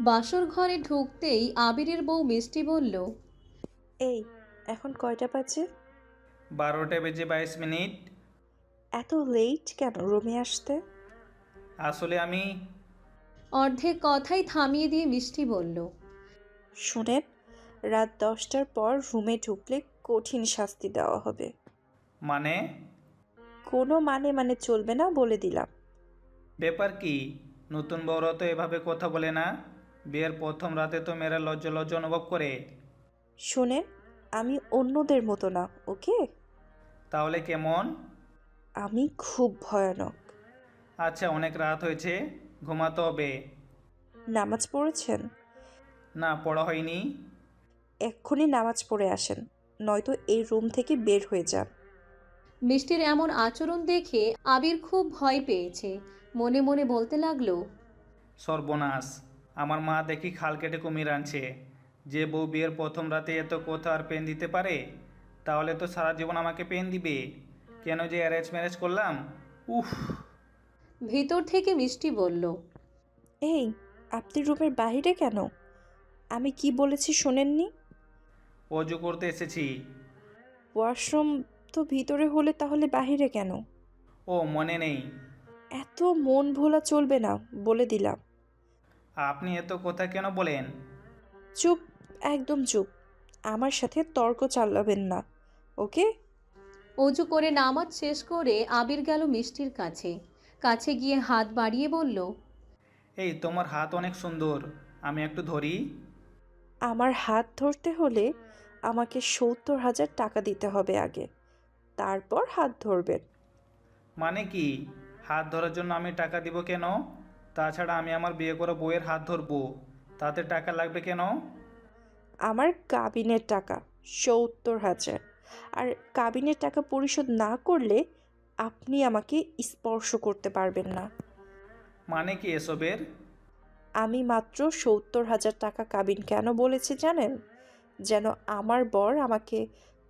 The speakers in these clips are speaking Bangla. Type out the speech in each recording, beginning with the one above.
বাসর ঘরে ঢুকতেই আবিরের বউ মিষ্টি বলল, এই, এখন কয়টা বাজে? 12টা বেজে 22 মিনিট। এত লেট কেন রুমে আসতে? আসলে আমি অর্ধেক কথাই থামিয়ে দিয়ে মিষ্টি বলল, শুনেন, রাত 10টার পর রুমে ঢুকলে কঠিন শাস্তি দেওয়া হবে। মানে কোনো মানে চলবে না বলে দিলাম। ব্যাপার কি? নতুন বউরা তো এভাবে কথা বলে না। বিয়ের প্রথম রাতে তো মেয়েরা লজ্জা লজ্জা অনুভব করে। শুনেন, আমি অন্যদের মতো না, ওকে? তাহলে কেমন? আমি খুব ভয়ানক। আচ্ছা, অনেক রাত হয়েছে, ঘুমাতে হবে। নামাজ পড়েছেন? না, পড়া হয়নি। এক্ষুনি নামাজ পড়ে আসেন, নয়তো এই রুম থেকে বের হয়ে যান। মিষ্টির এমন আচরণ দেখে আবির খুব ভয় পেয়েছে। মনে মনে বলতে লাগলো, সর্বনাশ, আমার মা দেখি খাল কেটে কুমির আনছে। যে বউ বিয়ের প্রথম রাতে এত কথা আর পেন দিতে পারে, তাহলে তো সারা জীবন আমাকে পেন দিবে। কেন যে অ্যারেঞ্জ ম্যারেজ করলাম। উফ। ভিতর থেকে মিষ্টি বলল, এই, আপনি রুমের বাইরে কেন? আমি কি বলেছি শোনেননি? অজু করতে এসেছি। ওয়াশরুম তো ভিতরে হলে তাহলে বাইরে কেন? ও, মনে নেই। এত মন ভোলা চলবে না, বলে দিলাম। আপনি এত কথা কেন বলেন? চুপ, একদম চুপ। আমার সাথে তর্ক চালাবেন না, ওকে? অজু করে নামাজ শেষ করে আবির গেল মিষ্টির কাছে। কাছে গিয়ে হাত বাড়িয়ে বলল, এই, তোমার হাত অনেক সুন্দর, আমি একটু ধরি। আমার হাত ধরতে হলে আমাকে 70,000 টাকা দিতে হবে আগে, তারপর হাত ধরবেন। মানে কি? হাত ধরার জন্য আমি টাকা দিব কেন? তাছাড়া আমি আমার বিয়ে করা বউয়ের হাত ধরবো, তাতে টাকা লাগবে কেন? আমার কাবিনের টাকা 70,000, আর কাবিনের টাকা পরিশোধ না করলে আপনি আমাকে স্পর্শ করতে পারবেন না। মানে কি এসবের? আমি মাত্র 70,000 টাকা কাবিন কেন বলেছি জানেন? যেন আমার বর আমাকে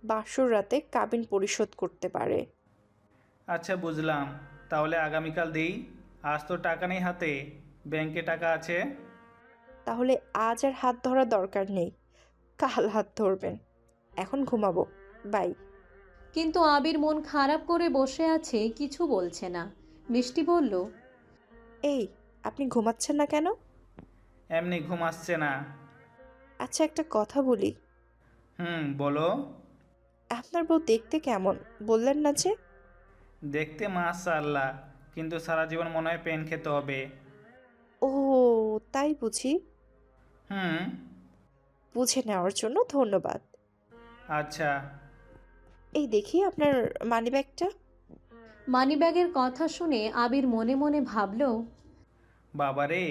বাসর রাতে কাবিন পরিশোধ করতে পারে। আচ্ছা, বুঝলাম। তাহলে আগামীকাল দিই। আজ তো টাকা নেই হাতে, ব্যাংকে টাকা আছে। তাহলে আজ আর হাত ধরা দরকার নেই, কাল হাত ধরবেন। এখন ঘুমাবো, বাই। কিন্তু আবির মন খারাপ করে বসে আছে, কিছু বলছে না। মিষ্টি বলল, এই, আপনি ঘুমাচ্ছেন না কেন? এমনি ঘুম আসছে না। আচ্ছা, একটা কথা বলি। বলো। আপনার বউ দেখতে কেমন বললেন না যে? দেখতে মাশাআল্লাহ, কিন্তু সারা জীবন মনে হয় পেন খেতে হবে। ও, তাই বুঝি? হুম। বুঝে নেওয়ার জন্য ধন্যবাদ। আচ্ছা। এই দেখি আপনার মানিব্যাগটা। মানিব্যাগের কথা শুনে আবির মনে মনে ভাবল, বাবারে,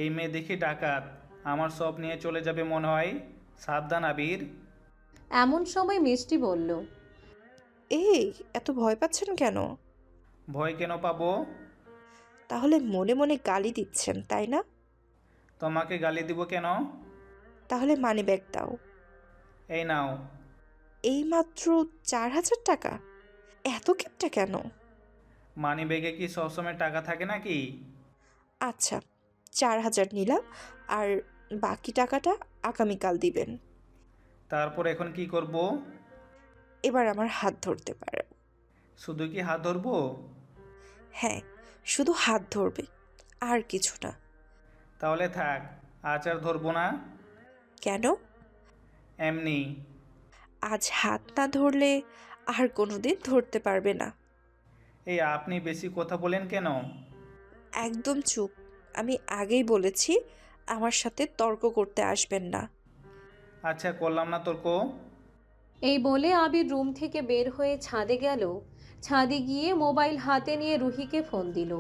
এই মেয়ে দেখি ডাকাত, আমার সব নিয়ে চলে যাবে মনে হয়। সাবধান আবির। এমন সময় মিষ্টি বলল, এই, এত ভয় পাচ্ছেন কেন? ভয় কেন পাবো? তাহলে মনে মনে গালি দিচ্ছেন, তাই না? তোমাকে গালি দিব কেন? তাহলে মানিব্যাগ দাও। এই নাও। এইমাত্র 4,000 টাকা? এত কিপটা কেন? মানি ব্যাগে কি সবসময় টাকা থাকে নাকি? আচ্ছা, 4,000 নিলাম, আর বাকি টাকাটা আগামীকাল দিবেন। তারপর এখন কি করব? এবার আমার হাত ধরতে পারে। শুধু কি হাত ধরবো? হ্যাঁ, শুধু হাত ধরবে, আর কিছু না। তাহলে থাক, আজ আর ধরবো না। কেন? এমনি। আজ হাত না ধরলে আর কোনোদিন ধরতে পারবে না। এই, আপনি বেশি কথা বলেন কেন? একদম চুপ। আমি আগেই বলেছি আমার সাথে তর্ক করতে আসবেন না। আচ্ছা, করলাম না তর্ক। এই বলে আবির রুম থেকে বের হয়ে ছাদে গেল। ছাদে গিয়ে মোবাইল হাতে নিয়ে রুহিকে ফোন দিল।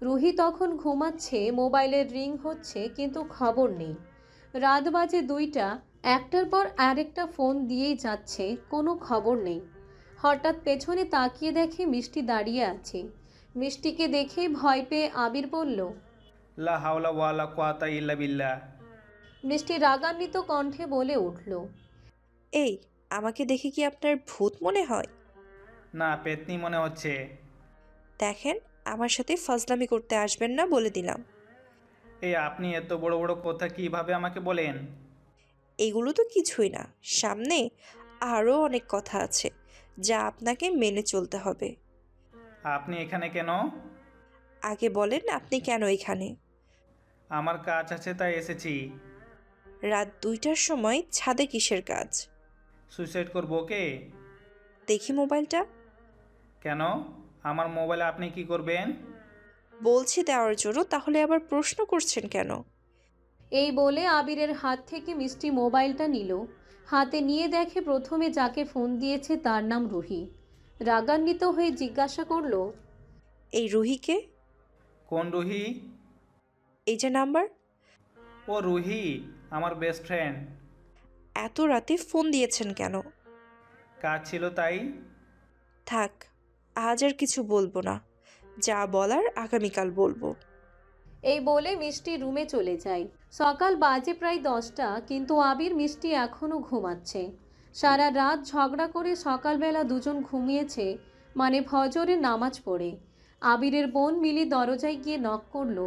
রুহি তখন ঘুমাচ্ছে, মোবাইলের রিং হচ্ছে কিন্তু খবর নেই। রাত বাজে 2টা, একটার পর আরেকটা ফোন দিয়েই যাচ্ছে, কোনো খবর নেই। হঠাৎ পেছনে তাকিয়ে দেখে মিষ্টি দাঁড়িয়ে আছে। মিষ্টিকে দেখে ভয় পেয়ে আবির বলল, লা হাওলা ওয়ালা কুওয়াতা ইল্লা বিল্লাহ। মিষ্টি রাগান্বিত কণ্ঠে বলে উঠল, এই, আমাকে দেখে কি আপনার ভূত মনে হয়? না, পেতনি মনে হচ্ছে। দেখেন, আমার সাথে ফাজলামি করতে আসবেন না বলে দিলাম। এই আপনি এত বড় বড় কথা কিভাবে আমাকে বলেন? এগুলো তো কিছুই না, সামনে আরও অনেক কথা আছে যা আপনাকে মেনে চলতে হবে। আপনি এখানে কেন? আগে বলেন আপনি কেন এখানে? আমার কাজ আছে তাই এসেছি। রাত 2টার সময় ছাদে কিসের কাজ? সুইসাইড করবো ওকে? দেখি মোবাইলটা। কেন? আমার মোবাইলে আপনি কি করবেন? বলছি দেওয়ার জন্য, তাহলে আবার প্রশ্ন করছেন কেন? এই বলে আবিরের হাত থেকে মিষ্টি মোবাইলটা নিল। হাতে নিয়ে দেখে প্রথমে যাকে ফোন দিয়েছে তার নাম রুহি। রাগান্বিত হয়ে জিজ্ঞাসা করলো, এই রুহিকে? কোন রুহি? এই যে নাম্বার। ও রুহি, আমার বেস্ট ফ্রেন্ড। এত রাতে ফোন দিয়েছেন কেন? কাজ ছিল তাই। থাক, আজ আর কিছু বলবো না, যা বলার আগামীকাল বলবো। এই বলে মিষ্টি রুমে চলে যায়। সকাল বাজে প্রায় 10টা, কিন্তু আবির মিষ্টি এখনও ঘুমাচ্ছে। সারা রাত ঝগড়া করে সকালবেলা দুজন ঘুমিয়েছে, মানে ফজরের নামাজ পড়ে। আবিরের বোন মিলি দরজায় গিয়ে নক করলো।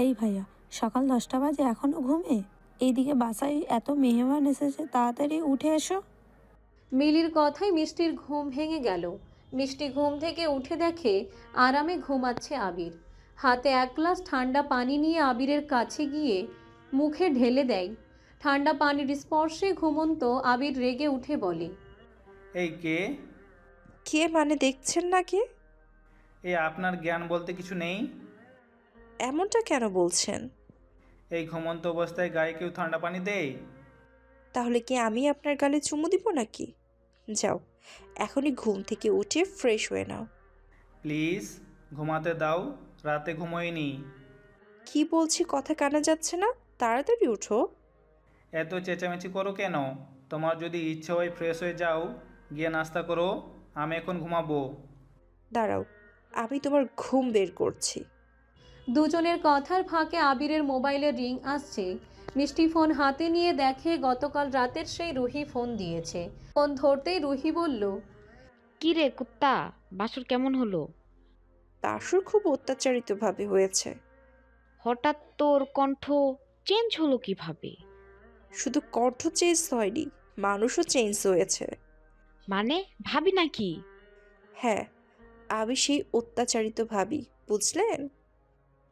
এই ভাইয়া, সকাল 10টা বাজে এখনো ঘুমে? এইদিকে বাসায় এত মেহমান এসেছে, তাড়াতাড়ি উঠে এসো। মিলির কথায় মিষ্টির ঘুম ভেঙে গেল। মিষ্টি ঘুম থেকে উঠে দেখে আরামে ঘুমাচ্ছে আবির। হাতে এক গ্লাস ঠান্ডা পানি নিয়ে আবিরের কাছে গিয়ে মুখে ঢেলে দেয়। ঠান্ডা পানির স্পর্শে ঘুমন্ত আবির রেগে উঠে বলে, এই কে? কে মানে দেখছেন না কে? এই আপনার জ্ঞান বলতে কিছু নেই? এমনটা কেন বলছেন? এই ঘুমন্ত অবস্থায় গায়ে কেউ ঠান্ডা পানি দেয়? তাহলে কি আমি আপনার গালে চুমু দিব নাকি? যাও, এখনই ঘুম থেকে উঠে ফ্রেশ হয়ে নাও। প্লিজ ঘুমাতে দাও, রাতে ঘুমোইনি। কি বলছি কথা কানে যাচ্ছে না? তাড়াতাড়ি উঠো। এত চেঁচামেচি করো কেন? তোমার যদি ইচ্ছে হয় ফ্রেশ হয়ে যাও, গিয়ে নাস্তা করো। আমি এখন ঘুমাবো। দাঁড়াও, আমি তোমার ঘুম বের করছি। দুজনের কথার ফাঁকে আবিরের মোবাইলে রিং আসছে। মিষ্টি ফোন হাতে নিয়ে দেখে গতকাল রাতের সেই রুহি ফোন দিয়েছে। ফোন ধরতেই রুহি বলল, কি রে কুত্তা, বাসর কেমন হলো? তাসুর খুব অত্যাচারিতভাবে হয়েছে। হঠাৎ তোর কণ্ঠ চেঞ্জ হলো কিভাবে? শুধু কণ্ঠ চেঞ্জ হয়নি, মানুষও চেঞ্জ হয়েছে। মানে ভাবি নাকি? হ্যাঁ, আমি সেই অত্যাচারিত ভাবি, বুঝলেন?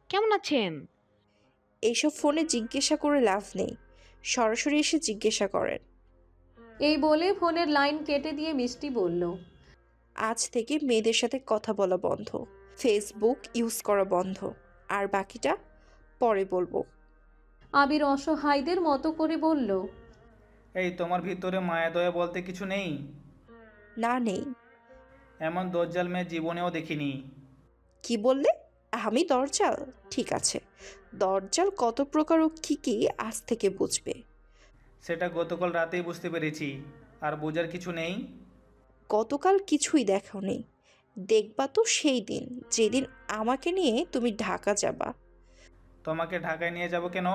কেমন আছেন? এইসব ফোনে জিজ্ঞাসা করে লাভ নেই, সরাসরি এসে জিজ্ঞাসা করেন। এই বলে ফোনের লাইন কেটে দিয়ে মিষ্টি বলল, আজ থেকে মেয়েদের সাথে কথা বলা বন্ধ, ফেসবুক ইউজ করা বন্ধ, আর বাকিটা পরে বলবো। আবির অসহায়দের মতো করে বলল, এই তোমার ভিতরে মায়া দয়া বলতে কিছু নেই? না, নেই। এমন দজ্জাল মেয়ে জীবনেও দেখিনি। কি বললে? আমি দরজাল? ঠিক আছে, দরজাল কত প্রকার ও কি কি আজ থেকে বুঝবে। সেটা গতকাল রাতেই বুঝতে পেরেছি। আর বোঝার কিছু নেই। গতকাল কিছুই দেখাওনি, দেখবা তো সেই দিন যেদিন আমাকে নিয়ে তুমি ঢাকা যাবা। তোমাকে ঢাকায় নিয়ে যাব কেন?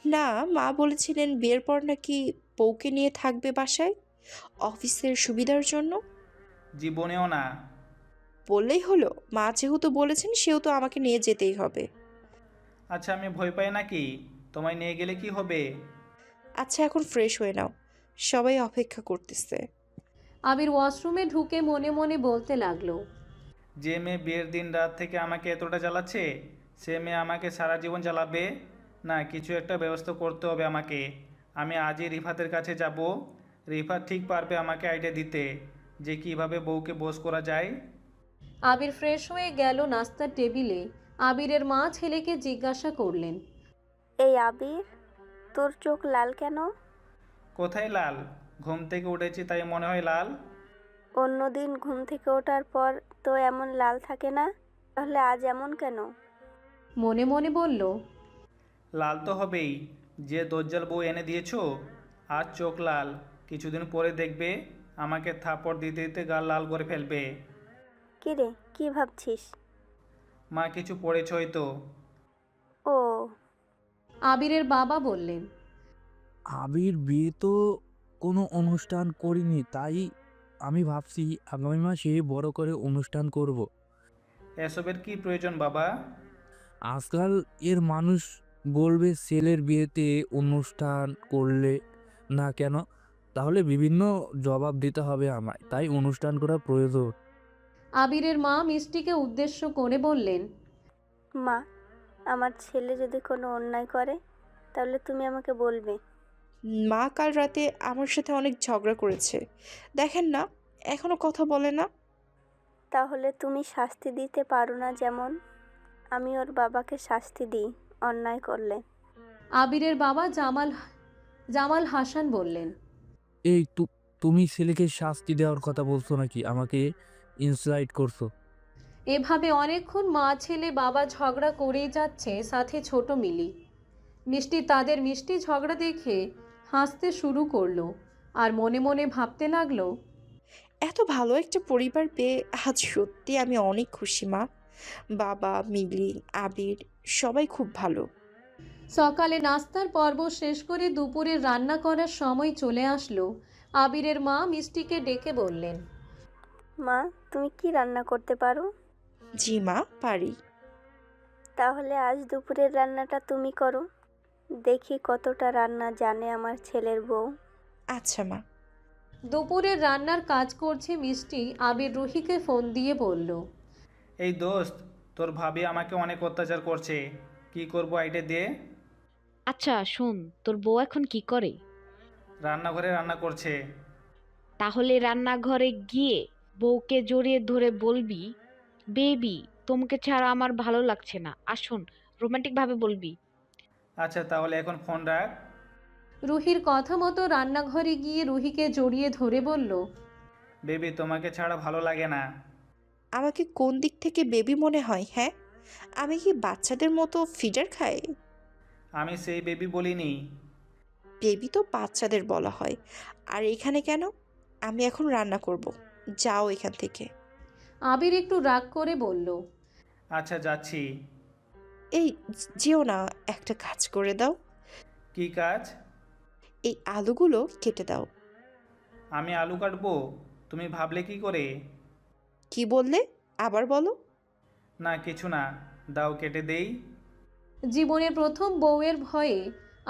না, মা বলেছিলেন বিয়ের পর নাকি বউকে নিয়ে থাকবে বাসায়, অফিসের সুবিধার জন্য। জীবনেও না। বললেই হলো, মা যেহেতু বলেছেন সেহেতু আমাকে নিয়ে যেতেই হবে। আচ্ছা আমি ভয় পাই নাকি? তোমায় নিয়ে গেলে কি হবে? আচ্ছা এখন ফ্রেশ হয়ে নাও, সবাই অপেক্ষা করতেছে। আবির ওয়াশরুমে ঢুকে মনে মনে বলতে লাগলো, যে মেয়ে বিয়ের দিন রাত থেকে আমাকে এতটা জ্বালাচ্ছে, সে মেয়ে আমাকে সারা জীবন জ্বালাবে? না, কিছু একটা ব্যবস্থা করতে হবে আমাকে। আমি আজই রিফাতের কাছে যাব। রিফাত ঠিক পারবে আমাকে আইডিয়া দিতে যে কিভাবে বউকে বোস করা যায়। আবির ফ্রেশ হয়ে গেল নাস্তার টেবিলে। আবিরের মা ছেলেকে জিজ্ঞাসা করলেন, এই আবির, তোর চোখ লাল কেন? কোথায় লাল? ঘুম থেকে উঠেছি তাই মনে হয় লাল। অন্যদিন ঘুম থেকে ওঠার পর তো এমন লাল থাকে না, তাহলে আজ এমন কেন? মনে মনে বলল, লাল তো হবেই, যে দজ্জাল বউ এনে দিয়েছো। আজ চোখ লাল, কিছুদিন পরে দেখবে আমাকে থাপড় দিতে দিতে গাল লাল করে ফেলবে। কি রে, কি ভাবছিস? মা কিছু পড়েছ হয়তো। ও, আবিরের বাবা বললেন, আবির বিয়ে তো কোনো অনুষ্ঠান করিনি, তাই আমি ভাবছি আগামী মাসে বড় করে অনুষ্ঠান করব। এসবের কি প্রয়োজন বাবা? আজকাল এর মানুষ বলবে ছেলের বিয়েতে অনুষ্ঠান করলে না কেন, তাহলে বিভিন্ন জবাব দিতে হবে আমায়, তাই অনুষ্ঠান করা প্রয়োজন। আবিরের মা মিষ্টিকে উদ্দেশ্য করে বললেন, মা, আমার ছেলে যদি কোনো অন্যায় করে তাহলে তুমি আমাকে বলবে। মা কাল রাতে আমার সাথে অনেক ঝগড়া করেছে, দেখেন না, এখনো কথা বলে না। তাহলে তুমি শাস্তি দিতে পারো না, যেমন আমি ওর বাবাকে শাস্তি দিই অন্যায় করলে। আবিরের বাবা জামাল হাসান বললেন, এই তুমি ছেলেকে শাস্তি দেওয়ার কথা বলছো নাকি আমাকে ইনসাল্ট করছো? এভাবে অনেকক্ষণ মা ছেলে বাবা ঝগড়া করেই যাচ্ছে, সাথে ছোট মিলি। মিষ্টি তাদের মিষ্টি ঝগড়া দেখে হাসতে শুরু করলো আর মনে মনে ভাবতে লাগলো, এত ভালো একটা পরিবার পেয়ে আজ সত্যি আমি অনেক খুশি মা। বাবা, মিলি, আবির সবাই খুব ভালো। সকালে নাস্তার পর্ব শেষ করে দুপুরের রান্না করার সময় চলে আসলো। আবিরের মা মিষ্টিকে ডেকে বললেন, মা, তুমি কি রান্না করতে পারো? জি মা, পারি। তাহলে আজ দুপুরের রান্নাটা তুমি করো, দেখি কতটা রান্না জানে আমার ছেলের বউ। আচ্ছা মা। দুপুরের রান্নার কাজ করছে মিষ্টি। আবির রুহিকে ফোন দিয়ে বলল, এই দোস্ত, তোর ভাবি আমাকে অনেক অত্যাচার করছে, কি করব আইডিয়া দে। আচ্ছা শোন, তোর বউ এখন কি করে? রান্নাঘরে রান্না করছে। তাহলে রান্নাঘরে গিয়ে বউকে জড়িয়ে ধরে বলবি, বেবি তোমাকে ছাড়া আমার ভালো লাগছে না, আসুন, রোমান্টিক ভাবে বলবি। আচ্ছা তাহলে এখন ফোন রাখ। রুহির কথা মতো রান্নাঘরে গিয়ে রুহিকে জড়িয়ে ধরে বলল, বেবি তোমাকে ছাড়া ভালো লাগে না। আমাকে কোন দিক থেকে বেবি মনে হয়? হ্যাঁ, আমি কি বাচ্চাদের মতো ফিডার খাই? আমি সেই বেবি বলিনি। বেবি তো বাচ্চাদের বলা হয়। আর এখানে কেন? আমি এখন রান্না করব, যাও এখান থেকে। আবির একটু রাগ করে বলল, আচ্ছা যাচ্ছি। এই যেও না, একটা কাজ করে দাও। কি কাজ? এই আলুগুলো কেটে দাও। আমি আলু কাটবো? তুমি ভাবলে কি করে? কি বললে? আবার বলো। না কিছু না, দাও কেটে দেই। জীবনের প্রথম বউয়ের ভয়ে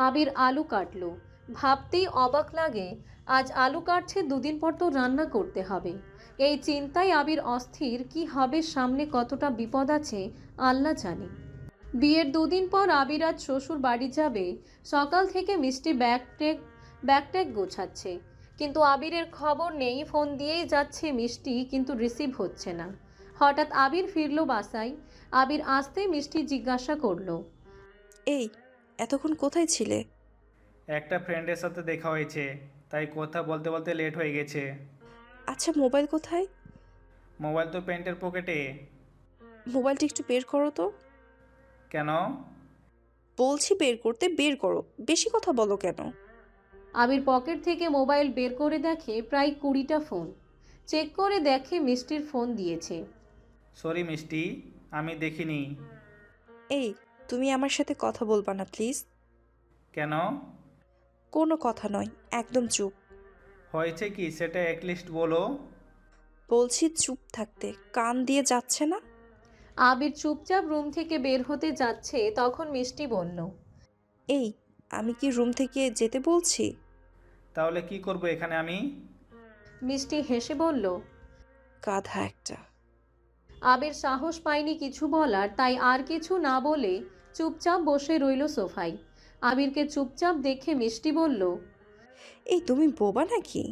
আবির আলু কাটলো। ভাবতেই অবাক লাগে, আজ আলু কাটছে, দুদিন পর তো রান্না করতে হবে। এই চিন্তায় আবির অস্থির, কি হবে সামনে, কতটা বিপদ আছে আল্লাহ জানে। বিয়ের দুদিন পর আবির আজ শ্বশুর বাড়ি যাবে। সকাল থেকে মিষ্টি ব্যাগ গোছাচ্ছে, কিন্তু আবিরের খবর নেই। ফোন দিয়েই যাচ্ছে মিষ্টি, কিন্তু রিসিভ হচ্ছে না। হঠাৎ আবির ফিরল বাসায়। আবির আসতেই মিষ্টি জিজ্ঞাসা করলো, এই এতক্ষণ কোথায় ছিলে? একটা ফ্রেন্ডের সাথে দেখা হয়েছে, তাই কথা বলতে বলতে লেট হয়ে গেছে। আচ্ছা, মোবাইল কোথায়? মোবাইল তো প্যান্টের পকেটে। মোবাইলটা একটু বের করো তো। কেন? বলছি বের করতে, বের করো, বেশি কথা বলো কেন? আবির পকেট থেকে মোবাইল বের করে দেখে প্রায় 20টা ফোন। চেক করে দেখে মিষ্টির ফোন দিয়েছে। সরি মিষ্টি, আমি দেখিনি। এই, তুমি আমার সাথে কথা বলবা না প্লিজ? কেন? কোনো কথা নয়, একদম চুপ। হয়েছে কি সেটা অ্যাটলিস্ট বলো। বলছি চুপ থাকতে, কান দিয়ে যাচ্ছে না? আবির চুপচাপ রুম থেকে বের হতে যাচ্ছে, তখন মিষ্টি বলল, এই, আমি কি রুম থেকে যেতে বলছি? তাহলে কি করব এখানে আমি? মিষ্টি হেসে বলল। গাধা একটা। আবির সাহস পায়নি কিছু বলার, তাই আর কিছু না বলে চুপচাপ বসে রইল সোফায়। আবিরকে চুপচাপ দেখে মিষ্টি বলল, এই তুমি বোবা নাকি?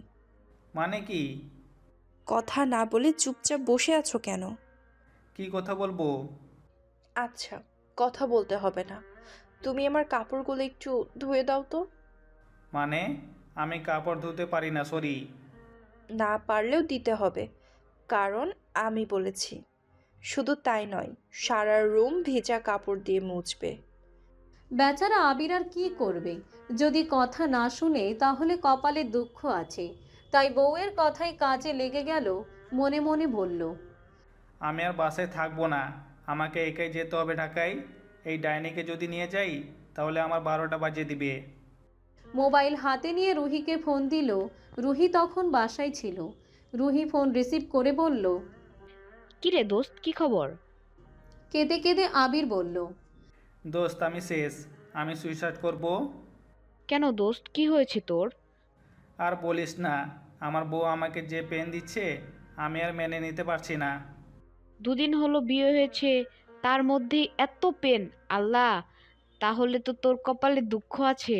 মানে কি? কথা না বলে চুপচাপ বসে আছো কেন? কি কথা বলবো? আচ্ছা, কথা বলতে হবে না, তুমি আমার কাপড়গুলো একটু ধুয়ে দাও তো। মানে আমি কাপড় ধুতে পারি না, সরি। না পারলেও দিতে হবে, কারণ আমি বলেছি। শুধু তাই নয়, সারা রুম ভেজা কাপড় দিয়ে মুছবে। বেচারা আবির আর কি করবে, যদি কথা না শুনে তাহলে কপালে দুঃখ আছে। তাই বউয়ের কথায় কাজে লেগে গেল। মনে মনে বলল, আমি আর বাসায় থাকবো না, আমাকে একাই যেতে হবে ঢাকায়। এই ডাইনিকে যদি নিয়ে যাই তাহলে আমার 12টা বাজিয়ে দিবে। মোবাইল হাতে নিয়ে রুহিকে ফোন দিল। রুহি তখন বাসায় ছিল। রুহি ফোন রিসিভ করে বলল, কি রে দোস্ত, কি খবর? কেঁদে কেঁদে আবির বলল, দোস্ত আমি শেষ, আমি সুইসাইড করব। কেন দোস্ত, কি হয়েছে তোর? আর বলিস না, আমার বউ আমাকে যে পেন দিচ্ছে আমি আর মেনে নিতে পারছি না। দুদিন হলো বিয়ে হয়েছে, তার মধ্যেই এত পেন! আল্লাহ, তাহলে তো তোর কপালে দুঃখ আছে।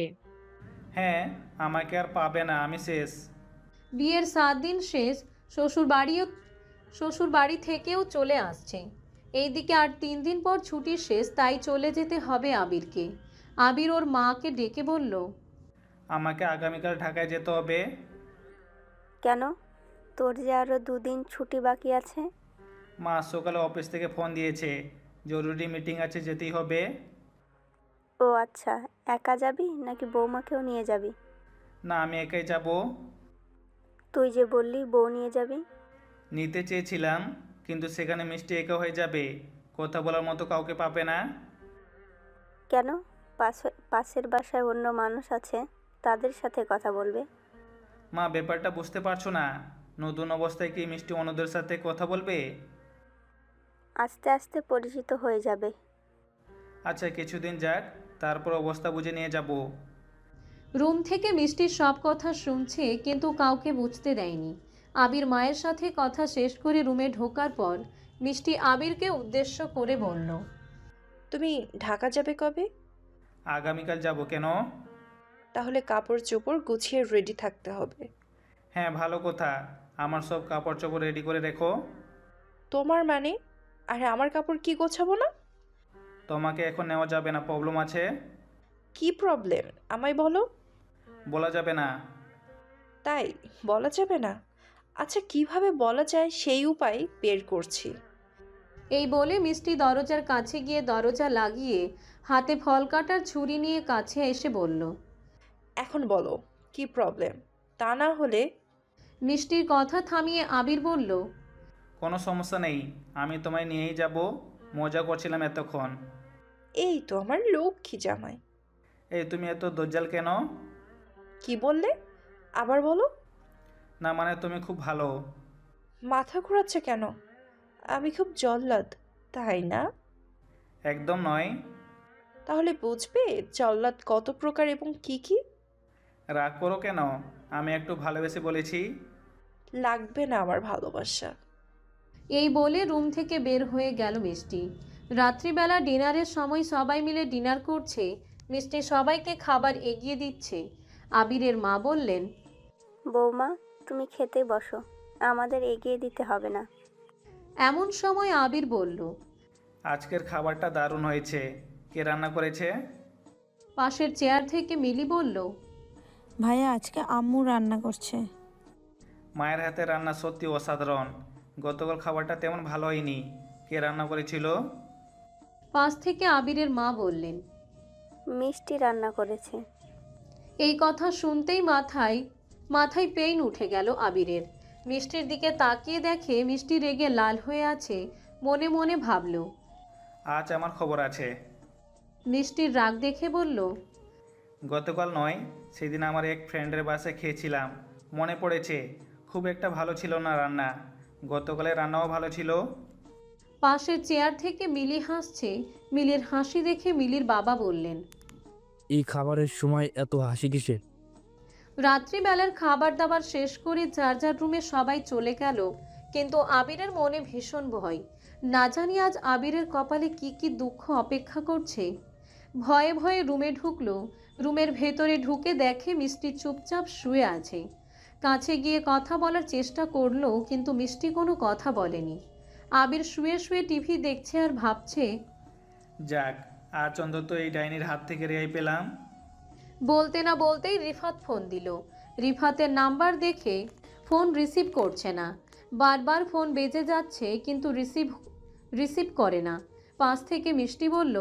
হ্যাঁ, আমাকে আর পাবে না, আমি শেষ। বিয়ের 7 দিন শেষ, শ্বশুর বাড়ি থেকেও চলে আসছে। এইদিকে আর 3 দিন পর ছুটি শেষ, তাই চলে যেতে হবে আবিরকে। আবির ওর মাকে ডেকে বলল, আমাকে আগামীকাল ঢাকায় যেতে হবে। কেন? তোর যে আরও 2 দিন ছুটি বাকি আছে। মা সকালে অফিস থেকে ফোন দিয়েছে, জরুরি মিটিং আছে, যেতেই হবে। ও আচ্ছা, একা যাবি নাকি বৌমাকেও নিয়ে যাবি? না, আমি একাই যাব। তুই যে বললি বউ নিয়ে যাবি। নিতে চেয়েছিলাম, কিন্তু সেখানে মিষ্টি একা হয়ে যাবে, কথা বলার মতো কাউকে পাবে না। কেন? পাশের বাসায় অন্য মানুষ আছে, তাদের সাথে কথা বলবে। মা, ব্যাপারটা বুঝতে পারছো না? নতুন অবস্থায় কি মিষ্টি অন্যদের সাথে কথা বলবে? আস্তে আস্তে পরিচিত হয়ে যাবে। আচ্ছা, কিছুদিন যাক, তারপর অবস্থা বুঝে নিয়ে যাব। রুম থেকে মিষ্টির সব কথা শুনছে কিন্তু কাউকে বুঝতে দেয়নি। আবির মায়ের সাথে কথা শেষ করে রুমে ঢোকার পর মিষ্টি আবিরকে উদ্দেশ্য করে বলল, তুমি ঢাকা যাবে কবে? আগামীকাল যাব। কেন? তাহলে কাপড় চোপড় গুছিয়ে রেডি থাকতে হবে। হ্যাঁ, ভালো কথা, আমার সব কাপড় চোপড় রেডি করে রেখো। তোমার মানে? আরে আমার কাপড় কি গোছাবো না? তোমাকে এখন নেওয়া যাবে না, প্রবলেম আছে। কি প্রবলেম আমায় বলো। বলা যাবে না। তাই বলা যাবে না? আচ্ছা, কিভাবে বলা যায় সেই উপায় বের করছি। এই বলে মিষ্টি দরজার কাছে গিয়ে দরজা লাগিয়ে হাতে ফল কাটার ছুরি নিয়ে কাছে এসে বলল, এখন বলো কি প্রবলেম, তা না হলে। মিষ্টির কথা থামিয়ে আবির বলল, কোনো সমস্যা নেই, আমি তোমায় নিয়েই যাব, মজা করছিলাম এতক্ষণ। এই তো আমার লক্ষ্মী জামাই। এই, তুমি এত দজ্জাল কেন? কি বললে? আবার বলো। না মানে, তুমি খুব ভালো। মাথা ঘোরাচ্ছে কেন? আমি খুব জল্লাদ, তাই না? একদম নয়। তাহলে বুঝবে জল্লাদ কত প্রকার এবং কি কি। রাগ করো কেন? আমি একটু ভালোবেসে বলেছি। লাগবে না আমার ভালোবাসা। এই বলে রুম থেকে বের হয়ে গেল মিষ্টি। রাত্রিবেলা ডিনারের সময় সবাই মিলে ডিনার করছে। মিষ্টি সবাইকে খাবার এগিয়ে দিচ্ছে। আবিরের মা বললেন, বৌমা, তুমি খেতে বসো, আমাদের এগিয়ে দিতে হবে না। এমন সময় আবির বলল, আজকের খাবারটা দারুণ হয়েছে, কে রান্না করেছে? পাশের চেয়ার থেকে মিলি বলল, ভাইয়া আজকে আম্মু রান্না করছে। মায়ের হাতে রান্না সত্যি অসাধারণ। গতকাল খাবারটা তেমন ভালো হয়নি, কে রান্না করেছিল? পাশ থেকে আবিরের মা বললেন। মিষ্টি রান্না করেছে। এই কথা শুনতেই মাথায় পেইন উঠে গেল আবিরের। মিষ্টির দিকে তাকিয়ে দেখে মিষ্টি রেগে লাল হয়ে আছে। মনে মনে ভাবল। আজ আমার খবর আছে। মিষ্টির রাগ দেখে বলল, গতকাল নয়, সেদিন আমার এক ফ্রেন্ডের বাসায় খেয়েছিলাম, মনে পড়েছে। খুব একটা ভালো ছিল না রান্না, গতকালের রান্নাও ভালো ছিল। পাশের চেয়ার থেকে মিলি হাসছে। মিলির হাসি দেখে মিলির বাবা বললেন, এই খাবারের সময় এত হাসি কিসের? রাত্রিবেলার খাবার দাবার শেষ করে যার যার রুমে সবাই চলে গেল, কিন্তু আবিরের মনে ভীষণ ভয়। না জানি আজ আবিরের কপালে কি কি দুঃখ অপেক্ষা করছে। ভয়ে ভয়ে রুমে ঢুকলো। রুমের ভেতরে ঢুকে দেখে মিষ্টি চুপচাপ শুয়ে আছে। কাছে গিয়ে কথা বলার চেষ্টা করলো, কিন্তু মিষ্টি কোনো কথা বলেনি। আবির শুয়ে শুয়ে টিভি দেখছে আর ভাবছে। যাক, আজ অন্তত এই ডাইনির হাত থেকে রেহাই পেলাম। বলতে না বলতেই রিফাত ফোন দিল। রিফাতের নাম্বার দেখে ফোন রিসিভ করছে না। বারবার ফোন বেজে যাচ্ছে কিন্তু রিসিভ করে না। পাশ থেকে মিষ্টি বলল,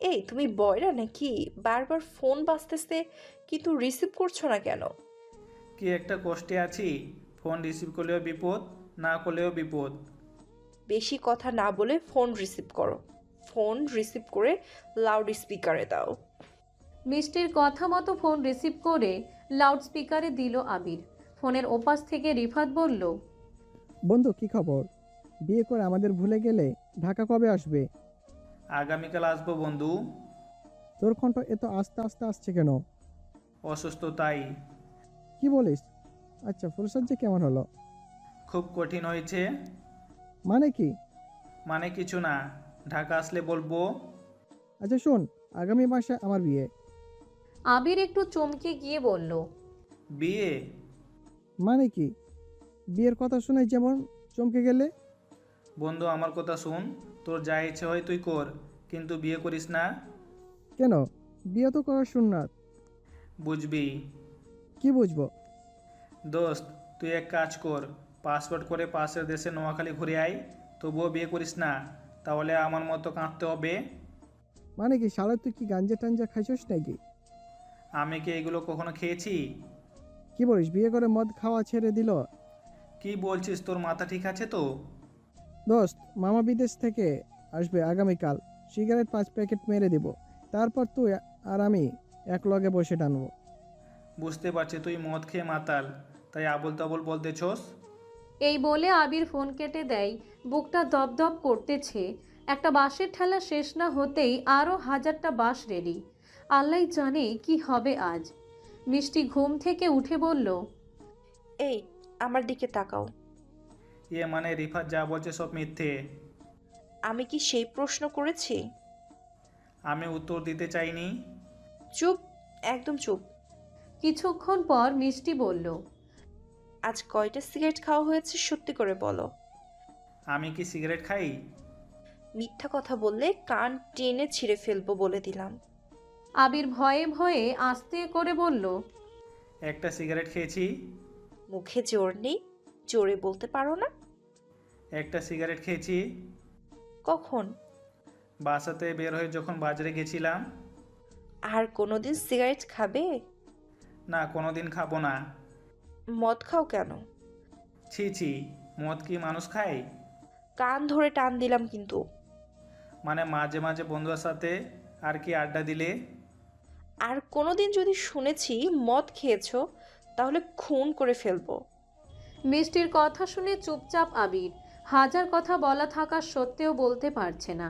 এই তুমি বয়রা নাকি? বারবার ফোন বাজতেছে কিন্তু রিসিভ করছো না কেন? কি একটা কষ্টে আছি, ফোন রিসিভ করলেও বিপদ, না করলেও বিপদ। বেশি কথা না বলে ফোন রিসিভ করো। ফোন রিসিভ করে লাউড স্পিকারে দাও। মিষ্টির কথা মতো ফোন রিসিভ করে লাউড স্পিকারে দিল আবির। ফোনের ওপাশ থেকে রিফাত বলল, বন্ধু কি খবর? বিয়ে করে আমাদের ভুলে গেলে ঢাকা কবে আসবে? আগামীকাল আসবো বন্ধু। তোর কণ্ঠ এত আস্তে আস্তে আসছে কেন? অসুস্থ তাই। কি বলিস? আচ্ছা, ফুরসত কেমন হলো? খুব কঠিন হয়েছে। মানে কি? মানে কিছু না, ঢাকা আসলে বলবো। আচ্ছা শোন, আগামী মাসে আমার বিয়ে। আবির একটু চমকে গিয়ে বলল, বিয়ে? মানে কি? বিয়ের কথা শুনে যেমন চমকে গেলে। বন্ধু আমার কথা শুন, তোর যা ইচ্ছে হয় তুই কর, কিন্তু বিয়ে করিস না। কেন? বিয়ে তো করার সুন্নাত। বুঝবি? কি বুঝবো? দোস্ত, তুই এক কাজ কর, পাসপোর্ট করে পাশের দেশে নোয়াখালী ঘুরে আয়। তবুও বিয়ে করিস না, তাহলে আমার মতো কাঁদতে হবে। মানে কি শালা, তুই কি গাঞ্জা টাঞ্জা খাইছস নাকি? আমি কি এগুলো কখনো খেয়েছি? কি বলিস, বিয়ে করে মদ খাওয়া ছেড়ে দিল? কি বলছিস, তোর মাথা ঠিক আছে তো? দোস্ত, মামা বিদেশ থেকে আসবে আগামীকাল। সিগারেট 5 প্যাকেট মেরে দিব, তারপর তুই আর আমি এক লগে বসে টানবো। বুঝতে পারছি তুই মদ খেয়ে মাতাল, তাই আবল তাবল বলতেছস। এই বলে আবির ফোন কেটে দেয়। বুকটা দপদপ করতেছে। একটা বাঁশের ঠেলা শেষ না হতেই আরও 1000টা বাঁশ রেডি। আল্লাহ জানে কি হবে আজ। মিষ্টি ঘুম থেকে উঠে বলল, এই, আমার দিকে তাকাও। মানে রিফাত যা বলছে সব মিথ্যে। আমি কি সেই প্রশ্ন করেছি? আমি উত্তর দিতে চাইনি। চুপ, একদম চুপ। কিছুক্ষণ পর মিষ্টি বলল, আজ কয়টা সিগারেট খাওয়া হয়েছে সত্যি করে বলো। আমি কি সিগারেট খাই? মিথ্যা কথা বললে কান টেনে ছিঁড়ে ফেলবো বলে দিলাম। আবির ভয়ে ভয়ে আস্তে করে বলল, একটা সিগারেট খেয়েছি। মুখে জোর নেই, জোরে বলতে পারো না? একটা সিগারেট খেয়েছি। কখন? বাসাতে বের হয়ে যখন বাজারে গেছিলাম। আর কোনোদিন সিগারেট খাবে? না, কোনোদিন খাবো না। মদ খাও কেন? ছি ছি, মদ কি মানুষ খায়? কান ধরে টান দিলাম কিন্তু। মানে মাঝে মাঝে বন্ধুদের সাথে আর কি আড্ডা দিলে। আর কোনোদিন যদি শুনেছি মদ খেয়েছো, তাহলে খুন করে ফেলবো। মিষ্টির কথা শুনে চুপচাপ আবির। হাজার কথা বলা থাকা সত্ত্বেও বলতে পারছে না।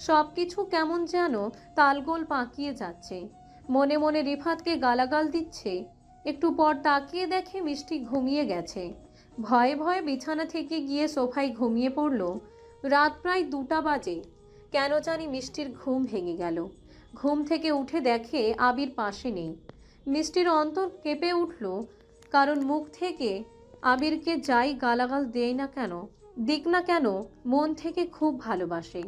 সব কিছু কেমন যেন তালগোল পাকিয়ে যাচ্ছে। মনে মনে রিফাতকে গালাগাল দিচ্ছে। একটু পর তাকিয়ে দেখে মিষ্টি ঘুমিয়ে গেছে। ভয়ে ভয়ে বিছানা থেকে গিয়ে সোফায় ঘুমিয়ে পড়ল। রাত প্রায় 2টা বাজে। কেন জানি মিষ্টির ঘুম ভেঙে গেল। ঘুম থেকে উঠে দেখে আবির পাশে নেই। মিষ্টির অন্তর কেঁপে উঠল, কারণ মুখ থেকে আবিরকে যাই গালাগাল দেয় না কেন, দিক না কেন, মন থেকে খুব ভালোবাসে।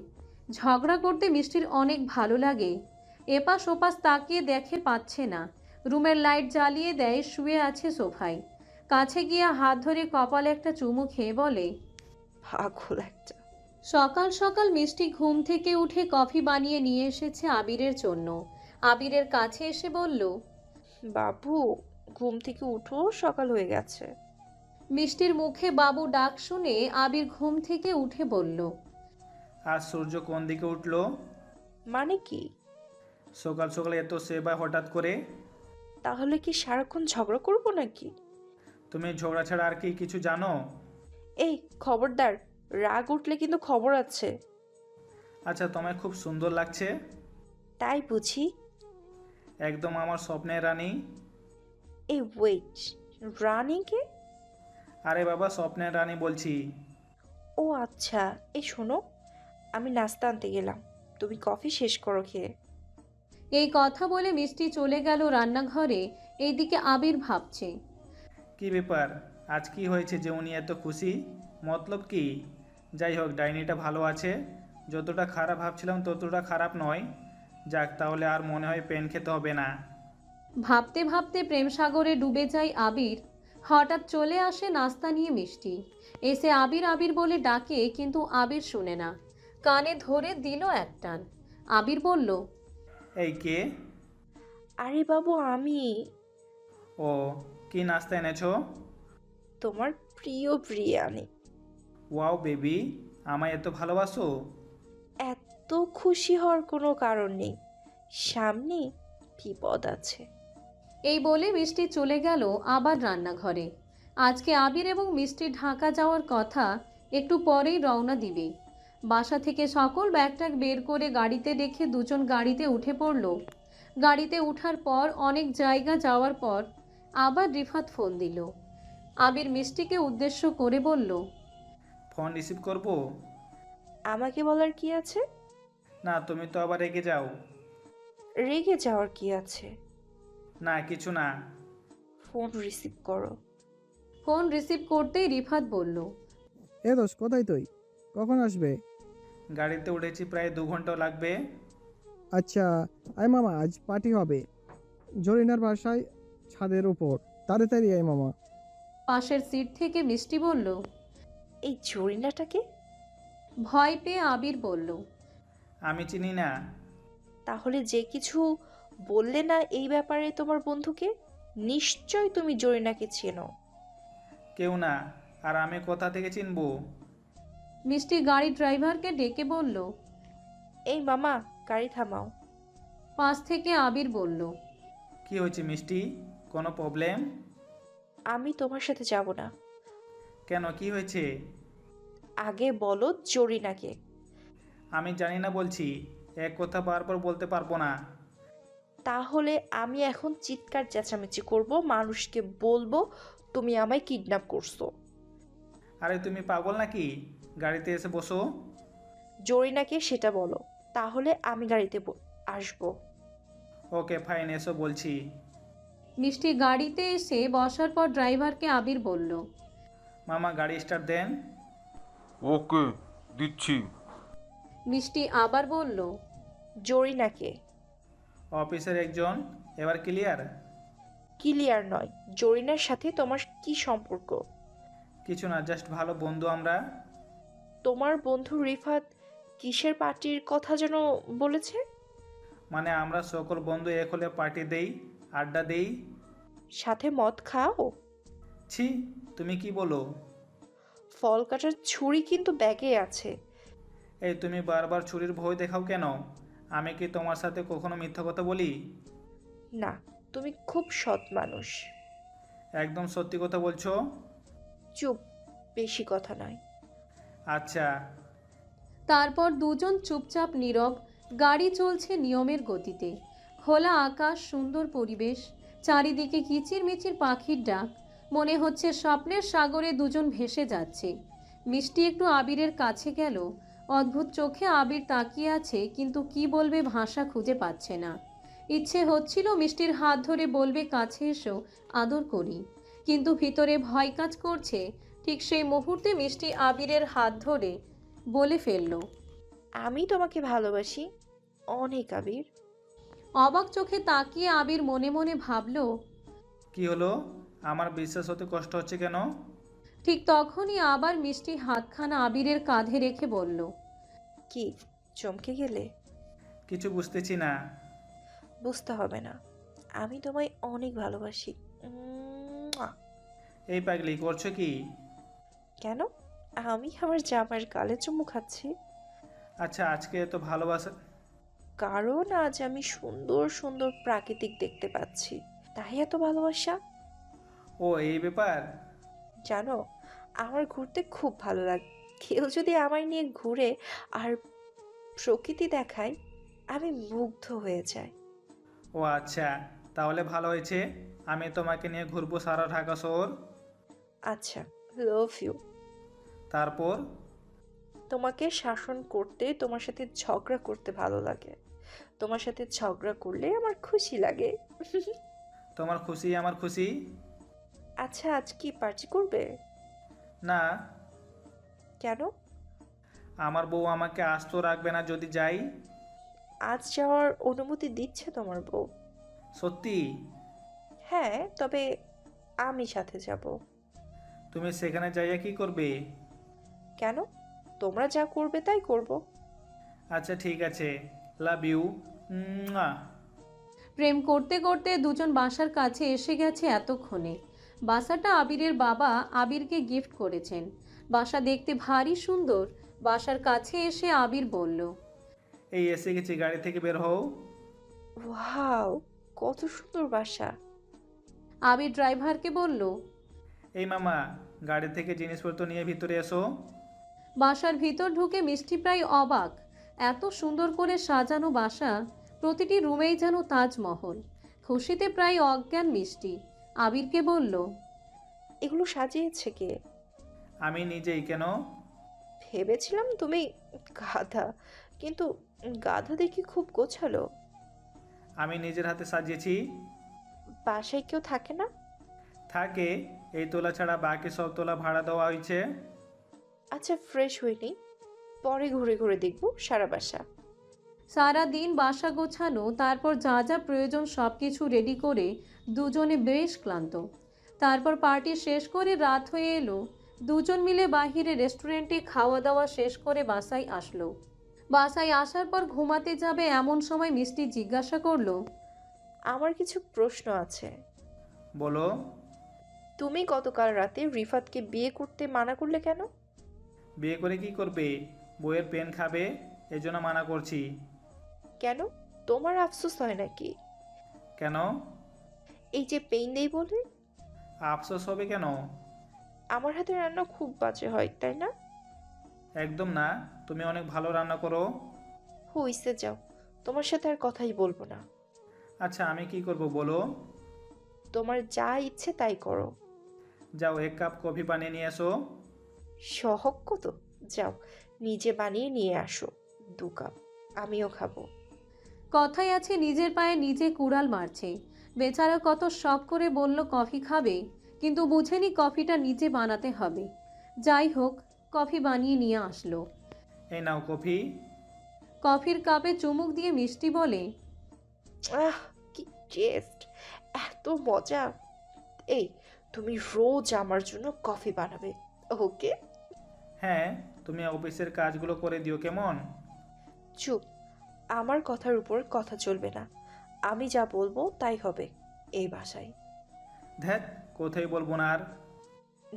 ঝগড়া করতে মিষ্টির অনেক ভালো লাগে। এপাশ ওপাশ তাকিয়ে দেখে পাচ্ছে না। রুমের লাইট জ্বালিয়ে দেয়, শুয়ে আছে সোফায়। কাছে গিয়ে হাত ধরে কপালে একটা চুমু খেয়ে বলে, পাগল একটা। সকাল সকাল মিষ্টি ঘুম থেকে উঠে কফি বানিয়ে নিয়ে এসেছে আবিরের জন্য। আবিরের কাছে এসে বলল, বাবু, ঘুম থেকে উঠো, সকাল হয়ে গেছে। মিষ্টির মুখে বাবু ডাক শুনে আবির ঘুম থেকে উঠে বলল, আর সূর্য কোন দিকে উঠলো? মানে কি? সকাল সকাল এত সেবা হঠাৎ করে? তাহলে কি সারাক্ষণ ঝগড়া করবো নাকি? তুমি ঝগড়া ছাড়া আর কি কিছু জানো? এই খবরদার, রাগ উঠলে কিন্তু খবর আছে। আচ্ছা, তোমায় খুব সুন্দর লাগছে। তাই বুঝি? একদম আমার স্বপ্নের রানী। এই ওয়েট, রানীকে? আরে বাবা, স্বপ্নের রানী বলছি। ও আচ্ছা, এই শোনো, আমি নাস্তা আনতে গেলাম, তুমি কফি শেষ করো খেয়ে। এই কথা বলে মিষ্টি চলে গেল রান্নাঘরে। এইদিকে আবির ভাবছে, কি ব্যাপার, আজ কি হয়েছে যে উনি এত খুশি? মতলব কি? যাই হোক, ডাইনিটা ভালো আছে। যতটা খারাপ ভাবছিলাম ততটা খারাপ নয়। যাক, তাহলে আর মনে হয় পেন খেতে হবে না। ভাবতে ভাবতে প্রেম সাগরে ডুবে যায় আবির। হঠাৎ চলে আসে নাস্তা নিয়ে মিষ্টি। এসে আবির আবির বলে ডাকে, কিন্তু আবির শুনে না। কানে ধরে দিল এক টান। আবির বলল, এই কে? আরে বাবু, আমি। ও, কি নাস্তা এনেছো? তোমার প্রিয় বিরিয়ানি। ওয়াও বেবি, আমায় এত ভালোবাসো? এত খুশি হওয়ার কোনো কারণ নেই, সামনে বিপদ আছে। এই বলে মিষ্টি চলে গেল আবার রান্নাঘরে। আজকে আবির এবং মিষ্টি ঢাকা যাওয়ার কথা, একটু পরেই রওনা দিবে। বাসা থেকে সকল ব্যাগট্যাগ বের করে গাড়িতে রেখে দুজন গাড়িতে উঠে পড়ল। গাড়িতে ওঠার পর অনেক জায়গা যাওয়ার পর আবার রিফাত ফোন দিল। আবির মিষ্টিকে উদ্দেশ্য করে বলল, ফোন রিসিভ করব? আমাকে বলার কি আছে? না, তুমি তো আবার রেগে যাও। রেগে যাওয়ার কি আছে? না, কিছু না। ফোন রিসিভ করো। ফোন রিসিভ করতেই রিফাত বলল, এ দোষ, কোথায় তুই? কখন আসবে? গাড়িতে উঠেছি, প্রায় 2 ঘন্টা লাগবে। আচ্ছা, আয় মামা, আজ পার্টি হবে জরিনার বাসায়, ছাদের উপর। তাড়াতাড়ি আয় মামা। পাশের সিট থেকে মিষ্টি বলল। এই জরিনাটাকে? ভয় পেয়ে আবির বলল, আমি চিনি না। তাহলে যে কিছু বললে না এই ব্যাপারে তোমার বন্ধুকে, নিশ্চয় তুমি জরিনাকে চেনো। কেউ না। আর আমি কোথা থেকে চিনবো? মিষ্টি গাড়ির ড্রাইভারকে ডেকে বলল। এই মামা, গাড়ি থামাও। পাশ থেকে আবির বলল, কি হয়েছে মিষ্টি? কোনো প্রবলেম? আমি তোমার সাথে যাব না। কেন, কি হয়েছে? আগে বলো জরিনাকে। আমি জানি না বলছি। এক কথা বারবার বলতে পারবো না। তাহলে আমি এখন চিৎকার চেঁচামেচি করব, মানুষকে বলবো তুমি আমায় কিডন্যাপ করছো। আরে তুমি পাগল নাকি? গাড়িতে এসে বসো। জরিনাকে সেটা বলো, তাহলে আমি গাড়িতে আসবো। ওকে ফাইন, এসো বলছি। মিষ্টি গাড়িতে এসে বসার পর ড্রাইভারকে আবির বলল, মামা গাড়ি স্টার্ট দেন। ওকে, দিচ্ছি। মিষ্টি আবার বলল, জরিনাকে। অফিসের একজন। এবার ক্লিয়ার? ক্লিয়ার নয়, জরিনার সাথে তোমার কি সম্পর্ক? কিছু না, জাস্ট ভালো বন্ধু আমরা। তোমার বন্ধু রিফাত কিসের পার্টির কথা যেন বলেছে? মানে আমরা সকল বন্ধু এক হলে পার্টি দেই, আড্ডা দেই। সাথে মদ খাও? ছি, তুমি কি বলো? ফল কাটার ছুরি কিন্তু ব্যাগে আছে। এই তুমি বারবার ছুরির ভয় দেখাও কেন? আমি কি তোমার সাথে কখনো মিথ্যা কথা বলি? না, তুমি খুব সৎ মানুষ। একদম সত্যি কথা বলছো? চুপ, বেশি কথা নয়। আচ্ছা। তারপর দুজন চুপচাপ নীরব। গাড়ি চলছে নিয়মের গতিতে। খোলা আকাশ, সুন্দর পরিবেশ, চারিদিকে কিচিরমিচির পাখির ডাক। মনে হচ্ছে স্বপ্নের সাগরে দুজন ভেসে যাচ্ছে। মিষ্টি একটু আবিরের কাছে গেল। অদ্ভুত চোখে আবির তাকিয়ে আছে, কিন্তু কি বলবে ভাষা খুঁজে পাচ্ছে না। ইচ্ছে হচ্ছিল মিষ্টির হাত ধরে বলবে কাছে এসো, আদর করি, কিন্তু ভিতরে ভয় কাজ করছে। ঠিক সেই মুহূর্তে মিষ্টি আবিরের হাত ধরে বলে ফেলল, আমি তোমাকে ভালোবাসি অনেক, আবির। অবাক চোখে তাকিয়ে আবির মনে মনে ভাবল, কি হলো? আমার বিশ্বাস হতে কষ্ট হচ্ছে কেন? ঠিক তখনই আবার মিষ্টি হাতখানা আবিরের কাঁধে রেখে বলল, কি চমকে গেলে? কিছু বুঝতেছি না। বুঝতে হবে না, আমি তোমায় অনেক ভালোবাসি। উম্মুয়া। এই পাগলি করছো কি? কেন? আমি আমার জামার গালে চুমু খাচ্ছি। আচ্ছা, আজকে এত ভালোবাসা? কারণ আজ আমি সুন্দর সুন্দর প্রাকৃতিক দেখতে পাচ্ছি, তাই এত ভালোবাসা। ও, এই ব্যাপার? জানো, আমার ঘুরতে খুব ভালো লাগে। কেউ যদি আমায় নিয়ে ঘুরে আর প্রকৃতি দেখায়, আমি মুগ্ধ হয়ে যাই। ও আচ্ছা, তাহলে ভালো হয়েছে। আমি তোমাকে নিয়ে ঘুরবো সারা ঢাকা শহর। আচ্ছা, লাভ ইউ। তারপর? তোমাকে শাসন করতে, তোমার সাথে ঝগড়া করতে ভালো লাগে। তোমার সাথে ঝগড়া করলে আমার খুশি লাগে। তোমার খুশি আমার খুশি। আচ্ছা, আজ কি পার্টি করবে? না। কেন? আমার বউ আমাকে আস্ত রাখবে না যদি যাই। আজ যাওয়ার অনুমতি দিচ্ছে তোমার বউ? সত্যি? হ্যাঁ, তবে আমি সাথে যাব। তুমি সেখানে যাইয়া কি করবে? কেন? তোমরা যা করবে তাই করব। আচ্ছা ঠিক আছে, লাভ ইউ। প্রেম করতে করতে দুজন বাসার কাছে এসে গেছে এতক্ষণে। বাসাটা আবিরের বাবা আবিরকে গিফট করেছেন। বাসা দেখতে ভারী সুন্দর। বাসার কাছে এসে আবির বলল, এই এসে গেছি, গাড়ি থেকে বের হও। ওয়াও, কত সুন্দর বাসা। আবির ড্রাইভারকে বলল, এই মামা, গাড়ি থেকে জিনিসপত্র নিয়ে ভিতরে এসো। বাসার ভিতর ঢুকে মিষ্টি প্রায় অবাক। এত সুন্দর করে সাজানো বাসা, প্রতিটি রুমেই যেন তাজমহল। খুশিতে প্রায় অজ্ঞান মিষ্টি। আবিরকে বলল, এগুলো সাজিয়েছে কে? আমি নিজেই। কেন? ভেবেছিলাম তুমি গাধা, কিন্তু গাধা দেখি খুব গোছালো। আমি নিজের হাতে সাজিয়েছি। বাসায় কেউ থাকে না? থাকে, এই তোলা ছাড়া বাকি সব তোলা ভাড়া দেওয়া হয়েছে। আচ্ছা, ফ্রেশ হইনি, পরে ঘুরে ঘুরে দেখবো সারা বাসা। সারা দিন বাসা গোছানো, তারপর যা যা প্রয়োজন সব কিছু রেডি করে দুজনে বেশ ক্লান্ত। তারপর পার্টি শেষ করে রাত হয়ে এলো। দুজন মিলে বাহিরে রেস্টুরেন্টে খাওয়া দাওয়া শেষ করে বাসায় আসলো। বাসায় আসার পর ঘুমাতে যাবে এমন সময় মিষ্টি জিজ্ঞাসা করলো, আমার কিছু প্রশ্ন আছে। বলো। তুমি গতকাল রাতে রিফাতকে বিয়ে করতে মানা করলে কেন? বিয়ে করে কি করবে? বইয়ের পেন খাবে, এজন্য মানা করছি। কেন? তোমার আফসোস হয় নাকি? কেন? এই যে পেইন দেই বলে। আফসোস হবে কেন? আমার হাতে রান্না খুব বাজে হয়, তাই না? একদম না, তুমি অনেক ভালো রান্না করো। হইছে, যাও, তোমার সাথে আর কথাই বলবো না। আচ্ছা, আমি কি করব বলো? তোমার যা ইচ্ছে তাই করো। যাও, 1 কাপ কফি বানিয়ে নিয়ে এসো। শহক কত? যাও, নিজে বানিয়ে নিয়ে আসো 2 কাপ, আমিও খাবো। কথায় আছে নিজের পায়ে নিজে কুড়াল মারছে। বেচারা কত শখ করে বলল কফি খাবে, কিন্তু বুঝেনি কফিটা নিজে বানাতে হবে। যাই হোক, কফি বানিয়ে নিয়ে আসলো। এই নাও কফি। কফির কাপে চুমুক দিয়ে মিষ্টি বলে, আহ, কি টেস্ট, এত মজা। এই, তুমি রোজ আমার জন্য কফি বানাবে, ওকে? হ্যাঁ, তুমি অফিসের কাজগুলো করে দিও কেমন? চুপ, আমার কথার উপর কথা চলবে না। আমি যা বলবো তাই হবে এই বাসায়। ধ্যাত, কোথায় বলবো না আর।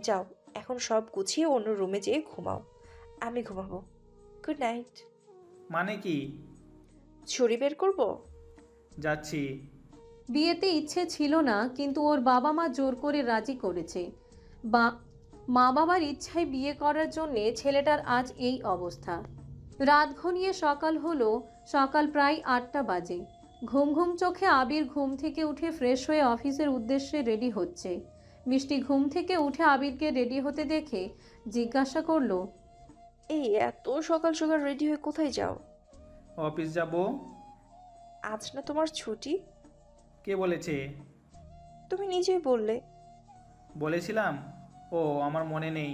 যাও, এখন সব গুছিয়ে অন্য রুমে যেয়ে ঘুমাও, আমি ঘুমাবো। Good night. মানে কি? ছুরি বের করবো? যাচ্ছি। বিয়েতে ইচ্ছে ছিল না, কিন্তু ওর বাবা মা জোর করে রাজি করেছে। মা বাবার ইচ্ছায় বিয়ে করার জন্যে ছেলেটার আজ এই অবস্থা। রাত ঘনিয়ে সকাল হলো। সকাল প্রায় 8টা বাজে। ঘুম ঘুম চোখে আবির ঘুম থেকে উঠে ফ্রেশ হয়ে অফিসের উদ্দেশ্যে রেডি হচ্ছে। মিষ্টি ঘুম থেকে উঠে আবিরকে রেডি হতে দেখে জিজ্ঞাসা করলো, এই এত সকাল সকাল রেডি হয়ে কোথায় যাও? অফিস যাব। আজ না তোমার ছুটি? কে বলেছে? তুমি নিজেই বললে। বলেছিলাম? ও, আমার মনে নেই।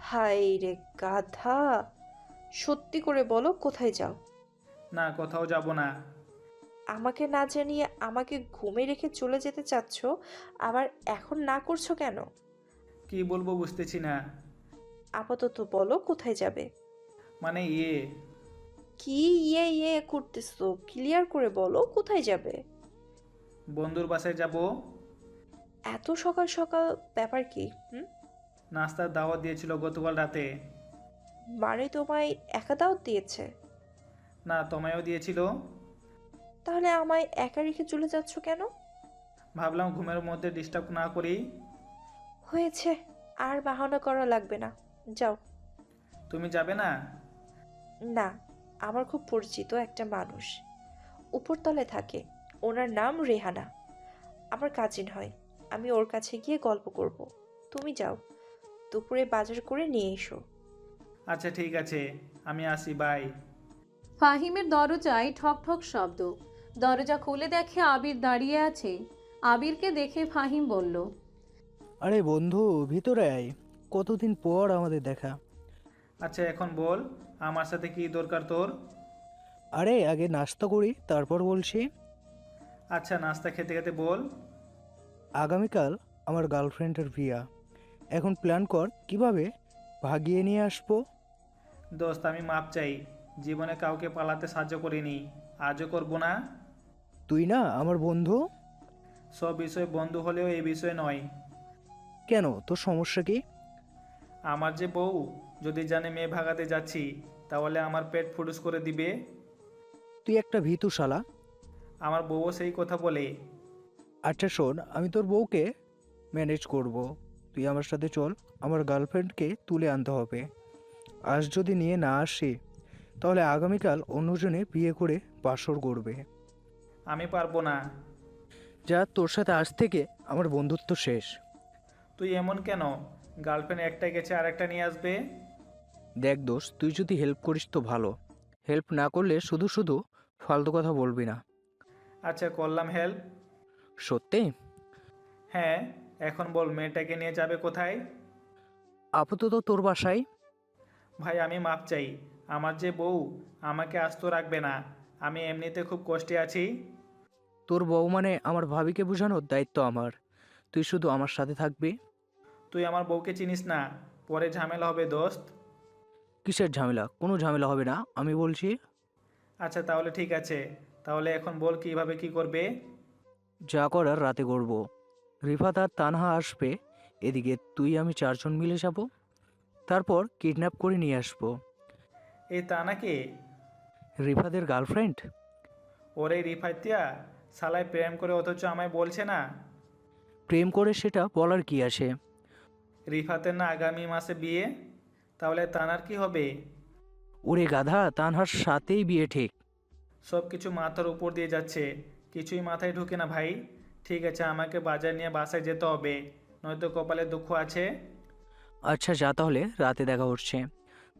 হাই রে গাধা, সত্যি করে বলো কোথায় যাও? না, কোথাও যাব না। আমাকে না জানিয়ে আমাকে ঘুমে রেখে চলে যেতে চাচ্ছ, আবার এখন না করছো কেন? কি বলবো বুঝতেছি না। আপাতত বলো কোথায় যাবে। মানে কি ইয়ে ইয়ে করতেছো? ক্লিয়ার করে বলো কোথায় যাবে। বন্ধুর বাসায় যাব। এত সকাল সকাল ব্যাপার কি? নাস্তার দাওয়াত দিয়েছিল গতকাল রাতে। মানে তোমায় একা দাওয়াত দিয়েছে? না, তোমায়ও দিয়েছিল। তাহলে আমায় একা রেখে চলে যাচ্ছ কেন? ভাবলাম ঘুমের মধ্যে ডিস্টার্ব না করি। হয়েছে, আর বাহানা করা লাগবে না, যাও। তুমি যাবে না? না, আমার খুব পরিচিত একটা মানুষ উপরতলায় থাকে, ওনার নাম রেহানা, আমার কাজিন হয়। আমি ওর কাছে গিয়ে গল্প করব, তুমি যাও, দুপুরে বাজার করে নিয়ে এসো। আচ্ছা ঠিক আছে, আমি আসি, বাই। ফাহিমের দরজায় ঠক ঠক শব্দ। দরজা খুলে দেখে আবির দাঁড়িয়ে আছে। আবিরকে দেখে ফাহিম বলল, আরে বন্ধু, ভিতরে আয়, কতদিন পর আমাদের দেখা। আচ্ছা এখন বল, আমার সাথে কি দরকার তোর? আরে আগে নাস্তা করি, তারপর বলছি। আচ্ছা, নাস্তা খেতে খেতে বল। আগামীকাল আমার গার্লফ্রেন্ডের বিয়া, এখন প্ল্যান কর কিভাবে ভাগিয়ে নিয়ে আসবো। দোস্ত, আমি মাপ চাই, জীবনে কাউকে পালাতে সাহায্য করিনি, আজও করবো না। তুই না আমার বন্ধু। সব বিষয়ে বন্ধু হলেও এই বিষয়ে নয়। কেন, তোর সমস্যা কি? আমার যে বউ যদি জানে মেয়ে ভাগাতে যাচ্ছি, তাহলে আমার পেট ফুডুস করে দিবে। তুই একটা ভীতু শালা। আমার বউও সেই কথা বলে। আচ্ছা শোন, আমি তোর বউকে ম্যানেজ করব, তুই আমার সাথে চল, আমার গার্লফ্রেন্ডকে তুলে আনতে হবে। আজ যদি নিয়ে না আসে তাহলে আগামীকাল অন্যজনে বিয়ে করে বাসর করবে। আমি পারবো না। যা, তোর সাথে আজ থেকে আমার বন্ধুত্ব শেষ। তুই এমন কেন? গার্লফ্রেন্ড একটা গেছে আর একটা নিয়ে আসবে। দেখ দোস্ত, তুই যদি হেল্প করিস তো ভালো, হেল্প না করলে শুধু শুধু ফালতু কথা বলবি না। আচ্ছা, করলাম হেল্প। সত্যি? হ্যাঁ, এখন বল মেয়েটাকে নিয়ে যাবে কোথায়? আপাতত তোর বাসায়। ভাই আমি মাপ চাই, আমার যে বউ আমাকে আস্ত রাখবে না। আমি এমনিতে খুব কষ্টে আছি। তোর বউ মানে আমার ভাবিকে বোঝানোর দায়িত্ব আমার। তুই শুধু আমার সাথে থাকবি। তুই আমার বউকে চিনিস না, পরে ঝামেলা হবে দোস্ত। কিসের ঝামেলা? কোনো ঝামেলা হবে না, আমি বলছি। আচ্ছা তাহলে ঠিক আছে, তাহলে এখন বল কিভাবে কি করবে? যা করার রাতে করব। রিফাত আর তানহা আসবে, এদিকে তুই আমি 4 জন মিলে যাব। তারপর কিডন্যাপ করে নিয়ে আসবো। এই তা নাকি? রিফাতের গার্লফ্রেন্ড। ওরে রিফাতিয়া, শালায় প্রেম করে অথচ আমায় বলছে না। প্রেম করে সেটা বলার কি আসে? রিফাতের না আগামী মাসে বিয়ে, তাহলে তানার কি হবে? ওরে গাধা, তানহার সাথেই বিয়ে ঠিক। সব কিছু মাথার উপর দিয়ে যাচ্ছে, কিছুই মাথায় ঢুকে না ভাই। ঠিক আছে, আমাকে বাজার নিয়ে বাসায় যেতে হবে, নয়তো কপালে দুঃখ আছে। আচ্ছা যা, তাহলে রাতে দেখা হচ্ছে,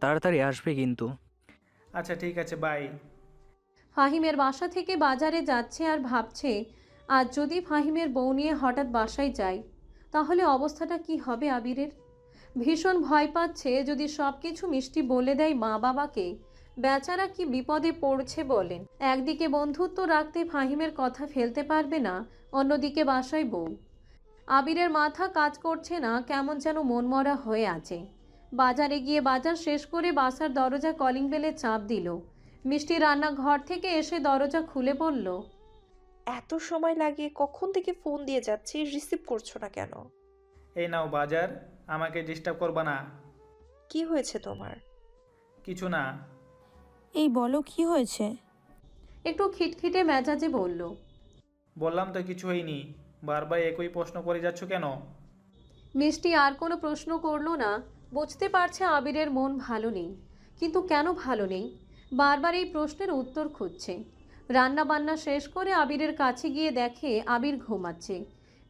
তাড়াতাড়ি আসবে কিন্তু। আচ্ছা ঠিক আছে, বাই। ফাহিমের বাসা থেকে বাজারে যাচ্ছে আর ভাবছে, আজ যদি ফাহিমের বউ নিয়ে হঠাৎ বাসায় যায় তাহলে অবস্থাটা কি হবে আবিরের। ভীষণ ভয় পাচ্ছে, যদি সব কিছু মিষ্টি বলে দেয় মা বাবাকে, বেচারা কি বিপদে পড়ছে বলেন। একদিকে বন্ধুত্ব রাখতে ফাহিমের কথা ফেলতে পারবে না, অন্যদিকে বাসায় বউ। আবিরের মাথা কাজ করছে না, কেমন যেন মনমরা হয়ে আছে। বাজারে গিয়ে বাজার শেষ করে বাসার দরজা কলিং বেলে চাপ দিল। মিষ্টি রান্নাঘর থেকে এসে দরজা খুলে বলল, এত সময় লাগে, কখন থেকে ফোন দিয়ে যাচ্ছি, রিসিভ করছো না কেন? এই নাও বাজার, আমাকে ডিস্টার্ব করবা না। কি হয়েছে তোমার? কিছু না। এই বলো কি হয়েছে? একটু খিটখিটে মেজাজে বলল। বললাম তো কিছু হয়নি, বারবার একই প্রশ্ন করে যাচ্ছ কেন? মিষ্টি আর কোনো প্রশ্ন করলো না। বুঝতে পারছে আবিরের মন ভালো নেই, কিন্তু কেন ভালো নেই বারবার এই প্রশ্নের উত্তর খুঁজছে। রান্না বান্না শেষ করে আবিরের কাছে গিয়ে দেখে আবির ঘুমাচ্ছে।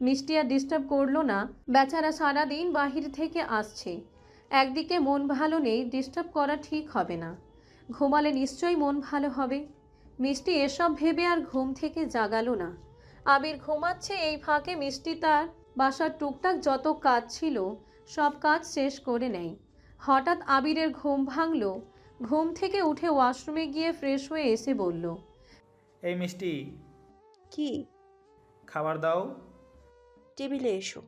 মিষ্টি আর ডিস্টার্ব করলো না, বেচারা সারাদিন বাহির থেকে আসছে। একদিকে মন ভালো নেই, ডিস্টার্ব করা ঠিক হবে না, ঘুমালে নিশ্চয়ই মন ভালো হবে। মিষ্টি এসব ভেবে আর ঘুম থেকে জাগালো না। আবির ঘুমাচ্ছে, এই ফাঁকে মিষ্টি তার বাসার টুকটাক যত কাজ ছিল সব কাজ শেষ করে নেয়। হঠাৎ আবিরের ঘুম ভাঙল। ঘুম থেকে উঠে ওয়াশরুমে গিয়ে ফ্রেশ হয়ে এসে বলল, এই মিষ্টি, কি? খাবার দাও। টেবিলে এসো,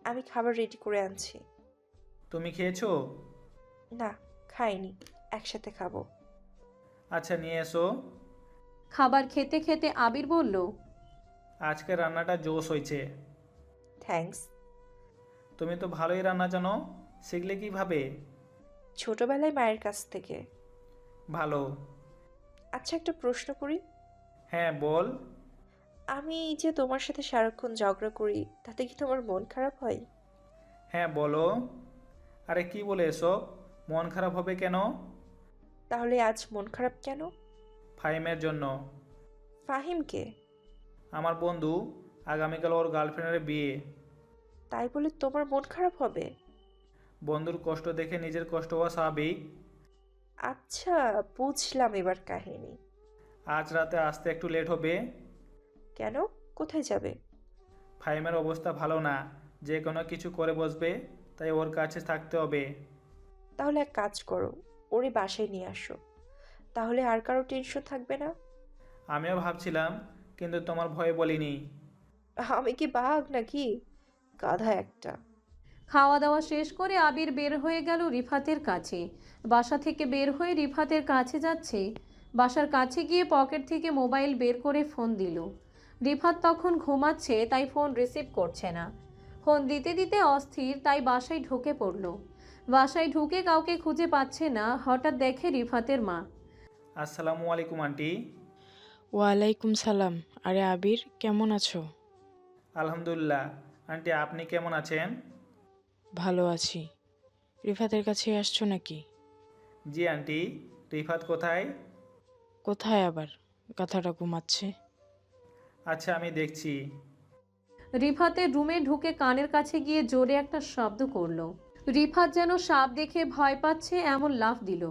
আমি খাবার রেডি করে আনছি। তুমি খেয়েছো? না, খাইনি, একসাথে খাবো। আচ্ছা নিয়ে এসো। খাবার খেতে খেতে আবির বলল, আজকে রান্নাটা জোশ হয়েছে। থ্যাঙ্কস। তুমি তো ভালোই রান্না জানো, শিখলে কিভাবে? ছোটবেলায় মায়ের কাছ থেকে। ভালো। আচ্ছা, একটা প্রশ্ন করি? হ্যাঁ বল। আমি যে তোমার সাথে সারাক্ষণ ঝগড়া করি, তাতে কি তোমার মন খারাপ হয়? হ্যাঁ বলো। আরে কি বলে এসব, মন খারাপ হবে কেন? তাহলে আজ মন খারাপ কেন? ফাহিমের জন্য। ফাহিমকে? আমার বন্ধু, আগামীকাল ওর গার্লফ্রেন্ডের বিয়ে। তাই বলে তোমার মন খারাপ হবে? বন্ধুর কষ্ট দেখে নিজের কষ্ট হওয়া স্বাভাবিক। আচ্ছা, বুঝলাম এবার কাহিনী। আজ রাতে আসতে একটু লেট হবে। কেন? কোথায় যাবে? ফাহিমের অবস্থা ভালো না, যে কোনো কিছু করে বসবে, তাই ওর কাছে থাকতে হবে। তাহলে এক কাজ করো, ওরে বাসায় নিয়ে আসো, তাহলে আর কারো টেনশন থাকবে না। আমিও ভাবছিলাম, কিন্তু তোমার ভয়ে বলিনি। আমি কি বাঘ নাকি? গাধা একটা। খাওয়া দাওয়া শেষ করে আবির বের হয়ে গেল রিফাতের কাছে। বাসা থেকে বের হয়ে রিফাতের কাছে যাচ্ছে, বাসার কাছে গিয়ে পকেট থেকে মোবাইল বের করে ফোন দিল। রিফাত তখন ঘুমাচ্ছে, তাই ফোন রিসিভ করছে না। ফোন দিতে দিতে অস্থির, তাই বাসায় ঢুকে পড়ল। বাসায় ঢুকে কাউকে খুঁজে পাচ্ছে না, হঠাৎ দেখে রিফাতের মা। আসসালামু আলাইকুম আন্টি। ওয়ালাইকুম সালাম। আরে আবির, কেমন আছো? আলহামদুলিল্লাহ। আন্টি আপনি কেমন আছেন? ভালো আছি। রিফাতের কাছে আসছো নাকি? জি আন্টি। রিফাত কোথায়? কোথায় আবার? কথাটা ঘুমাচ্ছে। আচ্ছা, আমি দেখছি। রিফাতের রুমে ঢুকে কানের কাছে গিয়ে জোরে একটা শব্দ করলো। রিফাত যেন সাপ দেখে ভয় পাচ্ছে এমন লাফ দিল।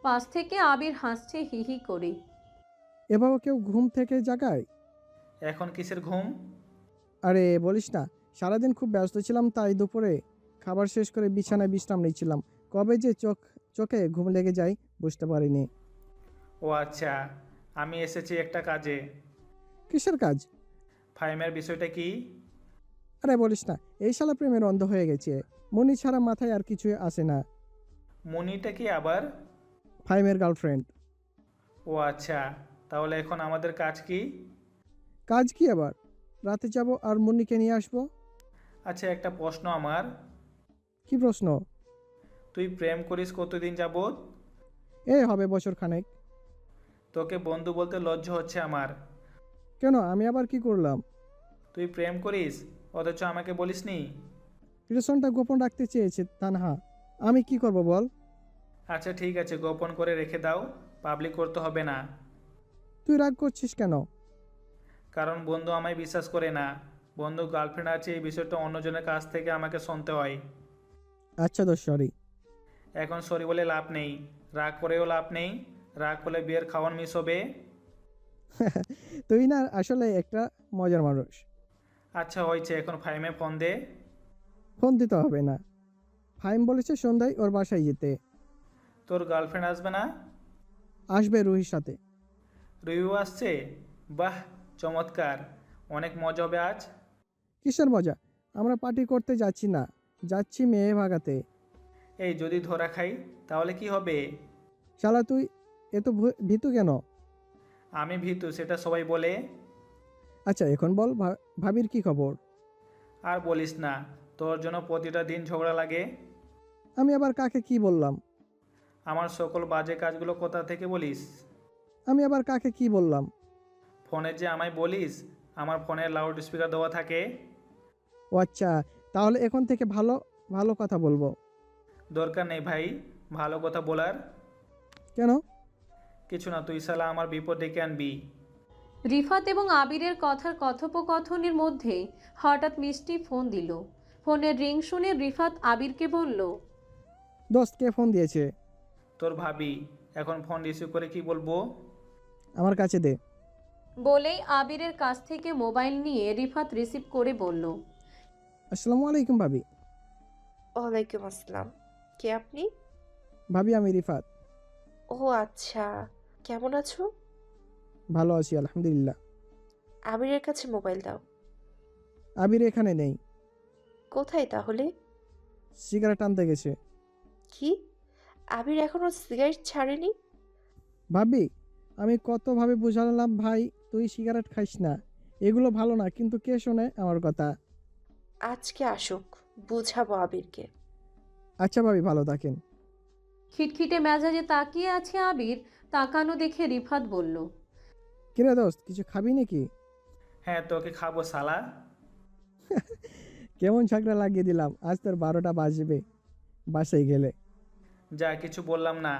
পাশ থেকে আবির হাসছে হি হি করে। এভাবে কেউ ঘুম থেকে জাগায়? এখন কিসের ঘুম? আরে বলিস না, সারাদিন খুব ব্যস্ত ছিলাম, তাই দুপুরে খাবার শেষ করে বিছানায় বিশ্রাম নিচ্ছিলাম। কবে যে চোখে ঘুম লেগে যায় বুঝতে পারিনি। ও আচ্ছা, আমি এসেছি একটা কাজে। কিসের কাজ? ফাইমের বিষয়টা কি? আরে বলিস না, এই শালা প্রেমের অন্ধ হয়ে গেছে। মনি ছাড়া মাথায় আর কিছুই আসে না। মনিটা কি আবার? ফাইমের গার্লফ্রেন্ড। ও আচ্ছা, তাহলে এখন আমাদের কাজ কি? কাজ কি আবার? রাতে যাব আর মুন্নিকে নিয়ে আসবো। আচ্ছা, একটা প্রশ্ন আমার। কি প্রশ্ন? তুই প্রেম করিস কতদিন যাবত? এ হবে বছর খানেক। তোকে বন্ধু বলতে লজ্জা হচ্ছে আমার। কেন, আমি আবার কি করলাম? তুই প্রেম করিস অথচ আমাকে বলিসনি? রিলেশনটা গোপন রাখতে চেয়েছে তানহা, আমি কি করব বল? আচ্ছা ঠিক আছে, গোপন করে রেখে দাও, পাবলিক করতে হবে না। তুই রাগ করছিস কেন? কারণ বন্ধু আমায় বিশ্বাস করে না। বন্ধু গার্লফ্রেন্ড আছে এই বিষয়টা অন্যজনের কাছ থেকে আমাকে শুনতে হয়। আচ্ছা দোষ, সরি। এখন সরি বলে লাভ নেই, রাগ করেও লাভ নেই। রাগ করলে বিয়ের খাওয়ান মিস হবে। তুই না আসলে একটা মজার মানুষ। আচ্ছা হয়েছে, এখন ফাইমে ফোন দে। ফোন দিতে হবে না। ফাইম বলেছে সন্ধ্যায় ওর বাসায় যেতে। তোর গার্লফ্রেন্ড আসবে না? আসবে রুহির সাথে। রিভিউ আসছে? বাহ, চমৎকার, অনেক মজা হবে আজ। কিসের মজা? আমরা পার্টি করতে যাচ্ছি না, যাচ্ছি মেয়ে ভাগাতে। এই যদি ধরা খাই তাহলে কি হবে? শালা তুই এত ভীতু কেন? আমি ভীতু সেটা সবাই বলে। আচ্ছা এখন বল, ভাবির কি খবর? আর বলিস না, তোর জন্য প্রতিটা দিন ঝগড়া লাগে। আমি আবার কাকে কি বললাম? আমার সকল বাজে কাজগুলো কোথা থেকে বলিস? আমি আবার কাকে কি বললাম? ফোনে যে আমায় বলিস, আমার ফোনের লাউড স্পিকার দেওয়া থাকে। ও আচ্ছা, তাহলে এখন থেকে ভালো ভালো কথা বলবো। দরকার নেই ভাই ভালো কথা বলার। কেন? কিছু না, তুই শালা আমার বিপদ ডেকে আনবি। রিফাত এবং আবিরের কথার কথোপকথনের মধ্যে হঠাৎ মিষ্টি ফোন দিল। ফোনের রিং শুনে রিফাত আবিরকে বলল, দোস্ত, কে ফোন দিয়েছে? তোর ভাবি। এখন ফোন রিসিভ করে কি বলবো? আমার কাছে দে। বলেই আবিরের কাছ থেকে মোবাইল নিয়ে রিফাত রিসিভ করে বলল, আসসালামু আলাইকুম ভাবি। ওয়ালাইকুম আসসালাম। কে আপনি? ভাবি, আমি রিফাত। ও আচ্ছা, কেমন আছো? ভালো আছি আলহামদুলিল্লাহ। আবিরের কাছে মোবাইল দাও। আবির এখানে নেই। কোথায় তাহলে? সিগারেট আনতে গেছে। কি? আবির এখনো সিগারেট ছাড়েনি? ভাবি, আমি কতভাবে বুঝালাম ভাই তুই সিগারেট খাইস না, এগুলো ভালো না, কিন্তু কে শোনে আমার কথা? আজকে আসুক, বুঝাবো আবিরকে। আচ্ছা ভাবি, ভালো থাকেন। খিটখিটে মেজাজে তাকিয়ে আছে আবির। তাকানো দেখে রিফাত বলল, কিরে দোস্ত, কিছু খাবি নাকি? হ্যাঁ, তোকে খাবো শালা। কেমন ঝগড়া লাগিয়ে দিলাম, আজ তোর 12টা বাজবে বাসায় গেলে। যা, কিছু বললাম না।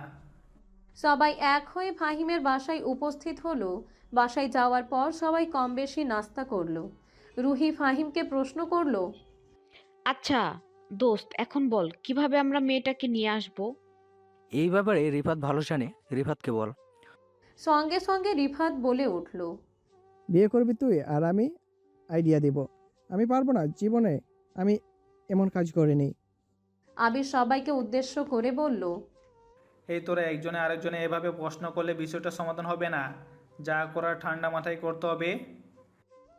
সবাই এক হয়ে ফাহিমের বাসায় উপস্থিত হলো। বাসায় যাওয়ার পর সবাই কম বেশি নাস্তা করলো। রুহি ফাহিমকে প্রশ্ন করলো, আচ্ছা দোস্ত, এখন বল কিভাবে আমরা মেয়েটাকে নিয়ে আসব? এই ব্যাপারে রিফাত ভালো জানে, রিফাতকে বল। সঙ্গে সঙ্গে রিফাত বলে উঠল, বিয়ে করবি তুই আর আমি আইডিয়া দিব। আমি পারবো না, জীবনে আমি এমন কাজ করিনি। আবির সবাইকে উদ্দেশ্য করে বলল, এই তোরা একজনে আরেকজনে এভাবে প্রশ্ন করলে বিষয়টা সমাধান হবে না। যা করার ঠান্ডা মাথায় করতে হবে।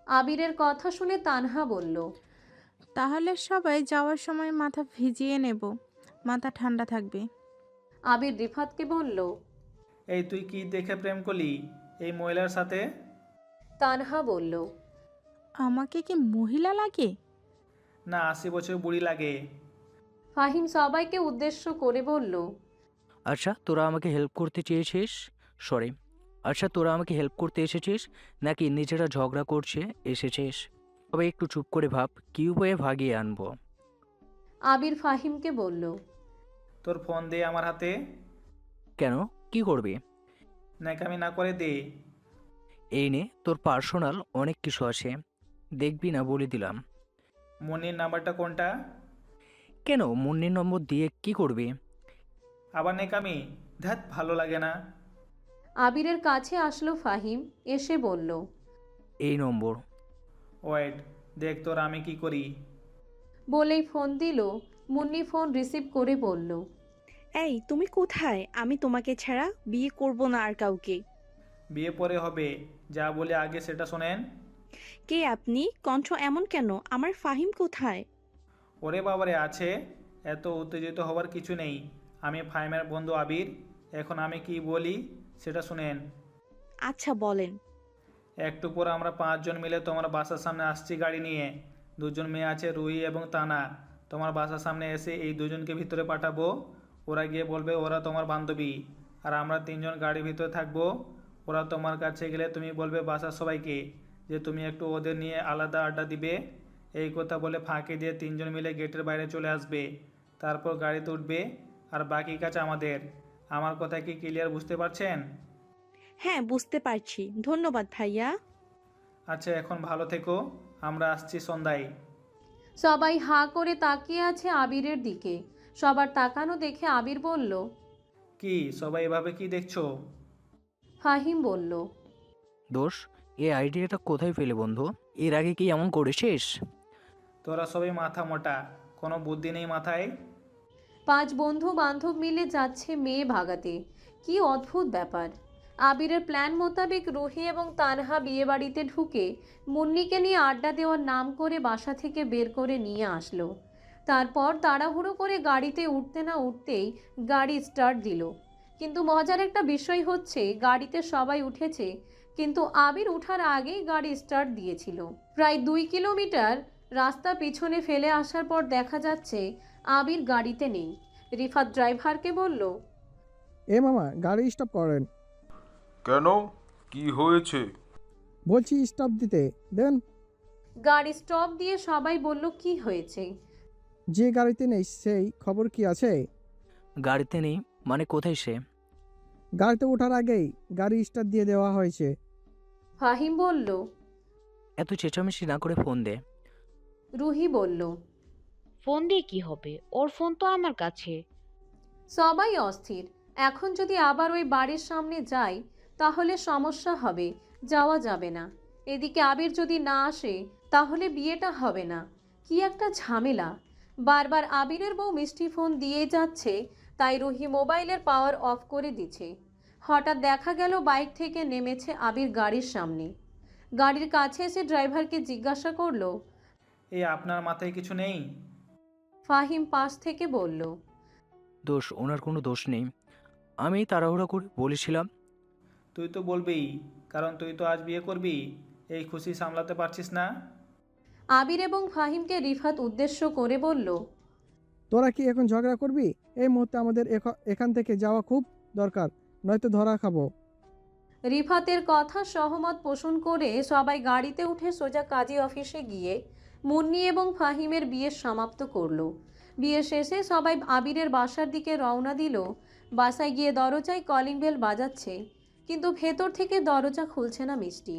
আবিরের কথা শুনে তানহা বলল, তাহলে সবাই যাওয়ার সময় মাথা ভিজিয়ে নেব, মাথা ঠান্ডা থাকবে। আবির রিফাতকে বলল, এই তুই কি দেখে প্রেম করলি এই মহিলার সাথে? তানহা বলল, আমাকে কি মহিলা লাগে? না, 80 বছর বুড়ি লাগে। ফাহিম সবাইকে উদ্দেশ্য করে বলল, আচ্ছা তোরা আমাকে হেল্প করতে চেয়েছিস, সরি, আচ্ছা তোরা আমাকে হেল্প করতে এসেছিস নাকি নিজেরা ঝগড়া করছে এসেছিস? তবে একটু চুপ করে ভাব, কি উপায়ে ভাগিয়ে আনবো। আবির ফাহিমকে বলল, তোর ফোন দে আমার হাতে। কেন, কি করবি? ন্যাকামি না করে দে। এই নে, তোর পার্সোনাল অনেক কিছু আছে, দেখবি না বলে দিলাম। মনির নাম্বারটা কোনটা? কেন, মুন্নির নম্বর দিয়ে কি করবি? আবার ন্যাকামি, ধ্যাত ভালো লাগে না। আবিরের কাছে আসলো ফাহিম, এসে বলল, এই নম্বর। ওয়েট, দেখ তোর আমি কি করি। বলেই ফোন দিল। মুন্নি ফোন রিসিভ করে বলল, এই তুমি কোথায়? আমি তোমাকে ছাড়া বিয়ে করব না আর কাউকে। বিয়ে পরে হবে, যা বলে আগে সেটা শোনেন। কে আপনি? কণ্ঠ এমন কেন? আমার ফাহিম কোথায়? ওরে বাবারে আছে, এত উত্তেজিত হওয়ার কিছু নেই। আমি ফাহিমের বন্ধু আবির। এখন আমি কি বলি সেটা শুনেন। আচ্ছা বলেন। একটু পর আমরা 5 জন মিলে তোমার বাসার সামনে আসছি গাড়ি নিয়ে। 2 জন মেয়ে আছে, রুহি এবং তানা। তোমার বাসার সামনে এসে এই 2 জনকে ভিতরে পাঠাবো। ওরা গিয়ে বলবে ওরা তোমার বান্ধবী। আর আমরা 3 জন গাড়ির ভিতরে থাকবো। ওরা তোমার কাছে গেলে তুমি বলবে বাসার সবাইকে যে তুমি একটু ওদের নিয়ে আলাদা আড্ডা দিবে। এই কথা বলে ফাঁকি দিয়ে 3 জন মিলে গেটের বাইরে চলে আসবে। তারপর গাড়িতে উঠবে, আর বাকি কাজ আমাদের। আমার কথা কি ক্লিয়ার বুঝতে পারছেন? হ্যাঁ বুঝতে পারছি, ধন্যবাদ ভাইয়া। আচ্ছা, এখন ভালো থেকো। আমরা আসছি সন্ধ্যায়। সবাই হাঁ করে তাকিয়ে আছে আবিরের দিকে। সবার তাকানো দেখে আবির বলল, কি সবাই এভাবে কি দেখছো? ফাহিম বলল, দোষ, এই আইডিয়াটা কোথায় পেলে বন্ধু? এর আগে কি এমন করেছিস? তোরা সবাই মাথা মোটা, কোনো বুদ্ধি নেই মাথায়। 5 বন্ধু বান্ধব মিলে যাচ্ছে মেয়ে ভাগাতে। কি অদ্ভুত ব্যাপার। আবিরের প্ল্যান মোতাবেক রুহি এবং তানহা বিয়েবাড়িতে ঢুকে মুন্নিকে নিয়ে আড্ডা দেওয়ার নাম করে বাসা থেকে বের করে নিয়ে আসলো। তারপর তাড়াহুড়ো করে গাড়িতে উঠতে না উঠতেই গাড়ি স্টার্ট দিল। কিন্তু মজার একটা বিষয় হচ্ছে, গাড়িতে সবাই উঠেছে, কিন্তু আবির ওঠার আগেই গাড়ি স্টার্ট দিয়েছিল। প্রায় 2 কিলোমিটার রাস্তা পিছনে ফেলে আসার পর দেখা যাচ্ছে আবির গাড়িতে নেই। রিফাত ড্রাইভারকে বলল, এ মামা, গাড়ি স্টপ করেন। কেন, কি হয়েছে? বলছি স্টপ দিতে দেন। গাড়ি স্টপ দিয়ে সবাই বলল, কি হয়েছে? যে গাড়িতে নেই সেই খবর কি আছে? গাড়িতে নেই মানে কোথায় সে? গাড়িতে ওঠার আগেই গাড়ি স্টার্ট দিয়ে দেওয়া হয়েছে। ফাহিম বলল। এত চেঁচামেচি না করে ফোন দে। রুহি বলল, ফোন দিয়ে কি হবে, ওর ফোন তো আমার কাছে। সবাই অস্থির। এখন যদি আবার ওই বাড়ির সামনে যাই তাহলে সমস্যা হবে, যাওয়া যাবে না। এদিকে আবির যদি না আসে তাহলে বিয়েটা হবে না। কি একটা ঝামেলা। বারবার আবিরের বউ মিষ্টি ফোন দিয়ে যাচ্ছে, তাই রুহি মোবাইলের পাওয়ার অফ করে দিচ্ছে। হঠাৎ দেখা গেল বাইক থেকে নেমেছে আবির গাড়ির সামনে। গাড়ির কাছে এসে ড্রাইভারকে জিজ্ঞাসা করলো, এই আপনার মাথায় কিছু নেই? ফাহিম পাশ থেকে বলল, দোষ, ওনার কোনো দোষ নেই, আমি তাড়াহুড়া করে বলেছিলাম। তুই তো বলবেই, কারণ তুই তো আজ বিয়ে করবি। এই খুশি সামলাতে পারছিস না। আবির এবং ফাহিমকে রিফাত উদ্দেশ্য করে বলল, তোরা কি এখন ঝগড়া করবি? এই মুহূর্তে আমাদের এখান থেকে যাওয়া খুব দরকার, নয়তো ধরা খাবো। রিফাতের কথা সহমত পোষণ করে সবাই গাড়িতে উঠে সোজা কাজী অফিসে গিয়ে মুন্নি এবং ফাহিমের বিয়ে সমাপ্ত করলো। বিয়ে শেষে সবাই আবিরের বাসার দিকে রওনা দিল। বাসায় গিয়ে দরজায় কলিং বেল বাজাচ্ছে, কিন্তু ভেতর থেকে দরজা খুলছে না মিষ্টি।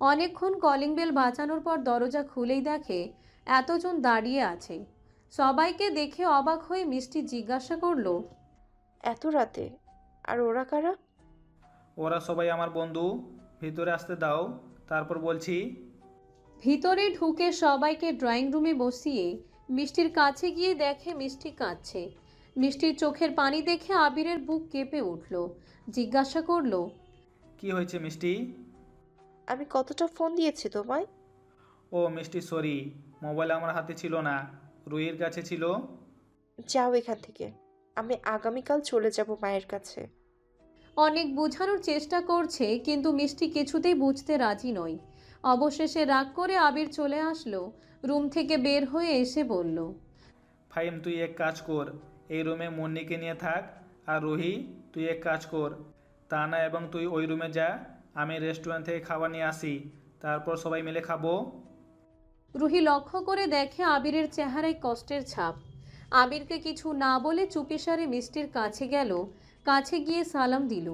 অনেকক্ষণ কলিং বেল বাজানোর পর দরজা খুলেই দেখে এতজন দাঁড়িয়ে আছে। সবাইকে দেখে অবাক হয়ে মিষ্টি জিজ্ঞাসা করলো, এত রাতে? আর ওরা কারা? ওরা সবাই আমার বন্ধু, ভিতরে আসতে দাও, তারপর বলছি। ভিতরে ঢুকে সবাইকে ড্রয়িং রুমে বসিয়ে মিষ্টির কাছে গিয়ে দেখে মিষ্টি কাঁদছে। মিষ্টির চোখের পানি দেখে আবিরের বুক কেঁপে উঠল। জিজ্ঞাসা করলো, কি হয়েছে মিষ্টি? আমি কতটা ফোন দিয়েছি তোমায়? ও মিষ্টি, সরি, মোবাইল আমার হাতে ছিল না, রুহির কাছে ছিল। যাও এখান থেকে, আমি আগামীকাল চলে যাব মায়ের কাছে। অনেক বোঝানোর চেষ্টা করছে, কিন্তু মিষ্টি কিছুতেই বুঝতে রাজি নয়। অবশেষে রাগ করে আবির চলে আসলো। রুম থেকে বের হয়ে এসে বলল, ফাহিম, তুই এক কাজ কর, এই রুমে মুন্নিকে নিয়ে থাক। আর রুহি, তুই এক কাজ কর, তানা এবং তুই ওই রুমে যা, আমি রেস্টুরেন্ট থেকে খাবার নিয়ে আসি, তারপর সবাই মিলে খাবো। রুহি লক্ষ্য করে দেখে আবিরের চেহারায় কষ্টের ছাপ। আবিরকে কিছু না বলে চুপিসারে মিষ্টির কাছে গেল। কাছে গিয়ে সালাম দিল।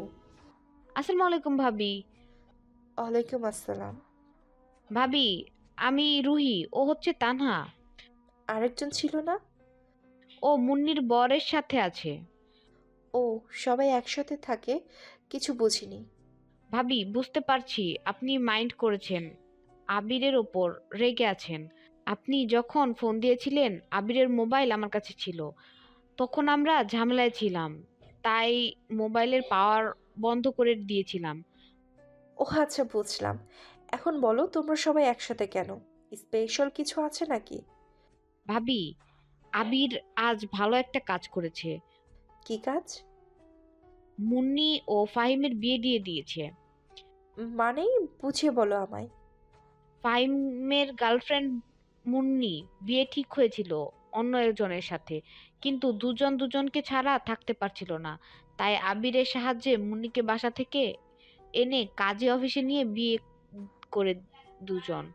আসসালামু আলাইকুম ভাবি। ওয়ালাইকুম আসসালাম। ভাবি, আমি রুহি, ও হচ্ছে তানহা। আরেকজন ছিল না? ও মুন্নির বরের সাথে আছে। ও, সবাই একসাথে থাকে, কিছু বুঝিনি। ভাবি, বুঝতে পারছি আপনি মাইন্ড করেছেন, আবিরের ওপর রেগে আছেন। আপনি যখন ফোন দিয়েছিলেন আবিরের মোবাইল আমার কাছে ছিল, তখন আমরা ঝামেলায় ছিলাম, তাই মোবাইলের পাওয়ার বন্ধ করে দিয়েছিলাম। ও আচ্ছা, বুঝলাম। এখন বলো, তোমরা সবাই একসাথে কেন? স্পেশাল কিছু আছে নাকি? ভাবি, আবির আজ ভালো একটা কাজ করেছে। কি কাজ? মুন্নি ও ফাহিমের বিয়ে দিয়ে দিয়েছে। মানে, বুঝিয়ে বলো আমায়। ফাহিমের গার্লফ্রেন্ড মুন্নি বিয়ে ঠিক হয়েছিল অন্য একজনের সাথে, কিন্তু দুজন দুজনকে ছাড়া থাকতে পারছিল না, তাই আবিরের সাহায্যে মুন্নিকে বাসা থেকে এনে কাজী অফিসে নিয়ে বিয়ে করে দুজন।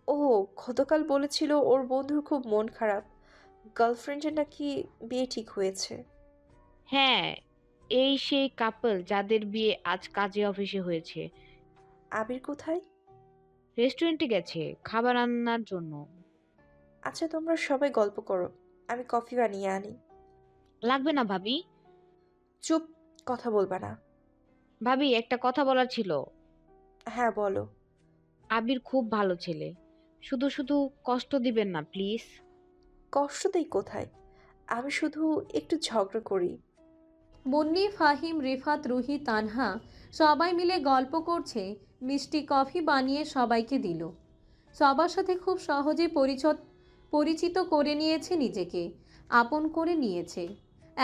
ও, গতকাল বলেছিল ওর বন্ধুর খুব মন খারাপ, গার্লফ্রেন্ডের নাকি বিয়ে ঠিক হয়েছে। হ্যাঁ, এই সেই কাপল যাদের বিয়ে আজ কাজী অফিসে হয়েছে। আবির কোথায়? রেস্টুরেন্টে গেছে খাবার রান্নার জন্য। আচ্ছা, তোমরা সবাই গল্প করো, আমি কফি বানিয়ে আনি। লাগবে না ভাবি। চুপ, কথা বলবা না। ভাবি, একটা কথা বলার ছিল। হ্যাঁ, বলো। আবির খুব ভালো ছেলে, শুধু শুধু কষ্ট দিবেন না প্লিজ। কষ্ট দেই কোথায়? আমি শুধু একটু ঝগড়া করি। মুন্নি, ফাহিম, রিফাত, রুহি, তানহা সবাই মিলে গল্প করছে। মিষ্টি কফি বানিয়ে সবাইকে দিল। সবার সাথে খুব সহজে পরিচিত করে নিয়েছে নিজেকে, আপন করে নিয়েছে।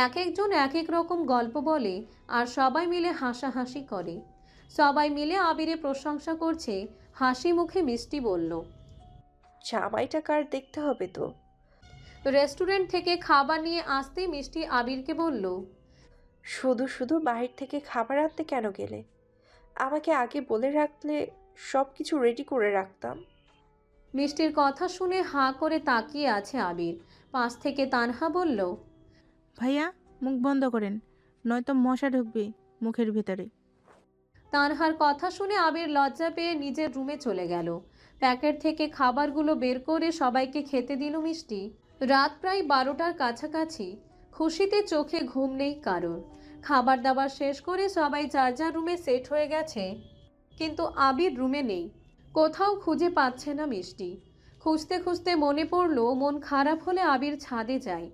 এক একজন এক এক রকম গল্প বলে আর সবাই মিলে হাসাহাসি করে। সবাই মিলে আবিরের প্রশংসা করছে। হাসি মুখে মিষ্টি বলল, জামাইটা কার দেখতে হবে তো। রেস্টুরেন্ট থেকে খাবার নিয়ে আসতেই মিষ্টি আবিরকে বলল, শুধু শুধু বাহির থেকে খাবার আনতে কেন গেলে? আমাকে আগে বলে রাখলে সব কিছু রেডি করে রাখতাম। মিষ্টির কথা শুনে হাঁ করে তাকিয়ে আছে আবির। পাশ থেকে তানহা বলল, ভাইয়া, মুখ বন্ধ করেন, নয়তো মশা ঢুকবে মুখের ভিতরে। তানহার কথা শুনে আবির লজ্জা পেয়ে নিজের রুমে চলে গেল। প্যাকেট থেকে খাবারগুলো বের করে সবাইকে খেতে দিল মিষ্টি। রাত প্রায় 12টার কাছাকাছি। খুশিতে চোখে ঘুম নেই কারোর। খাবার দাবার শেষ করে সবাই যার যার রুমে সেট হয়ে গেছে, কিন্তু আবির রুমে নেই। কোথাও খুঁজে পাচ্ছে না মিষ্টি। খুঁজতে খুঁজতে মনে পড়ল মন খারাপ হলে আবির ছাদে যায়।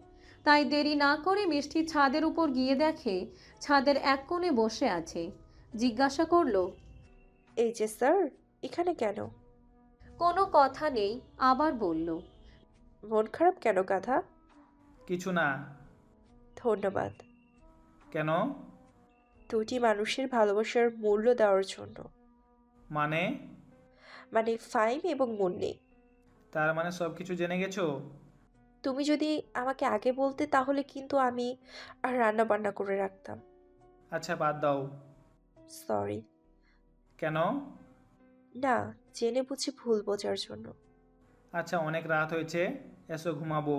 তাই দেরি না করে মিষ্টি ছাদের উপর গিয়ে দেখে ছাদের এক কোণে বসে আছে। জিজ্ঞাসা করল, এই যে স্যার, এখানে কেন? কোনো কথা নেই। আবার বলল, মন খারাপ কেন গাধা? কিছু না। ধন্যবাদ। কেন? দুটি মানুষের ভালোবাসার মূল্য দেওয়ার জন্য। মানে? মানে ফাইম এবং মুন্নি। তার মানে সব কিছু জেনে গেছো? তুমি যদি আমাকে আগে বলতে তাহলে কিন্তু আমি আর রান্না বান্না করে রাখতাম। আচ্ছা, বাদ দাও। সরি। কেন? না, জেনে বুঝে ভুল বোঝার জন্য। আচ্ছা, অনেক রাত হয়েছে, এসো ঘুমাবো।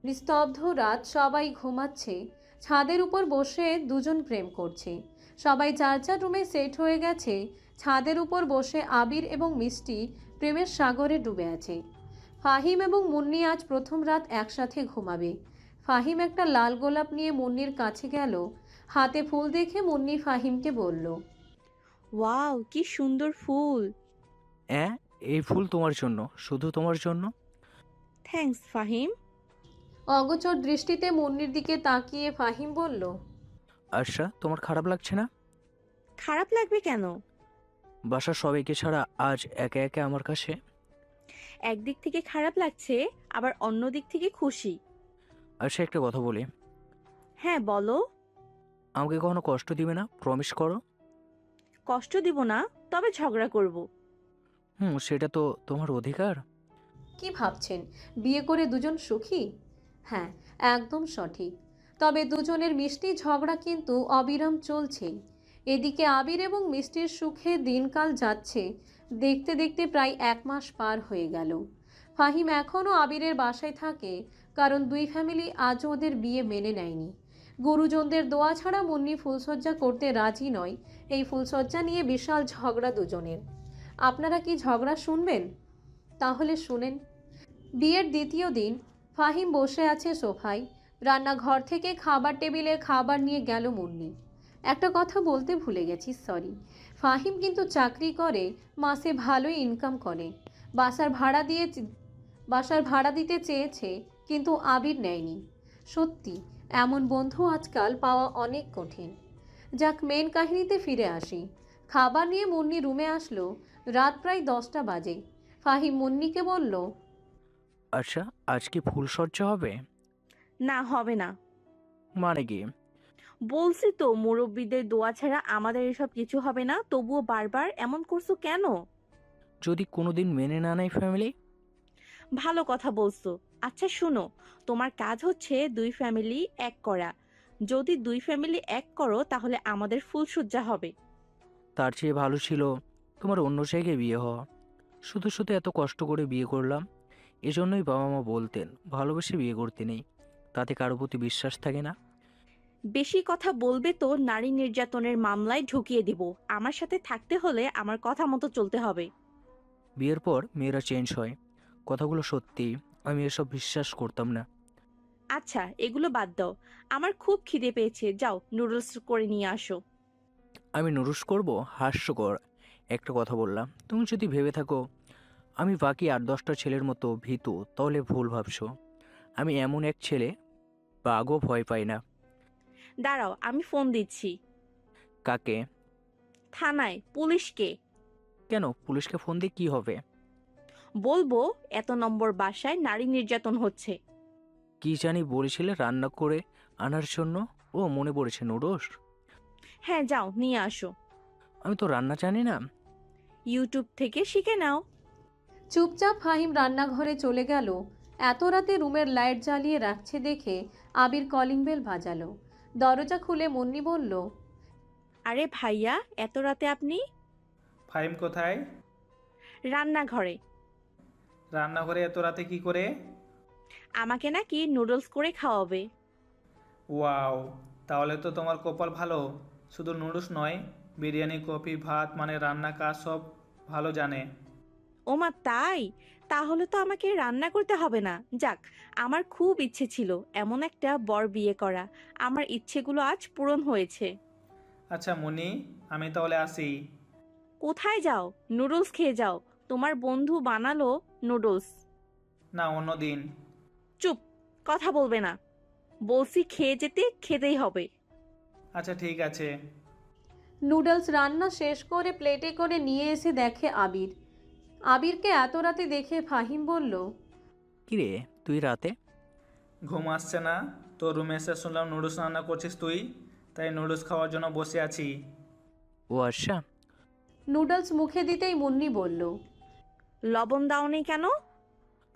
নিস্তব্ধ রাত, সবাই ঘুমাচ্ছে। ছাদের উপর বসে দুজন প্রেম করছে। সবাই যার যার রুমে সেট হয়ে গেছে। ছাদের উপর বসে আবির এবং মিষ্টি প্রেমের সাগরে ডুবে আছে। ফাহিম এবং মুন্নি আজ প্রথম রাত একসাথে ঘুমাবে। ফাহিম একটা লাল গোলাপ নিয়ে মুন্নির কাছে গেল। হাতে ফুল দেখে মুন্নি ফাহিমকে বলল, ওয়াও, কি সুন্দর ফুল। হ্যাঁ, এই ফুল তোমার জন্য, শুধু তোমার জন্য। থ্যাঙ্কস ফাহিম। অগোচর দৃষ্টিতে মুন্নির দিকে তাকিয়ে ফাহিম বলল, আচ্ছা, তোমার খারাপ লাগছে না? খারাপ লাগবে কেন? বাসার সবাইকে ছাড়া আজ একা একা আমার কাছে। একদিক থেকে খারাপ লাগছে, আবার অন্য দিক থেকে খুশি। আচ্ছা, একটা কথা বলি। হ্যাঁ, বলো। আমাকে কখনো কষ্ট দিবে না, প্রমিস করো। কষ্ট দিব না, তবে ঝগড়া করব। সেটা তো তোমার অধিকার। কি ভাবছেন বিয়ে করে দুজন সুখী? হ্যাঁ, একদম সঠিক। তবে দুজনের মিষ্টি ঝগড়া কিন্তু অবিরাম চলছেই। এদিকে আবির এবং মিষ্টির সুখে দিনকাল যাচ্ছে। দেখতে দেখতে প্রায় 1 মাস পার হয়ে গেল। ফাহিম এখনও আবিরের বাসায় থাকে, কারণ দুই ফ্যামিলি আজও ওদের বিয়ে মেনে নেয়নি। গুরুজনদের দোয়া ছাড়া মুন্নি ফুলসজ্জা করতে রাজি নয়। এই ফুলসজ্জা নিয়ে বিশাল ঝগড়া দুজনের। আপনারা কি ঝগড়া শুনবেন? তাহলে শুনেন। বিয়ের দ্বিতীয় দিন ফাহিম বসে আছে সোফায়। রান্নাঘর থেকে খাবার টেবিলে খাবার নিয়ে গেল মুন্নি। একটা কথা বলতে ভুলে গেছি, সরি। ফাহিম কিন্তু চাকরি করে, মাসে ভালোই ইনকাম করে। বাসার ভাড়া দিতে চেয়েছে, কিন্তু আবির নেয়নি। সত্যি এমন বন্ধু আজকাল পাওয়া অনেক কঠিন। যাক, মেন কাহিনীতে ফিরে আসি। খাবার নিয়ে মুন্নি রুমে আসলো। রাত প্রায় 10টা বাজে। ফাহিম মুন্নিকে বলল, আচ্ছা, আজ কি ফুলসজ্জা হবে? না, হবে না। মানে কি? বলছি তো, মুরব্বীদের দোয়া ছাড়া আমাদের এসব কিছু হবে না, তবুও বারবার এমন করছো কেন? যদি কোনোদিন মেনে না নেয় ফ্যামিলি? ভালো কথা বলছো। আচ্ছা শুনো, তোমার কাজ হচ্ছে দুই ফ্যামিলি এক করা। যদি দুই ফ্যামিলি এক করো তাহলে আমাদের ফুলসজ্জা হবে। তার চেয়ে ভালো ছিল তোমার অন্য জায়গায় বিয়ে হওয়া। শুধু শুধু এত কষ্ট করে বিয়ে করলাম। এজন্যই বাবা মা বলতেন ভালোবেসে বিয়ে করতে নেই, তাতে কারো প্রতি বিশ্বাস থাকে না। বেশি কথা বলবে তো নারী নির্যাতনের মামলায় ঢুকিয়ে দিব। আমার সাথে থাকতে হলে আমার কথা মতো চলতে হবে। বিয়ের পর মেয়েরা চেঞ্জ হয়, কথাগুলো সত্যি। আমি এসব বিশ্বাস করতাম না। আচ্ছা, এগুলো বাদ দাও। আমার খুব খিদে পেয়েছে, যাও নুডলস করে নিয়ে আসো। আমি নুরুস করব? হাস্যকর একটা কথা বললাম। তুমি যদি ভেবে থাকো আমি বাকি 8-10টা ছেলের মতো ভীতু, তাহলে ভুল ভাবছো। আমি এমন এক ছেলে, বাঘও ভয় পাই না। দাঁড়াও, আমি ফোন দিচ্ছি। কাকে? থানায়, পুলিশকে। কেন? পুলিশকে ফোন দিয়ে কি হবে? বলবো এত নম্বর বাসায় নারী নির্যাতন হচ্ছে। কি জানি বলেছিলে রান্না করে আনার জন্য। ও, মনে পড়েছে, নুডলস। হ্যাঁ, যাও নিয়ে আসো। আমি তো রান্না জানি না। ইউটিউব থেকে শিখে নাও। চুপচাপ ফাহিম রান্নাঘরে চলে গেল। এত রাতে রুমের লাইট জ্বালিয়ে রাখছে দেখে আবির কলিং বেল বাজালো। দরজা খুলে মুন্নি বলল, আরে ভাইয়া, এত রাতে আপনি? ফাহিম কোথায়? রান্নাঘরে। রান্নাঘরে এত রাতে কি করে? আমাকে নাকি নুডলস করে খাওয়াবে। ওয়াও, তাহলে তো তোমার কপাল ভালো। শুধু নুডলস নয়, বিরিয়ানি, কফি, ভাত, মানে রান্না কাজ সব ভালো জানে। ওমা তাই? তাহলে তো আমাকে রান্না করতে হবে না। যাক, আমার খুব ইচ্ছে ছিল এমন একটা বর বিয়ে করা। আমার ইচ্ছেগুলো আজ পূরণ হয়েছে। আচ্ছা মুনি, আমি তাহলে আসি। কোথায় যাও? নুডলস খেয়ে যাও। তোমার বন্ধু বানালো নুডলস। না, অন্য দিন। চুপ, কথা বলবে না। বলছি খেয়ে যেতে, খেতেই হবে। আচ্ছা ঠিক আছে। নুডলস রান্না শেষ করে প্লেটে করে নিয়ে এসে দেখে আবির। আবিরকে এত রাতে দেখে ফাহিম বলল, কিরে, তুই রাতে? ঘুম আসছে না? তোর রুমে এসে শুনলাম নুডলস রান্না করছিস তুই, তাই নুডলস খাওয়ার জন্য বসে আছি। ও আচ্ছা। নুডলস মুখে দিতেই মুন্নি বলল, লবণ দাওনি কেন?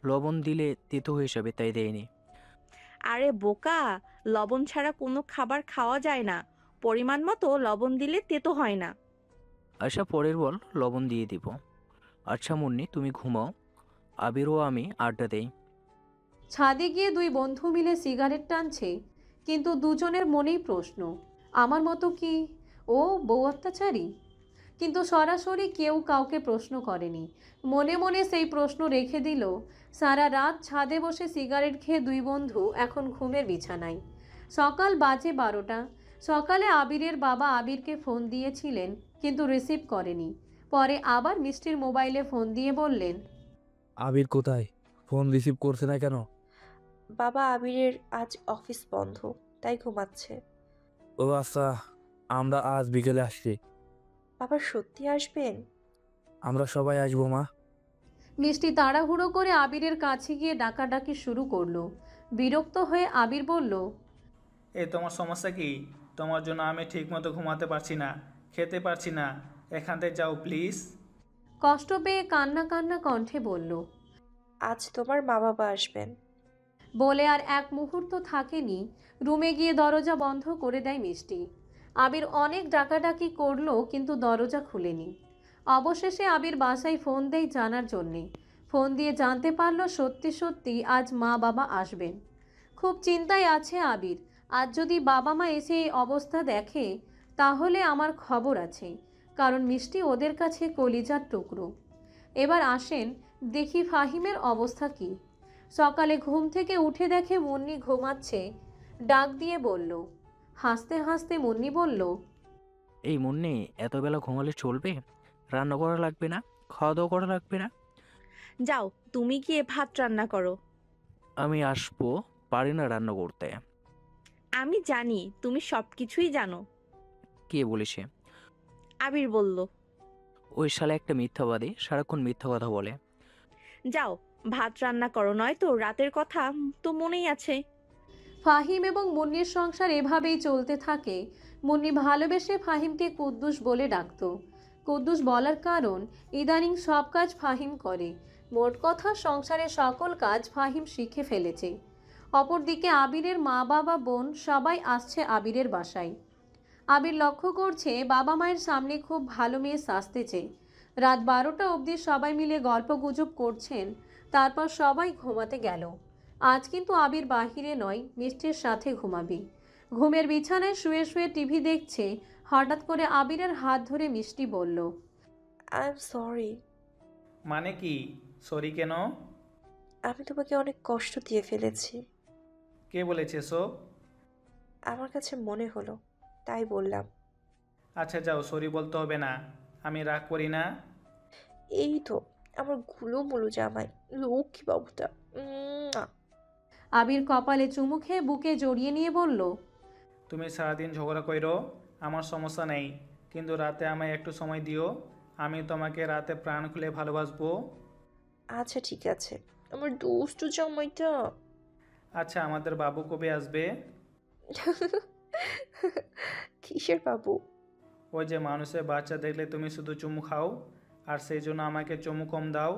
লবণ দিলে তেতো হয়ে যাবে, তাই দেয়নি। আরে বোকা, লবণ ছাড়া কোনো খাবার খাওয়া যায় না। পরিমাণ মতো লবণ দিলে তেতো হয় না। আচ্ছা, পরের বল লবণ দিয়ে দিব। আচ্ছা মুন্নি, তুমি ঘুমাও, আবির ও আমি আড্ডা দেই। ছাদে গিয়ে দুই বন্ধু মিলে সিগারেট টানছে, কিন্তু দুজনের মনেই প্রশ্ন, আমার মতো কি ও বউ অত্যাচারী? কিন্তু সরাসরি কেউ কাউকে প্রশ্ন করেনি। মনে মনে সেই প্রশ্ন রেখে দিল। সারা রাত ছাদে বসে সিগারেট খেয়ে দুই বন্ধু এখন ঘুমের বিছানায়। সকাল বাজে 12টা। সকালে আবিরের বাবা আবিরকে ফোন দিয়েছিলেন, কিন্তু রিসিভ করেনি। পরে আবার মিষ্টির মোবাইলে ফোন দিয়ে বললেন, আবির কোথায়? ফোন রিসিভ করছে না কেন? বাবা আবিরের আজ অফিস বন্ধ, তাই ঘুমাচ্ছে। ও আচ্ছা, আমরা আজ বিকেলে আসছি। বাবা সত্যি আসবেন? আমরা সবাই আসবো মা। মিষ্টি তাড়াহুড়ো করে আবিরের কাছে গিয়ে ডাকাডাকি শুরু করলো। বিরক্ত হয়ে আবির বলল, তোমার সমস্যা কি? তোমার জন্য আমি ঠিকমতো ঘুমাতে পারছি না, খেতে পারছি না। এখান থেকে যাও প্লিজ। কষ্ট পেয়ে কান্না কান্না কণ্ঠে বলল। আজ তোমার মা বাবা আসবেন। বলে আর এক মুহূর্ত থাকেনি, রুমে গিয়ে দরজা বন্ধ করে দেয় মিষ্টি। আবির অনেক ডাকাডাকি করলো, কিন্তু দরজা খুলেনি। অবশেষে আবির বাসায় ফোন দেয় জানার জন্যে। ফোন দিয়ে জানতে পারলো সত্যি সত্যি আজ মা বাবা আসবেন। খুব চিন্তায় আছে আবির। আজ যদি বাবা মা এসে এই অবস্থা দেখে তাহলে আমার খবর আছে, কারণ মিষ্টি ওদের কাছে কলিজার টুকরো। এবার আসেন দেখি ফাহিমের অবস্থা কি। সকালে ঘুম থেকে উঠে দেখে মুন্নি ঘুমাচ্ছে। ডাক দিয়ে বলল। হাসতে হাসতে মুন্নি বলল, এই মুন্নি, এত বেলা ঘুমালে চলবে? রান্না করা লাগবে না? খাওয়া দাওয়া করা লাগবে না? যাও, তুমি গিয়ে ভাত রান্না করো। আমি আসবো, পারি না রান্না করতে। আমি জানি তুমি সবকিছুই জানো। কে বলেছে? আবির বলল। ওই শালা একটা মিথ্যাবাদী, সারাক্ষণ মিথ্যা কথা বলে। যাও, ভাত রান্না করো, নয়তো রাতের কথা তো মনেই আছে। ফাহিম এবং মুন্নির সংসার এভাবেই চলতে থাকে। মুন্নি ভালোবেসে ফাহিমকে কুদ্দুস বলে ডাকত। কুদ্দুস বলার কারণ ইদানিং সব কাজ ফাহিম করে। মোট কথা সংসারের সকল কাজ ফাহিম শিখে ফেলেছে। অপরদিকে আবিরের মা বাবা বোন সবাই আসছে আবিরের বাসায়। আবির লক্ষ্য করছে বাবা মায়ের সামনে খুব ভালো মেয়ে সাজতেছে। রাত 12টা অবধি সবাই মিলে গল্পগুজব করছেন, তারপর সবাই ঘুমাতে গেল। আজ কিন্তু আবির বাহিরে নয়, মিষ্টির সাথে ঘুমাবি। ঘুমের বিছানায় শুয়ে শুয়ে টিভি দেখছে। হঠাৎ করে আবিরের হাত ধরে মিষ্টি বলল, আই এম সরি। মানে কি সরি কেন? আমি তোমাকে অনেক কষ্ট দিয়ে ফেলেছি। কে বলেছে সব? আমার কাছে মনে হলো, তাই বললাম। আচ্ছা যাও, সরি বলতে হবে না, আমি রাগ করি না। এই তো আমার গুলো মুলো জামাই, লক্ষ্মী বাবুটা। আবির কপালে চুমু খেয়ে বুকে জড়িয়ে নিয়ে বলল, তুমি সারাদিন ঝগড়া করো, আমার সমস্যা নেই, কিন্তু রাতে আমায় একটু সময় দিও। আমি তোমাকে রাতে প্রাণ খুলে ভালোবাসবো। আচ্ছা ঠিক আছে, আমার দুষ্টু জামাইটা। আচ্ছা, আমাদের বাবু কবে আসবে? কিসের বাবু? ওই যে মানুষের বাচ্চা দেখলে তুমি শুধু চুমু খাও, আর সেই জন্য আমাকে চুমু কম দাও।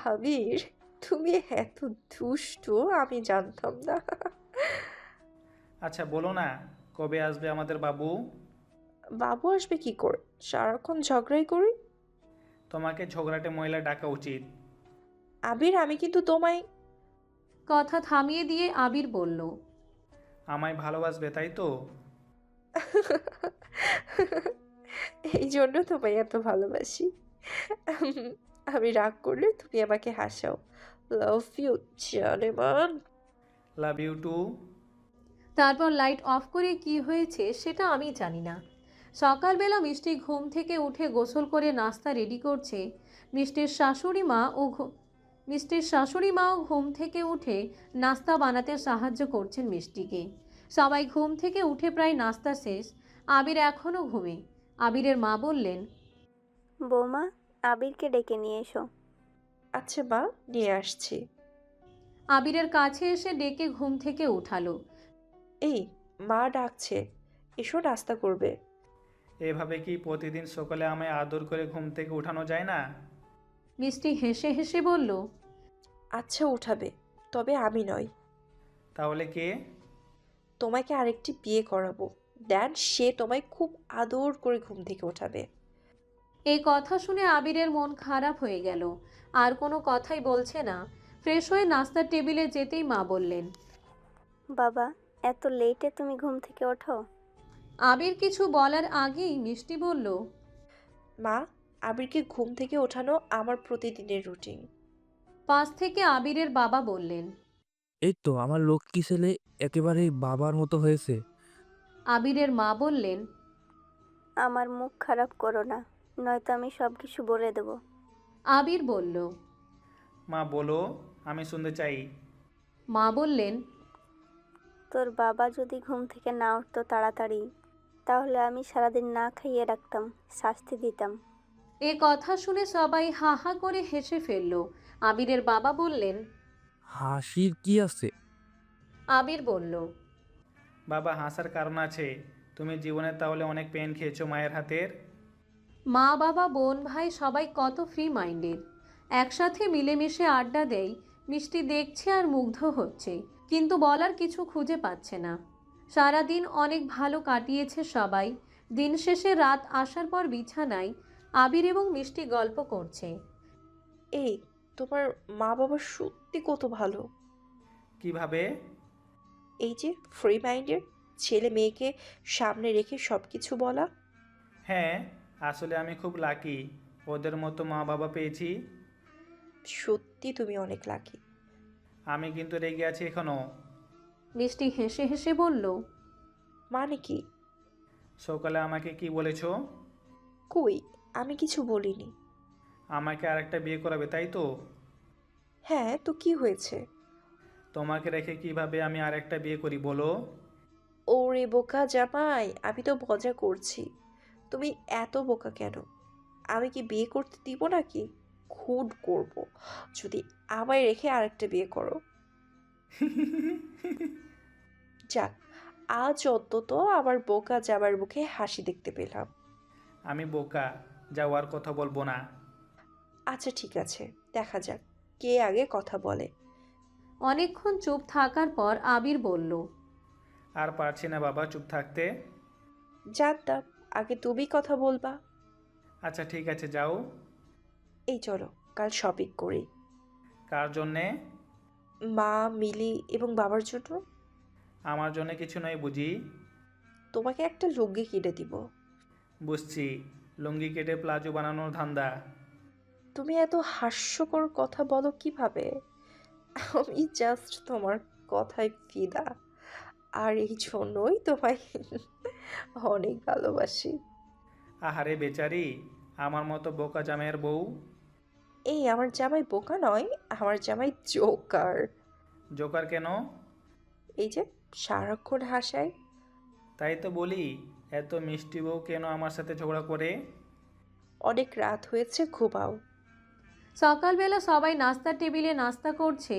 আবির, তুমি এত দুষ্টু আমি জানতাম না। আচ্ছা বলো না, কবে আসবে আমাদের বাবু? বাবু আসবে কি করে? সারাক্ষণ ঝগড়াই করি। তোমাকে ঝগড়াটে মহিলা ডাকা উচিত। আবির, আমি কিন্তু তোমায়। কথা থামিয়ে দিয়ে আবির বলল, আমায় ভালোবাসবে তাই তো? এই জন্য তোমায় এত ভালোবাসি। আমি রাগ করলে তুমি আমাকে হাসাও। লাভ ইউ জানেমান। Love you too. তারপর লাইট অফ করে কি হয়েছে সেটা আমি জানি না। সকালবেলা মিষ্টি ঘুম থেকে উঠে গোসল করে নাস্তা রেডি করছে। মিষ্টির শাশুড়ি মাও ঘুম থেকে উঠে নাস্তা বানাতে সাহায্য করছেন মিষ্টিকে। সবাই ঘুম থেকে উঠে প্রায় নাস্তা শেষ। আবির এখনও ঘুমে। আবিরের মা বললেন, বৌমা, আবিরকে ডেকে নিয়ে এসো। আচ্ছা মা, নিয়ে আসছি। আবিরের কাছে এসে ডেকে ঘুম থেকে উঠালো। এই, মা ডাকছে, এসো নাস্তা করবে। এভাবে কি প্রতিদিন সকালে আমায় আদর করে ঘুম থেকে উঠানো যায় না? মিষ্টি হেসে হেসে বলল, আচ্ছা উঠাবে, তবে আমি নয়। তাহলে কে? তোমাকে আরেকটি বিয়ে করাবো, দেন সে তোমায় খুব আদর করে ঘুম থেকে ওঠাবে। এই কথা শুনে আবিরের মন খারাপ হয়ে গেল। আর কোনো কথাই বলছে না। ফ্রেশ হয়ে নাস্তার টেবিলে যেতেই মা বললেন, বাবা, এত লেটে তুমি ঘুম থেকে ওঠো? আবির কিছু বলার আগেই মিষ্টি বলল, মা, আবিরকে ঘুম থেকে ওঠানো আমার প্রতিদিনের রুটিন। পাশ থেকে আবিরের বাবা বললেন। এই তো আমার লক্ষ্মী ছেলে একেবারেই বাবার মতো হয়েছে। আবিরের মা বললেন, আমার মুখ খারাপ করো না, নয়তো আমি সব কিছু বলে দেব। আবির বলল, মা বলো, আমি শুনতে চাই। মা বললেন, তোর বাবা যদি ঘুম থেকে না উঠতো তাড়াতাড়ি, তাহলে আমি সারাদিন না খাইয়ে রাখতাম, শাস্তি দিতাম। এ কথা শুনে সবাই হা হা করে হেসে ফেলল। আবিরের বাবা বললেন, হাসির কি আছে? আবির বলল, বাবা, হাসার কারণ আছে। তুমি জীবনে তাহলে অনেক পেন খেয়েছো মায়ের হাতের। মা বাবা বোন ভাই সবাই কত ফ্রি মাইন্ডেড। একসাথে মিলেমিশে আড্ডা দেয়। মিষ্টি দেখছে আর মুগ্ধ হচ্ছে, কিন্তু বলার কিছু খুঁজে পাচ্ছে না। সারাদিন অনেক ভালো কাটিয়েছে সবাই। দিন শেষে রাত আসার পর বিছানায় আবির এবং মিষ্টি গল্প করছে। এই, তোমার মা বাবা সত্যি কত ভালো। কিভাবে? এই যে ফ্রি মাইন্ডের, ছেলে মেয়েকে সামনে রেখে সব কিছু বলা। হ্যাঁ, আসলে আমি খুব লাকি, ওদের মতো মা বাবা পেয়েছি। সত্যি তুমি অনেক লাকি। আমি কিন্তু রেগে আছি এখনও। মিষ্টি হেসে হেসে বলল, মানে কি? সকালে আমাকে কি বলেছো? কই, আমি কিছু বলিনি। আমাকে আরেকটা বিয়ে করাবে, তাই তো? হ্যাঁ, তো কি হয়েছে? তোমাকে রেখে কিভাবে আমি আরেকটা বিয়ে করি বলো? ওরে বোকা জামাই, আমি তো মজা করছি। তুমি এত বোকা কেন? আমি কি বিয়ে করতে দিব নাকি? খুন করব যদি আমায় রেখে আরেকটা বিয়ে করো। যাক, আজ অন্তত আমার বোকা জামার মুখে হাসি দেখতে পেলাম। আমি বোকা, যাওয়ার কথা বলবো না। আচ্ছা ঠিক আছে, দেখা যাক কে আগে কথা বলে। অনেকক্ষণ চুপ থাকার পর আবির বলল, আর পারছি না বাবা চুপ থাকতে। জানতাম আগে তুমি কথা বলবা। আচ্ছা ঠিক আছে, যাও। এই চলো কাল শপিং করি। কার জন্যে? মা, মিলি এবং বাবার জন্য। আমার জন্য কিছু নয় বুঝি? তোমাকে একটা লুঙ্গি কিনে দিব। বুঝছি, লুঙ্গি কেটে প্লাজো বানানোর ধান্দা। তুমি এত হাস্যকর কথা বলো কিভাবে? আমি জাস্ট তোমার কথায় ফিদা, আর এই জন্যই তোমায় অনেক ভালোবাসি। আহারে বেচারি, আমার মতো বোকা জামাইয়ের বউ। এই আমার জামাই বোকা নয়, আমার জামাই জোকার। জোকার কেন? এই যে সারাক্ষণ হাসায়। তাই তো বলি, এত মিষ্টি বউ কেন আমার সাথে ঝগড়া করে? অনেক রাত হয়েছে, ঘুমাও। সকালবেলা সবাই নাস্তার টেবিলে নাস্তা করছে।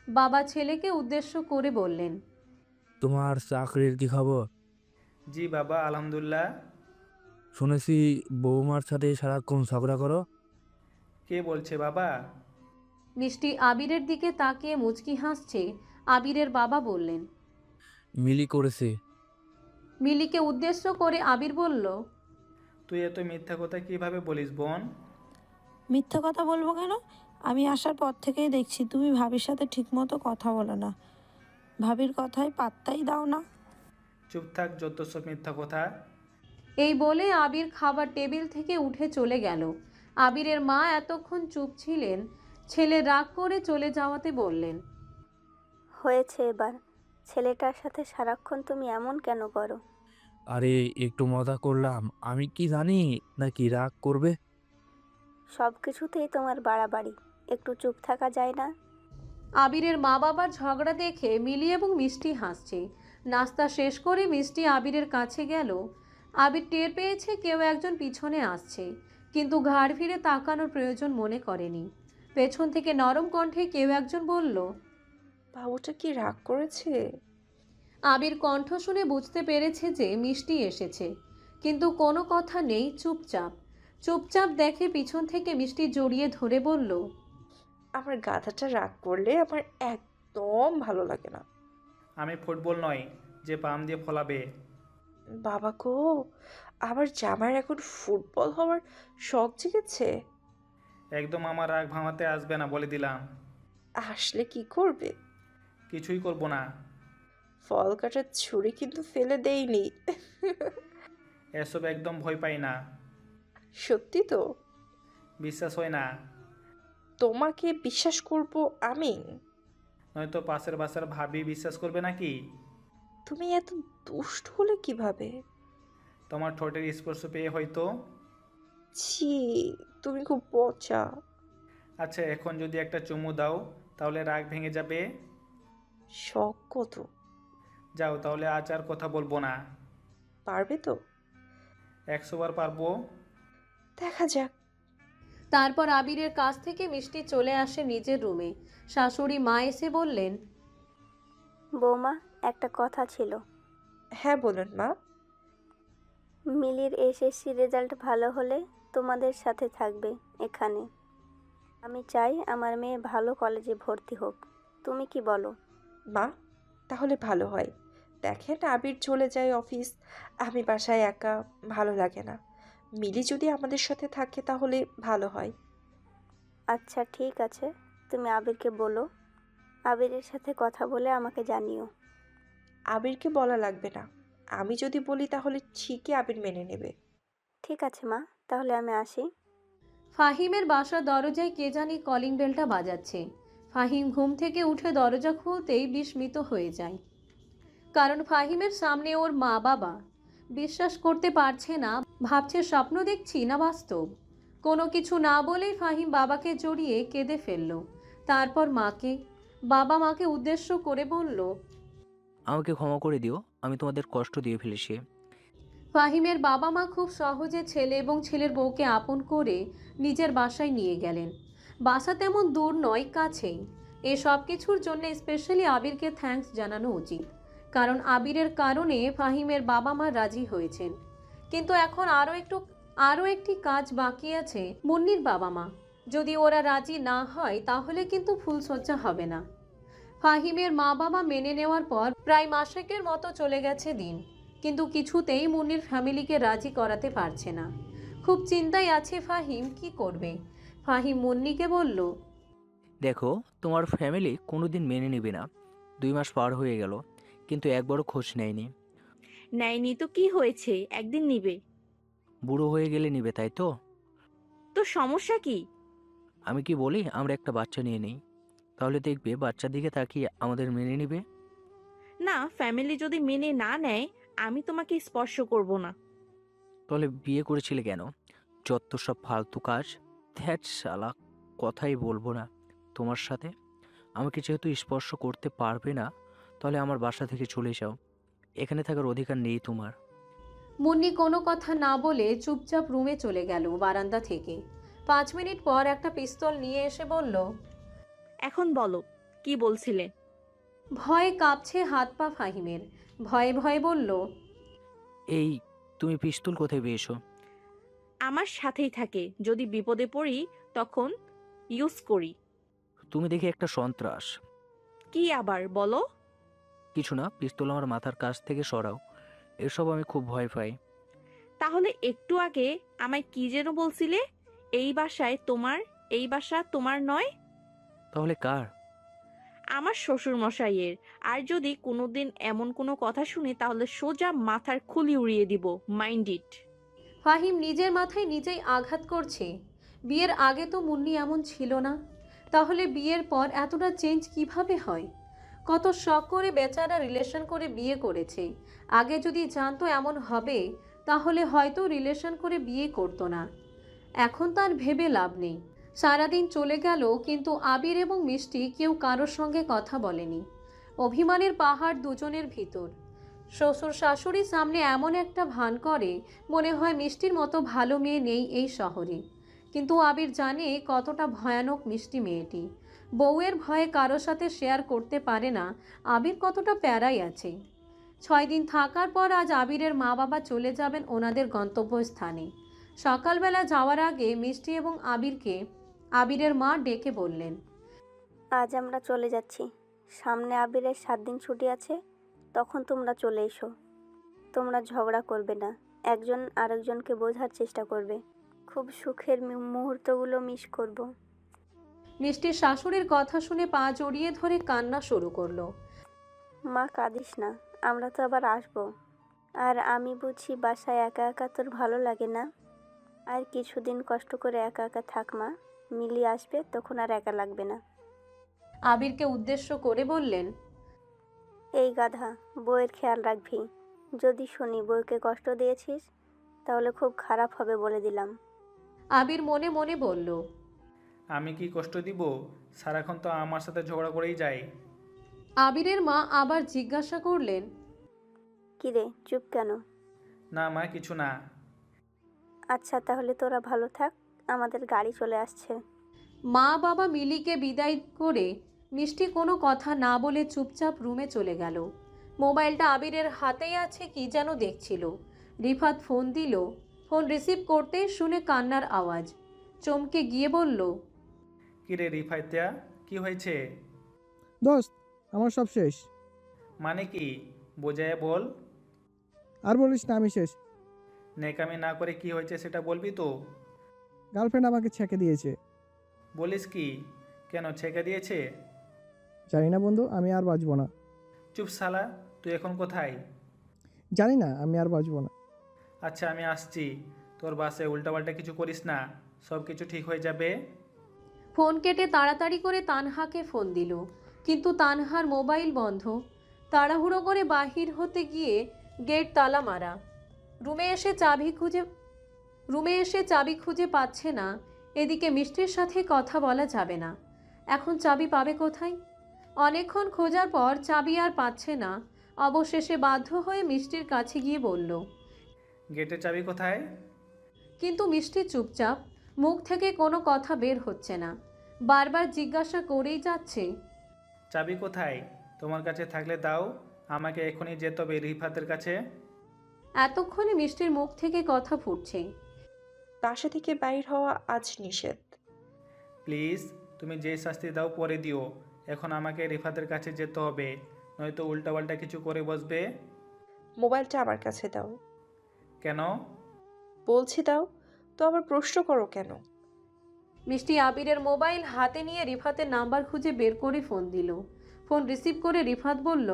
বাবা ছেলেকে উদ্দেশ্য করে বললেন, তোমার চাকরির কি খবর? জি বাবা, আলহামদুলিল্লাহ। শুনেছি বৌমার সাথে সারাক্ষণ ঝগড়া করো। কে বলছে বাবা? মিষ্টি আবিরের দিকে তাকিয়ে মুচকি হাসছে। আবিরের বাবা বললেন, মিলি করেছে। মিলিকে উদ্দেশ্য করে আবির বলল, তুই এত মিথ্যা কথা কিভাবে বলিস বোন? মিথ্যা কথা বলবো কেন? আমি আসার পর থেকেই দেখছি তুমি ভাবির সাথে ঠিকমতো কথা বলো না, ভাবির কথায় পাত্তাই দাও না। চুপ থাক, যত সব মিথ্যা কথা। এই বলে আবির খাবার টেবিল থেকে উঠে চলে গেল। আবিরের মা এতক্ষণ চুপ ছিলেন। ছেলে রাগ করে চলে যাওয়াতে বললেন, হয়েছে এবার। ছেলেটার সাথে সারাক্ষণ তুমি এমন কেন করো? আরে একটু মজা করলাম, আমি কি জানি নাকি রাগ করবে। সব কিছুতেই তোমার বাড়াবাড়ি, একটু চুপ থাকা যায় না? আবিরের মা বাবার ঝগড়া দেখে মিলি এবং মিষ্টি হাসছে। নাস্তা শেষ করে মিষ্টি আবিরের কাছে গেল। আবির টের পেয়েছে কেউ একজন পিছনে আসছে, কিন্তু ঘাড় ফিরে তাকানোর প্রয়োজন মনে করেনি। পেছন থেকে নরম কণ্ঠে কেউ একজন বলল, বাবুটা কি রাগ করেছে? আবির কণ্ঠ শুনে বুঝতে পেরেছে যে মিষ্টি এসেছে, কিন্তু কোনো কথা নেই, চুপচাপ। চুপচাপ দেখে পিছন থেকে মিষ্টি জড়িয়ে ধরে বলল, আমার গাধাটা রাগ করলে আমার একদম ভালো লাগে না। আমি ফুটবল নয় যে পাম দিয়ে ফলাবে। বাবা গো, আমার জামাইয়ের এখন ফুটবল হওয়ার শখ জেগেছে। একদম আমার রাগ ভাঙাতে আসবে না বলে দিলাম। আসলে কি করবে? কিছুই করব না। ফল কাটার ছুরি কিন্তু ফেলে দেইনি। এসব একদম ভয় পাই না। সত্যি তো? বিশ্বাস হয় না? তোমাকে বিশ্বাস করব আমি? নয়তো পাশের বাসার ভাবি বিশ্বাস করবে নাকি? তুমি এত দুষ্ট হলে কিভাবে? তোমার ঠোঁটের স্পর্শ পেয়ে হয়তো। ছি, তুমি খুব পচা। আচ্ছা, এখন যদি একটা চুমু দাও তাহলে রাগ ভেঙে যাবে। শখ কত? যাও তাহলে আজ আর কথা বলবো না। পারবে তো? 100 বার পারবো। দেখা যাক। তারপর আবিরের কাছ থেকে মিষ্টি চলে আসে নিজের রুমে। শাশুড়ি মা এসে বললেন, বৌমা, একটা কথা ছিল। হ্যাঁ বলুন মা। মিলির এসএসসি রেজাল্ট ভালো হলে তোমাদের সাথে থাকবে এখানে। আমি চাই আমার মেয়ে ভালো কলেজে ভর্তি হোক। তুমি কি বলো? মা, তাহলে ভালো হয়। দেখেন আবির চলে যায় অফিস, আমি বাসায় একা, ভালো লাগে না। মিলি যদি আমাদের সাথে থাকে তাহলে ভালো হয়। আচ্ছা ঠিক আছে, তুমি আবিরকে বলো আবিরের সাথে কথা বলে আমাকে জানিও। আবিরকে বলা লাগবে না। আমি যদি বলি তাহলে ঠিকই আবির মেনে নেবে। ঠিক আছে মা, তাহলে আমি আসি। ফাহিমের বাসার দরজায় কে জানি কলিং বেলটা বাজাচ্ছে। ফাহিম ঘুম থেকে উঠে দরজা খুলতেই বিস্মিত হয়ে যায়, কারণ ফাহিমের সামনে ওর মা বাবা। বিশ্বাস করতে পারছে না, ভাবছে স্বপ্ন দেখছি না বাস্তব। কোনো কিছু না বলেই ফাহিম বাবাকে জড়িয়ে কেঁদে ফেলল। তারপর বাবা মাকে উদ্দেশ্য করে বলল, আমাকে ক্ষমা করে দিও, আমি তোমাদের কষ্ট দিয়ে ফেলেছি। ফাহিমের বাবা মা খুব সহজে ছেলে এবং ছেলের বউকে আপন করে নিজের বাসায় নিয়ে গেলেন। বাসা তেমন দূর নয়, কাছেই। এই সব কিছুর জন্য স্পেশালি আবিরকে থ্যাঙ্কস জানানো উচিত, কারণ আবিরের কারণে ফাহিমের বাবা মা রাজি হয়েছেন। কিন্তু এখন আরও একটি কাজ বাকি আছে মুন্নির বাবা মা। যদি ওরা রাজি না হয় তাহলে কিন্তু ফুলসজ্জা হবে না। ফাহিমের মা বাবা মেনে নেওয়ার পর প্রায় মাসেকের মতো চলে গেছে দিন, কিন্তু কিছুতেই মুন্নির ফ্যামিলিকে রাজি করাতে পারছে না। খুব চিন্তায় আছে ফাহিম, কি করবে। ফাহিম মুন্নিকে বলল, দেখো, তোমার ফ্যামিলি কোনোদিন মেনে নেবে না। 2 মাস পার হয়ে গেল, কিন্তু একবারও খোঁজ নেয়নি। নেয়নি তো কি হয়েছে, একদিন নিবে। বুড়ো হয়ে গেলে নিবে, তাই তো? তো সমস্যা কি? আমি কি বলি আমরা একটা বাচ্চা নিয়ে নেই, তাহলে দেখবে বাচ্চার দিকে তাকিয়ে আমাদের মেনে নেবে। না, ফ্যামিলি যদি মেনে না নেয় আমি তোমাকে স্পর্শ করব না। তাহলে বিয়ে করেছিলে কেন? যত সব ফালতু কাজ। ধ্যাট শালা, কথাই বলবো না তোমার সাথে। আমাকে যেহেতু স্পর্শ করতে পারবে না, তাহলে আমার বাসা থেকে চলে যাও। এখানে থাকার অধিকার নেই তোমার। মুন্নি কোনো কথা না বলে চুপচাপ রুমে চলে গেল বারান্দা থেকে। 5 মিনিট পর একটা পিস্তল নিয়ে এসে বলল, এখন বলো, কি বলছিলে? ভয়ে কাঁপছে হাত পা ফাহিমের। ভয়ে ভয়ে বলল, এই, তুমি পিস্তল কোথায় পেয়েছো? আমার সাথেই থাকে, যদি বিপদে পড়ি তখন ইউজ করি। তুমি দেখি একটা সন্ত্রাস। কি আবার বলো? কিছু না, পিস্তল আমার মাথার কাছ থেকে সরাও। এসব আমি খুব ভয় পাই। তাহলে একটু আগে আমায় কি যেন বলছিলে? এই বাসা তোমার নয়। তাহলে কার? আমার শ্বশুর মশাইয়ের। আর যদি কোনোদিন এমন কোনো কথা শুনি তাহলে সোজা মাথার খুলি উড়িয়ে দিব। Mind it. ফাহিম নিজের মাথায় নিজেই আঘাত করছে। বিয়ের আগে তো মুন্নি এমন ছিল না, তাহলে বিয়ের পর এতটা চেঞ্জ কিভাবে হয়? কত শখ করে বেচারা রিলেশন করে বিয়ে করেছে। আগে যদি জানতো এমন হবে তাহলে হয়তো রিলেশন করে বিয়ে করতো না। এখন তার ভেবে লাভ নেই। সারাদিন চলে গেল, কিন্তু আবির এবং মিষ্টি কেউ কারোর সঙ্গে কথা বলেনি। অভিমানের পাহাড় দুজনের ভিতর। শ্বশুর শাশুড়ির সামনে এমন একটা ভান করে, মনে হয় মিষ্টির মতো ভালো মেয়ে নেই এই শহরে। কিন্তু আবির জানে কতটা ভয়ানক মিষ্টি মেয়েটি। বউয়ের ভয়ে কারোর সাথে শেয়ার করতে পারে না আবির কতটা প্যারাই আছে। 6 দিন থাকার পর আজ আবিরের মা বাবা চলে যাবেন ওনাদের গন্তব্যস্থানে। সকালবেলা যাওয়ার আগে মিষ্টি এবং আবিরকে আবিরের মা ডেকে বললেন, আজ আমরা চলে যাচ্ছি। সামনে আবিরের 7 দিন ছুটি আছে, তখন তোমরা চলে এসো। তোমরা ঝগড়া করবে না, একজন আরেকজনকে বোঝার চেষ্টা করবে। খুব সুখের মুহূর্তগুলো মিস করব। মিষ্টির শাশুড়ির কথা শুনে পা জড়িয়ে ধরে কান্না শুরু করলো। মা কাঁদিস না, আমরা তো আবার আসবো। আর আমি বুঝি বাসায় একা একা তোর ভালো লাগে না। আর কিছুদিন কষ্ট করে একা একা থাক মা, মিলি আসবে তখন আর একা লাগবে না। আবিরকে উদ্দেশ্য করে বললেন, এই গাধা, বউয়ের খেয়াল রাখবি। যদি শুনি বউকে কষ্ট দিয়েছিস তাহলে খুব খারাপ হবে বলে দিলাম। আবির মনে মনে বলল, আমি কি কষ্ট দিব? সারাক্ষণ তো আমার সাথে ঝগড়া করেই যায়। আবিরের মা আবার জিজ্ঞাসা করলেন, কিরে চুপ কেন? না মা, কিছু না। আচ্ছা তাহলে তোরা ভালো থাক, আমাদের গাড়ি চলে আসছে। মা বাবা মিলিকে বিদায় করে মিষ্টি কোনো কথা না বলে চুপচাপ রুমে চলে গেল। মোবাইলটা আবিরের হাতেই আছে, কি যেন দেখছিল। রিফাত ফোন দিল। ফোন রিসিভ করতেই শুনে কান্নার আওয়াজ। চমকে গিয়ে বলল, কিরে রিফাইতিয়া, কি হয়েছে? দোস্ত, আমার সব শেষ। মানে কি, বোঝায় বল। আর বলিস না, আমি শেষ। নেকামি না করে কি হয়েছে সেটা বলবি তো? গার্লফ্রেন্ড আমাকে ছেঁকে দিয়েছে। বলিস কি? কেন ছেঁকে দিয়েছে? জানি না বন্ধু, আমি আর বাঁচবো না। চুপ শালা, তুই এখন কোথায়? জানি না, আমি আর বাঁচবো না। আচ্ছা আমি আসছি। তোর বাসে উল্টাপাল্টা কিছু করিস না, সব কিছু ঠিক হয়ে যাবে। ফোন কেটে তাড়াতাড়ি করে তানহাকে ফোন দিল, কিন্তু তানহার মোবাইল বন্ধ। তাড়াহুড়ো করে বাহির হতে গিয়ে গেট তালা মারা। রুমে এসে চাবি খুঁজে পাচ্ছে না। এদিকে মিষ্টির সাথে কথা বলা যাবে না, এখন চাবি পাবে কোথায়? অনেকক্ষণ খোঁজার পর চাবি আর পাচ্ছে না। অবশেষে বাধ্য হয়ে মিষ্টির কাছে গিয়ে বলল, গেটের চাবি কোথায়? কিন্তু মিষ্টি চুপচাপ, মুখ থেকে কোনো কথা বের হচ্ছে না। বারবার জিজ্ঞাসা করেই যাচ্ছে, চাবি কোথায়? তোমার কাছে থাকলে দাও, আমাকে এখনই যেতে হবে রিফাতের কাছে। এতক্ষণে মিষ্টির মুখ থেকে কথা ফুটছে। বাসা থেকে বাইর হওয়া আজ নিষেধ। প্লিজ, তুমি যে শাস্তি দাও পরে দিও, এখন আমাকে রিফাতের কাছে যেতে হবে, নয়তো উল্টাপাল্টা কিছু করে বসবে। মোবাইলটা আমার কাছে দাও। কেন? বলছি দাও তো, আবার প্রশ্ন করো কেন? মিষ্টি আবিরের মোবাইল হাতে নিয়ে রিফাতের নাম্বার খুঁজে বের করে ফোন দিল। ফোন রিসিভ করে রিফাত বলল,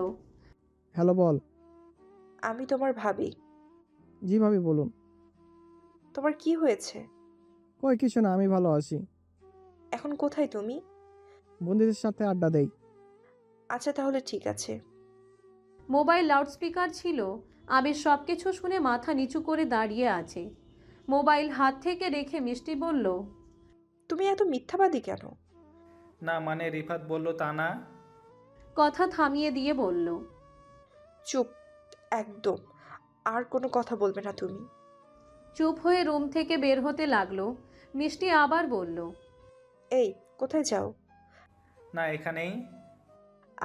হ্যালো, বল। আমি তোমার ভাবি। জি ভাবি, বলুন। তোমার কি হয়েছে? কই কিছু না, আমি ভালো আছি। এখন কোথায় তুমি? বন্ধুদের সাথে আড্ডা দেই। আচ্ছা তাহলে ঠিক আছে। মোবাইল লাউডস্পিকার ছিল। আবির সব কিছু শুনে মাথা নিচু করে দাঁড়িয়ে আছে। মোবাইল হাত থেকে রেখে মিষ্টি বলল, তুমি এত মিথ্যাবাদী কেন? না মানে রিফাত বলল তা না। কথা থামিয়ে দিয়ে বলল, চুপ, একদম আর কোনো কথা বলবে না তুমি। চুপ হয়ে রুম থেকে বের হতে লাগলো। মিষ্টি আবার বলল, এই কোথায় যাও? না এখানেই।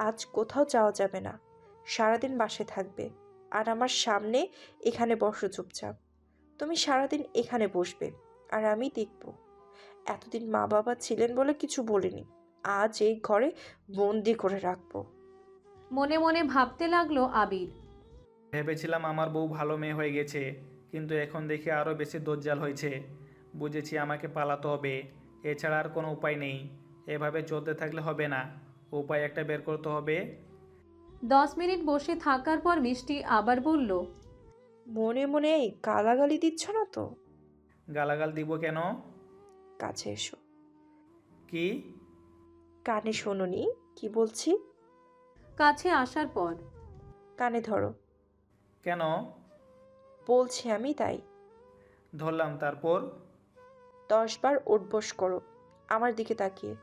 আজ কোথাও যাওয়া যাবে না, সারাদিন বাসে থাকবে। আর আমার সামনে এখানে বসো চুপচাপ। তুমি সারাদিন এখানে বসবে আর আমি দেখব। এতদিন মা বাবা ছিলেন বলে কিছু বলিনি, আজ এই ঘরে বন্দি করে রাখবো। মনে মনে ভাবতে লাগলো আবির। ভেবেছিলাম আমার বউ ভালো মেয়ে হয়ে গেছে, কিন্তু এখন দেখি আরও বেশি দজ্জাল হয়েছে। বুঝেছি আমাকে পালাতে হবে, এছাড়া আর কোনো উপায় নেই। এভাবে চলতে থাকলে হবে না, উপায় একটা বের করতে হবে। 10 মিনিট বসে থাকার পর মিষ্টি আবার বলল, মনে মনে এই গালাগালি দিচ্ছ না তো? গালাগাল দিব কেন? কাছে এসো। কি? কানে শোনোনি কি বলছি? কাছে আসার পর, কানে ধরো। কেন? বলছি আমি তাই। ধরলাম, তারপর? 10 বার উঠবোস করো আমার দিকে তাকিয়ে।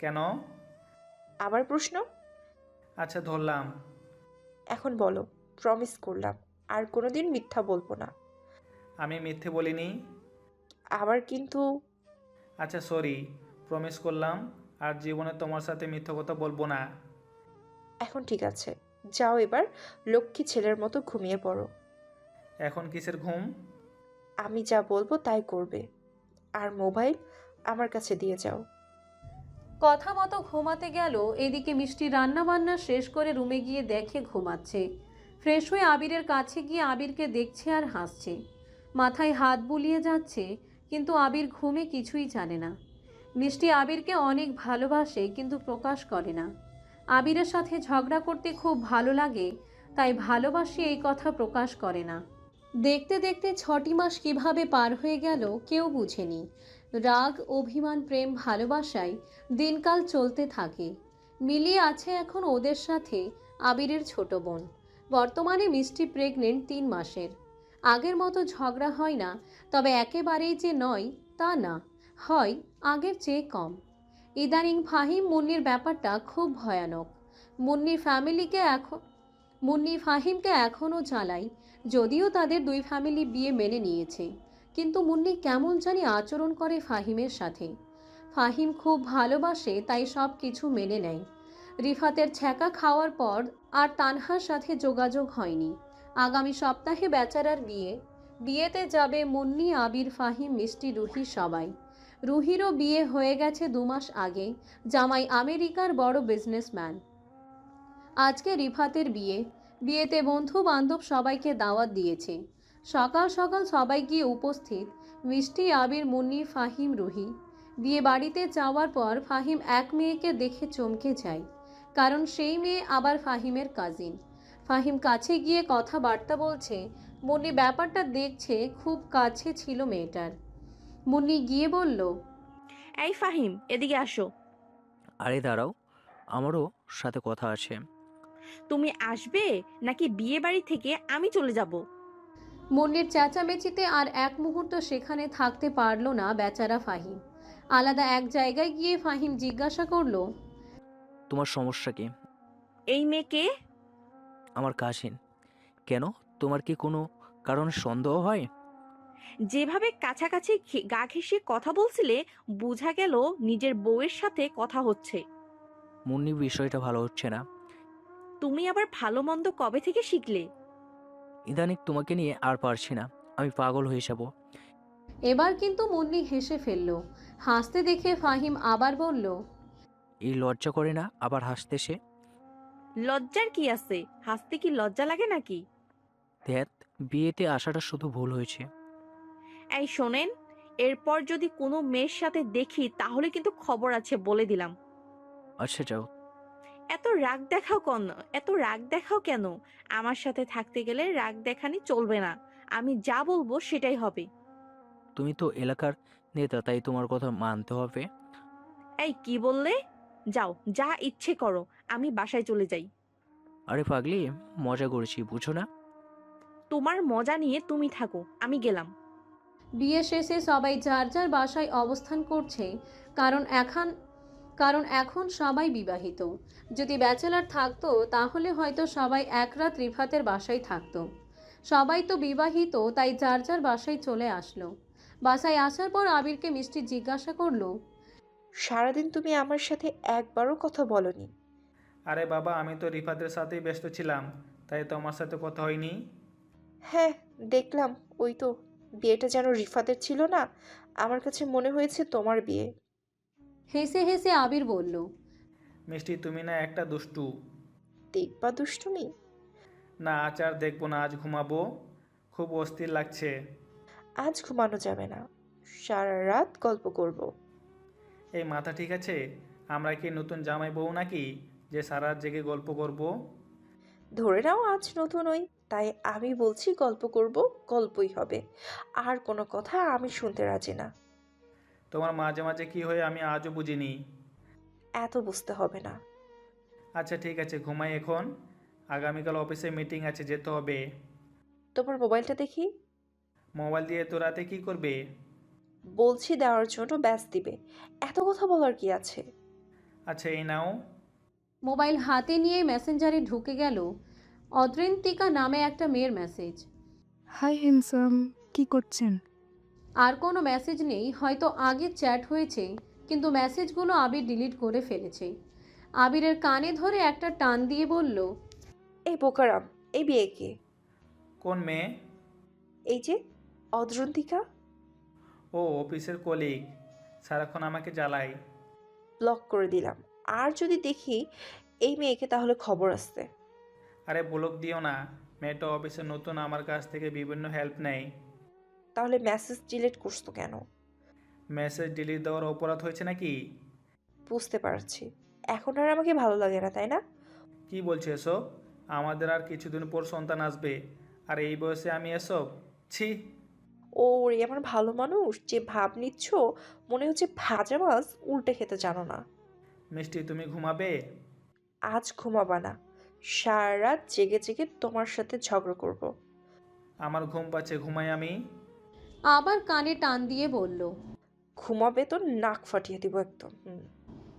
কেন? আবার প্রশ্ন? আচ্ছা ধরলাম। এখন বলো, প্রমিস করলাম আর কোনোদিন মিথ্যা বলবো না। আমি মিথ্যে বলিনি। আবার কিন্তু? আচ্ছা সরি, প্রমিস করলাম আর জীবনে তোমার সাথে মিথ্যে কথা বলবো না। এখন ঠিক আছে, যাও এবার লক্ষ্মী ছেলের মতো ঘুমিয়ে পড়ো। এখন কিসের ঘুম? আমি যা বলবো তাই করবে, আর মোবাইল আমার কাছে দিয়ে যাও। কথা মতো ঘুমাতে গেল। এদিকে মিষ্টি রান্না বান্না শেষ করে রুমে গিয়ে দেখে ঘুমাচ্ছে। ফ্রেশ হয়ে আবিরের কাছে গিয়ে আবিরকে দেখছে আর হাসছে। মাথায় হাত বুলিয়ে যাচ্ছে, কিন্তু আবির ঘুমে কিছুই জানে না। মিষ্টি আবিরকে অনেক ভালোবাসে, কিন্তু প্রকাশ করে না। আবিরের সাথে ঝগড়া করতে খুব ভালো লাগে, তাই ভালোবাসি এই কথা প্রকাশ করে না। দেখতে দেখতে 6টি মাস কিভাবে পার হয়ে গেল কেউ বুঝেনি। রাগ, অভিমান, প্রেম, ভালোবাসায় দিনকাল চলতে থাকে। মিলি আছে এখন ওদের সাথে আবিরের ছোট বোন। বর্তমানে মিষ্টি প্রেগনেন্ট 3 মাসের। আগের মতো ঝগড়া হয় না, তবে একেবারেই যে নয় তা না, হয় আগের চেয়ে কম। ইদানিং ফাহিম মুন্নির ব্যাপারটা খুব ভয়ানক। মুন্নি ফাহিমকে এখনও জ্বালায়, যদিও তাদের 2 ফ্যামিলি বিয়ে মেনে নিয়েছে, কিন্তু মুন্নি কেমন জানি আচরণ করে ফাহিমের সাথে। ফাহিম খুব ভালোবাসে, তাই সব কিছু মেনে নেয়। রিফাতের ছ্যাঁকা খাওয়ার পর আর তানহার সাথে যোগাযোগ হয়নি। আগামী সপ্তাহে বেচারার বিয়ে। বিয়েতে যাবে মুন্নি, আবির, ফাহিম, মিষ্টি, রুহি সবাই। রুহিরও বিয়ে হয়ে গেছে 2 মাস আগে। জামাই আমেরিকার বড় বিজনেসম্যান। আজকে রিফাতের বিয়ে। বিয়েতে বন্ধু বান্ধব সবাইকে দাওয়াত দিয়েছে। সকাল সকাল সবাই গিয়ে উপস্থিত। মিষ্টি, আবির, মুন্নি, ফাহিম, রুহি। বিয়ে বাড়িতে যাওয়ার পর ফাহিম এক মেয়েকে দেখে চমকে যায়। কারণ সেই মেয়ে আবার ফাহিমের কাজিন। ফাহিম কাছে গিয়ে কথাবার্তা বলছে, মুন্নি ব্যাপারটা দেখছে, খুব কাছে ছিল মেয়েটার। মুন্নি গিয়ে বলল, এই ফাহিম, এদিকে আসো। আরে দাঁড়াও, আমারও সাথে কথা আছে। তুমি আসবে নাকি বিয়ে বাড়ি থেকে আমি চলে যাব? মুন্নির চেঁচামেচিতে আর এক মুহূর্ত সেখানে থাকতে পারল না বেচারা ফাহিম। আলাদা এক জায়গায় গিয়ে ফাহিম জিজ্ঞাসা করলো, তোমার সমস্যা কি? এই মেয়েকে আমার কাজিন। কেন, তোমার কি কোনো কারণে সন্দেহ হয়? যেভাবে কাছাকাছি গা ঘেঁষিয়ে কথা বলছিলে, বোঝা গেল নিজের বউয়ের সাথে কথা হচ্ছে। মুন্নি, বিষয়টা ভালো হচ্ছে না। তুমি আবার ভালো মন্দ কবে থেকে শিখলে? ইদানিং তোমাকে নিয়ে আর পারছি না, আমি পাগল হয়ে যাব। এবার কিন্তু মুন্নি হেসে ফেলল। হাসতে দেখে ফাহিম আবার বলল, এই লজ্জা করে না আবার হাসতে সে? লজ্জার কি আছে? হাসতে কি লজ্জা লাগে নাকি? ধ্যাত, বিয়েতে আসাটা শুধু ভুল হয়েছে। এই শোনেন, এরপর যদি কোনো মেয়ের সাথে দেখি তাহলে কিন্তু খবর আছে, বলে দিলাম। আচ্ছা যাও। এত রাগ দেখাও কেন? আমার সাথে থাকতে গেলে রাগ দেখানি চলবে না। আমি যা বলবো সেটাই হবে। তুমি তো এলাকার নেতা, তাই তোমার কথা মানতে হবে। এই কি বললে? যাও, যা ইচ্ছে করো, আমি বাসায় চলে যাই। আরে পাগলি, মজা করেছি, বুঝো না? তোমার মজা নিয়ে তুমি থাকো, আমি গেলাম। বিয়ে শেষে সবাই যার যার বাসায় অবস্থান করছে, কারণ এখন সবাই বিবাহিত। যদি ব্যাচেলার থাকতো তাহলে হয়তো সবাই এক রাত রিফাতের বাসায় থাকতো। সবাই তো বিবাহিত, তাই যার যার বাসায় চলে আসলো। বাসায় আসার পর আবিরকে মিষ্টি জিজ্ঞাসা করলো, সারাদিন তুমি আমার সাথে একবারও কথা বলনি। আরে বাবা, আমি তো রিফাতের সাথেই ব্যস্ত ছিলাম, তাই তো আমার সাথে কথা হয়নি। হ্যাঁ, দেখলাম। ওই তো, বিয়েটা যেন রিফাতের ছিল না, আমার কাছে মনে হয়েছে তোমার বিয়ে। হেসে হেসে আবির বলল, মিষ্টি, তুমি না একটা দুষ্টু। দেখবা দুষ্টুমি? না, আচার দেখবো না, আজ ঘুমাবো। খুব অস্থির লাগছে। আজ ঘুমানো যাবে না, সারা রাত গল্প করব। এই মাথা ঠিক আছে? আমরা কি নতুন জামাই বউ নাকি যে সারা রাত জেগে গল্প করব? ধরে নাও আজ নতুন ওই, তাই আমি বলছি গল্প করব, গল্পই হবে। আর কোনো কথা আমি শুনতে রাজি না। তোমার মাঝে মাঝে কি হয় আমি আজও বুঝিনি। এত বুঝতে হবে না। আচ্ছা ঠিক আছে, ঘুমাই এখন। আগামীকাল অফিসে মিটিং আছে, যেতে হবে। তোমার মোবাইলটা দেখি। মোবাইল দিয়ে তো রাতে কি করবে? বলছি দেওয়ার জন্য, ব্যাস দিবে। এত কথা বলার কি আছে? আচ্ছা, এই নাও। মোবাইল হাতে নিয়ে মেসেঞ্জারে ঢুকে গেল অদ্রিন্তিকা নামে একটা মেয়ের মেসেজ। হাই হ্যান্ডসাম, কি করছেন? আর কোনো মেসেজ নেই, হয়তো আগে চ্যাট হয়েছে, কিন্তু মেসেজগুলো আবির ডিলিট করে ফেলেছে। আবিরের কানে ধরে একটা টান দিয়ে বলল, এই বোকারাম, এই বিয়ে কে? কোন মেয়ে? এই যে অদ্রন্তিকা। ও অফিসের কলিগ, সারাক্ষণ আমাকে জ্বালায়। ব্লক করে দিলাম। আর যদি দেখি এই মেয়েকে তাহলে খবর আসছে। আরে ব্লক দিও না, মেয়েটা অফিসে নতুন, আমার কাছ থেকে বিভিন্ন হেল্প নেয়। তাহলে মেসেজ ডিলিট করছো কেন? মেসেজ ডিলিট দেওয়ার অপরাধ হয়েছে নাকি? বুঝতে পারছি, এখন আর আমাকে ভালো লাগে না, তাই না? কি বলছো এসব? আমাদের আর কিছুদিন পর সন্তান আসবে, আর এই বয়সে আমি এসব? ছি। ওরে আমার ভালো মানুষ, যে ভাব নিচ্ছ মনে হচ্ছে ভাজা মাছ উল্টে খেতে জানো না। মিষ্টি, তুমি ঘুমাবে? আজ ঘুমাবা না, সারা রাত জেগে জেগে তোমার সাথে ঝগড়া করব। আমার ঘুম পাচ্ছে, ঘুমাই আমি। আবার কানে টান দিয়ে বলল, ঘুমাবে তো নাক ফাটিয়ে দিব একদম।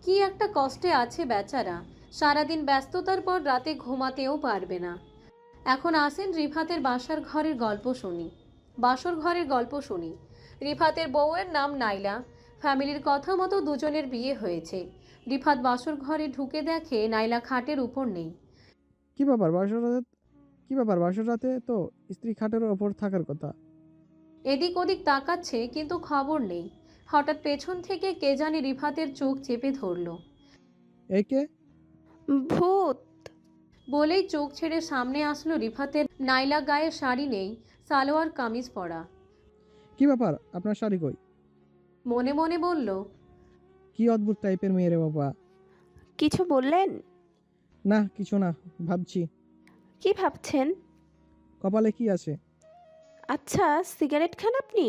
কি একটা কষ্টে আছে বেচারা, সারাদিন ব্যস্ততার পর রাতে ঘুমাতেও পারবে না। এখন আসেন রিফাতের বাসর ঘরের গল্প শুনি। রিফাতের বউয়ের নাম নাইলা। ফ্যামিলির কথা মতো দুজনের বিয়ে হয়েছে। রিফাত বাসর ঘরে ঢুকে দেখে নাইলা খাটের উপর নেই। কি ব্যাপার বাসর রাতে তো স্ত্রী খাটের ওপর থাকার কথা। এদিক ওদিক তাকাচ্ছে, কিন্তু খবর নেই। হঠাৎ পেছন থেকে কে জানি রিফাতের চোখ চেপে ধরল। একে ভূত! বলেই চোখ ছেড়ে সামনে আসলো রিফাতের। নাইলা গায়ে শাড়ি নেই, সালোয়ার কামিজ পরা। কি ব্যাপার, আপনার শাড়ি কই? মনে মনে বলল, কি অদ্ভুত টাইপের মেয়ে রে বাবা। কিছু বললেন? না কিছু না, ভাবছি। কি ভাবছেন? কপালে কি আছে? আচ্ছা, সিগারেট খান আপনি?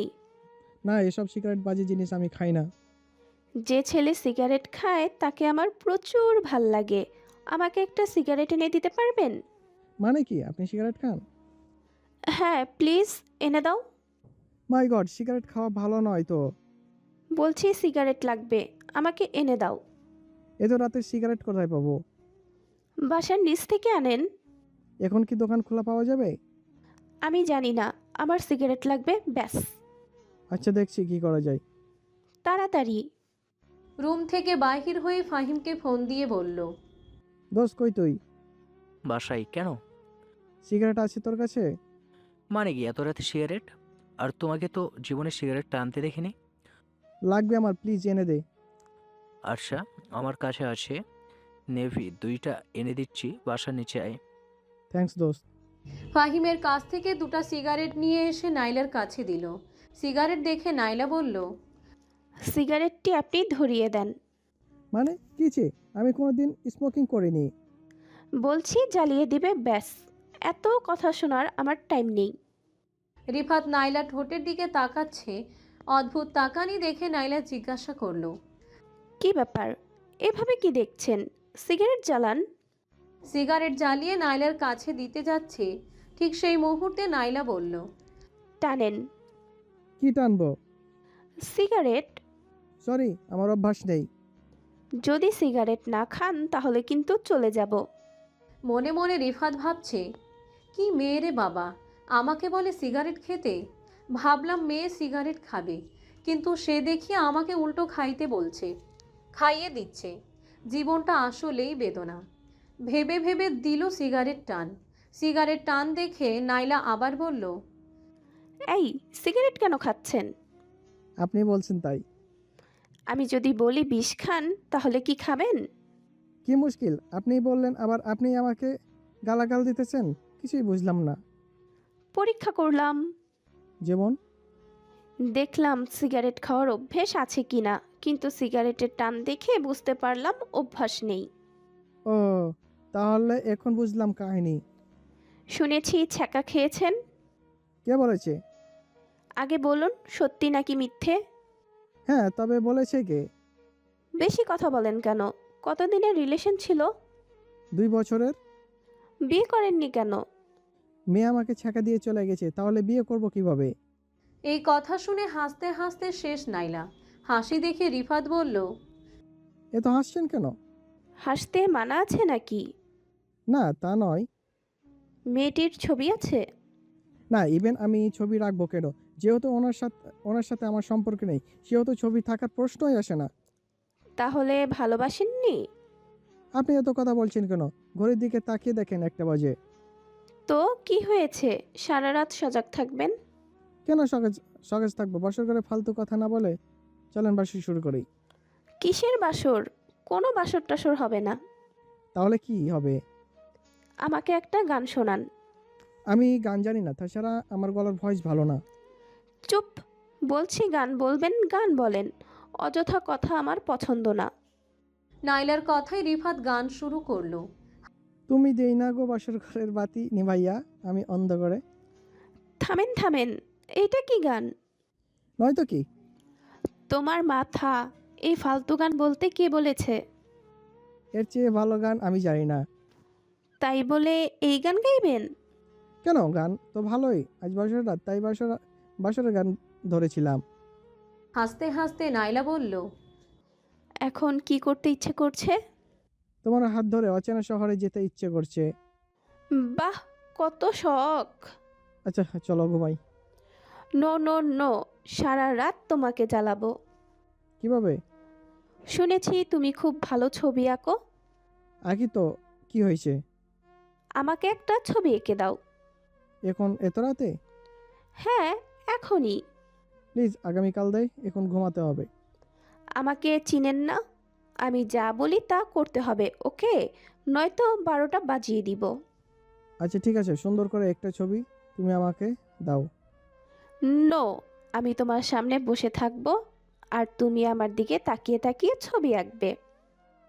না, এসব সিগারেট বাজে জিনিস আমি খাই না। যে ছেলে সিগারেট খায় তাকে আমার প্রচুর ভাল লাগে। আমাকে একটা সিগারেট এনে দিতে পারবেন? মানে কি, আপনি সিগারেট খান? হ্যাঁ, প্লিজ এনে দাও। মাই গড, সিগারেট খাওয়া ভালো নয় তো। বলছি সিগারেট লাগবে, আমাকে এনে দাও। এত রাতে সিগারেট কোথায় পাবো? বাসার নিচ থেকে আনেন। এখন কি দোকান খোলা পাওয়া যাবে? আমি জানি না, আমার সিগারেট লাগবে ব্যাস। আচ্ছা, দেখছি কি করা যায়। তাড়াতাড়ি। রুম থেকে বাহির হয়ে ফাহিমকে ফোন দিয়ে বলল, দোস্ত কই তুই? বাসায় কেন? সিগারেট আছে তোর কাছে? মানে কি এত রাতে সিগারেট? আর তোমাকে তো জীবনে সিগারেট টানতে দেখিনি। লাগবে আমার, প্লিজ এনে দে। আচ্ছা, আমার কাছে আছে নেভি 2টা এনে দিচ্ছি, বাসার নিচে আয়। থ্যাঙ্কস দোস্ত। ফাহিমের কাছ থেকে 2টা সিগারেট নিয়ে এসে নাইলার কাছে দিল। সিগারেট দেখে নাইলা বলল, সিগারেটটি আপনি ধরিয়ে দেন। মানে কিছে? আমি কোনোদিন স্মোকিং করিনি। বলছি জ্বালিয়ে দিবে ব্যাস। এত কথা শোনার আমার টাইম নেই। রিফাত নাইলার ঠোঁটের দিকে তাকাচ্ছে। অদ্ভুত তাকানি দেখে নাইলা জিজ্ঞাসা করলো, কি ব্যাপার, এভাবে কি দেখছেন? সিগারেট জ্বালান। সিগারেট জ্বালিয়ে নাইলার কাছে দিতে যাচ্ছে, ঠিক সেই মুহূর্তে নাইলা বলল, টানেন। কি টানবো? সিগারেট। সরি, আমার অভ্যাস নেই। যদি সিগারেট না খান তাহলে কিন্তু চলে যাব। মনে মনে রিফাত ভাবছে, কি মেয়ে রে বাবা, আমাকে বলে সিগারেট খেতে। ভাবলাম মেয়ে সিগারেট খাবে, কিন্তু সে দেখি আমাকে উল্টো খাইতে বলছে, খাইয়ে দিচ্ছে। জীবনটা আসলেই বেদনা। ভেবে ভেবে দিল সিগারেট টান। সিগারেট টান দেখে নাইলা আবার বলল, এই সিগারেট কেন খাচ্ছেন? আপনি বলছেন তাই। আমি যদি বলি বিষ খান তাহলে কি খাবেন? কি মুশকিল, আপনি বললেন আবার আপনি আমাকে গালাগাল দিতেছেন? কিছুই বুঝলাম না। পরীক্ষা করলাম। যেমন? দেখলাম সিগারেট খাওয়ার অভ্যেস আছে কিনা, কিন্তু সিগারেটের টান দেখে বুঝতে পারলাম অভ্যাস নেই। ও, তাহলে এখন বুঝলাম কাহিনী। শুনেছি ছ্যাঁকা খেয়েছেন। কে বলেছে? আগে বলুন সত্যি নাকি মিথ্যে? হ্যাঁ, তবে বলেছে কে? বেশি কথা বলেন কেন? কতদিনের রিলেশন ছিল? 2 বছরের। বিয়ে করেননি কেন? মেয়ে আমাকে ছ্যাঁকা দিয়ে চলে গেছে, তাহলে বিয়ে করব কিভাবে? এই কথা শুনে হাসতে হাসতে শেষ নাইলা। হাসি দেখে রিফাত বলল, এত হাসছেন কেন? হাসতে মানা আছে নাকি? না, তা নয়। মেয়েটির ছবি আছে? না, ইভেন আমি ছবি রাখবো কেন? যেহেতু ওনার সাথে আমার সম্পর্ক নেই, সেহেতু ছবি থাকার প্রশ্নই আসে না। তাহলে ভালোবাসেননি? আপনি এত কথা বলছেন কেন? ঘড়ির দিকে তাকিয়ে দেখেন 1টা বাজে। তো কি হয়েছে, সারা রাত সজাগ থাকবেন? কেন সকাজ থাকবো? বাসর করে ফালতু কথা না বলে চলেন বাসর শুরু করি। কিসের বাসর? কোনো বাসর টাসর হবে না। তাহলে কি হবে? আমাকে একটা গান শোনান। আমি গান জানি না, তাছাড়া আমার গলার ভয়েস ভালো না। চুপ! বলছি গান বলবেন, গান বলেন। অযথা কথা আমার পছন্দ না। নাইলার কথায় রিফাত গান শুরু করলো। তুমি দেই না গো বাসর ঘরের বাতি নিভাইয়া, আমি অন্ধকারে। থামেন থামেন, এইটা কি গান? নয়তো কি? তোমার মাথা, এই ফালতু গান বলতে কে বলেছে? এর চেয়ে ভালো গান আমি জানি না। তাই বলে এই গান গাইবেন? কেন, গান তো ভালোই। আজ বাসর রাত, তাই বাসরের গান ধরেছিলাম। হাসতে হাসতে নাইলা বলল, এখন কি করতে ইচ্ছে করছে? তোমার হাত ধরে অচেনা শহরে যেতে ইচ্ছে করছে। বাহ, কত শখ! আচ্ছা চলো ঘুমাই। নো নো নো, সারা রাত তোমাকে জ্বালাবো। কিভাবে? শুনেছি তুমি খুব ভালো ছবি আঁকো। আঁকি তো, কি হয়েছে? আমাকে একটা ছবি এঁকে দাও। এখন এত রাতে? হ্যাঁ, এখনই। প্লিজ আগামীকাল দেয়, এখন ঘুমাতে হবে। আমাকে চিনেন না? আমি যা বলি তা করতে হবে, ওকে? নয়তো 12টা বাজিয়ে দিব। আচ্ছা ঠিক আছে, সুন্দর করে একটা ছবি তুমি আমাকে দাও। নো, আমি তোমার সামনে বসে থাকবো আর তুমি আমার দিকে তাকিয়ে তাকিয়ে ছবি আঁকবে।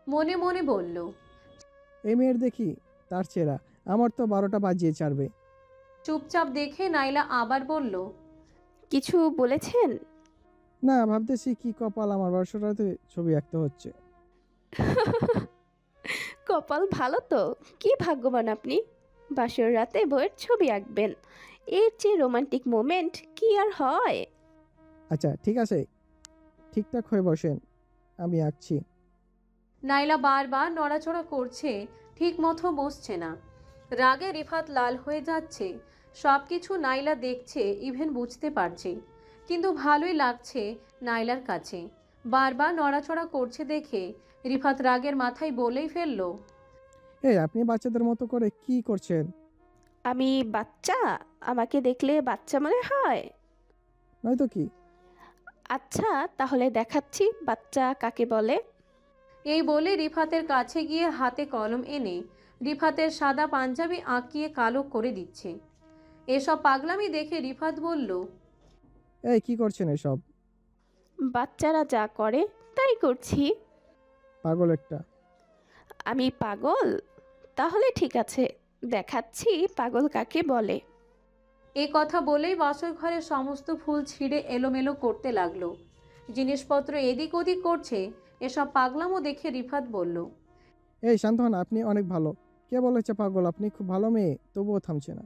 মনে মনে বলল, এই মেয়ের দেখি তার চেহারা আমার তো 12টা বাজিয়ে ছাড়বে। চুপচাপ দেখে নাইলা আবার বলল, কিছু বলেছেন? না, ভাবতেছি কি কপাল আমার 12টাতে ছবি আঁকতে হচ্ছে। কপাল ভালো তো, কি ভাগ্যবান আপনি। বাসর রাতে বইয়ের ছবি আঁকবেন, এর চেয়ে রোমান্টিক মোমেন্ট কি আর হয়? আচ্ছা ঠিক আছে, ঠিকঠাক হয়ে বসেন, আমি আঁকছি। নাইলা বারবার নড়াচড়া করছে, ঠিক মতো বসছে না। রাগে রিফাত লাল হয়ে যাচ্ছে। সব কিছু নাইলা দেখছে, ইভেন বুঝতে পারছে। কিন্তু ভালোই লাগছে নাইলার কাছে। বারবার নড়াচড়া করছে দেখে রিফাত রাগের মাথায় বলেই ফেলল, এই আপনি বাচ্চাদের মতো করে কি করছেন? আমি বাচ্চা? আমাকে দেখলে বাচ্চা মনে হয়? নয়তো কি? আচ্ছা তাহলে দেখাচ্ছি বাচ্চা কাকে বলে। এই বলে রিফাতের কাছে গিয়ে হাতে কলম এনে রিফাতের সাদা পাঞ্জাবি আঁকিয়ে কালো করে দিচ্ছে। এসব পাগলামি দেখে রিফাত বলল, এই কি করছেন এসব? বাচ্চারা যা করে তাই করছি। পাগল একটা। আমি পাগল? তাহলে ঠিক আছে, দেখাচ্ছি পাগল কাকে বলে। এ কথা বলেই বাসর ঘরের সমস্ত ফুল ছিঁড়ে এলোমেলো করতে লাগলো। জিনিসপত্র এদিক ওদিক করছে। এসব পাগলামো দেখে রিফাত বলল, এই শান্ত হন, আপনি অনেক ভালো। কে বলেছে পাগল? আপনি খুব ভালো মেয়ে, তবুও থামছে না।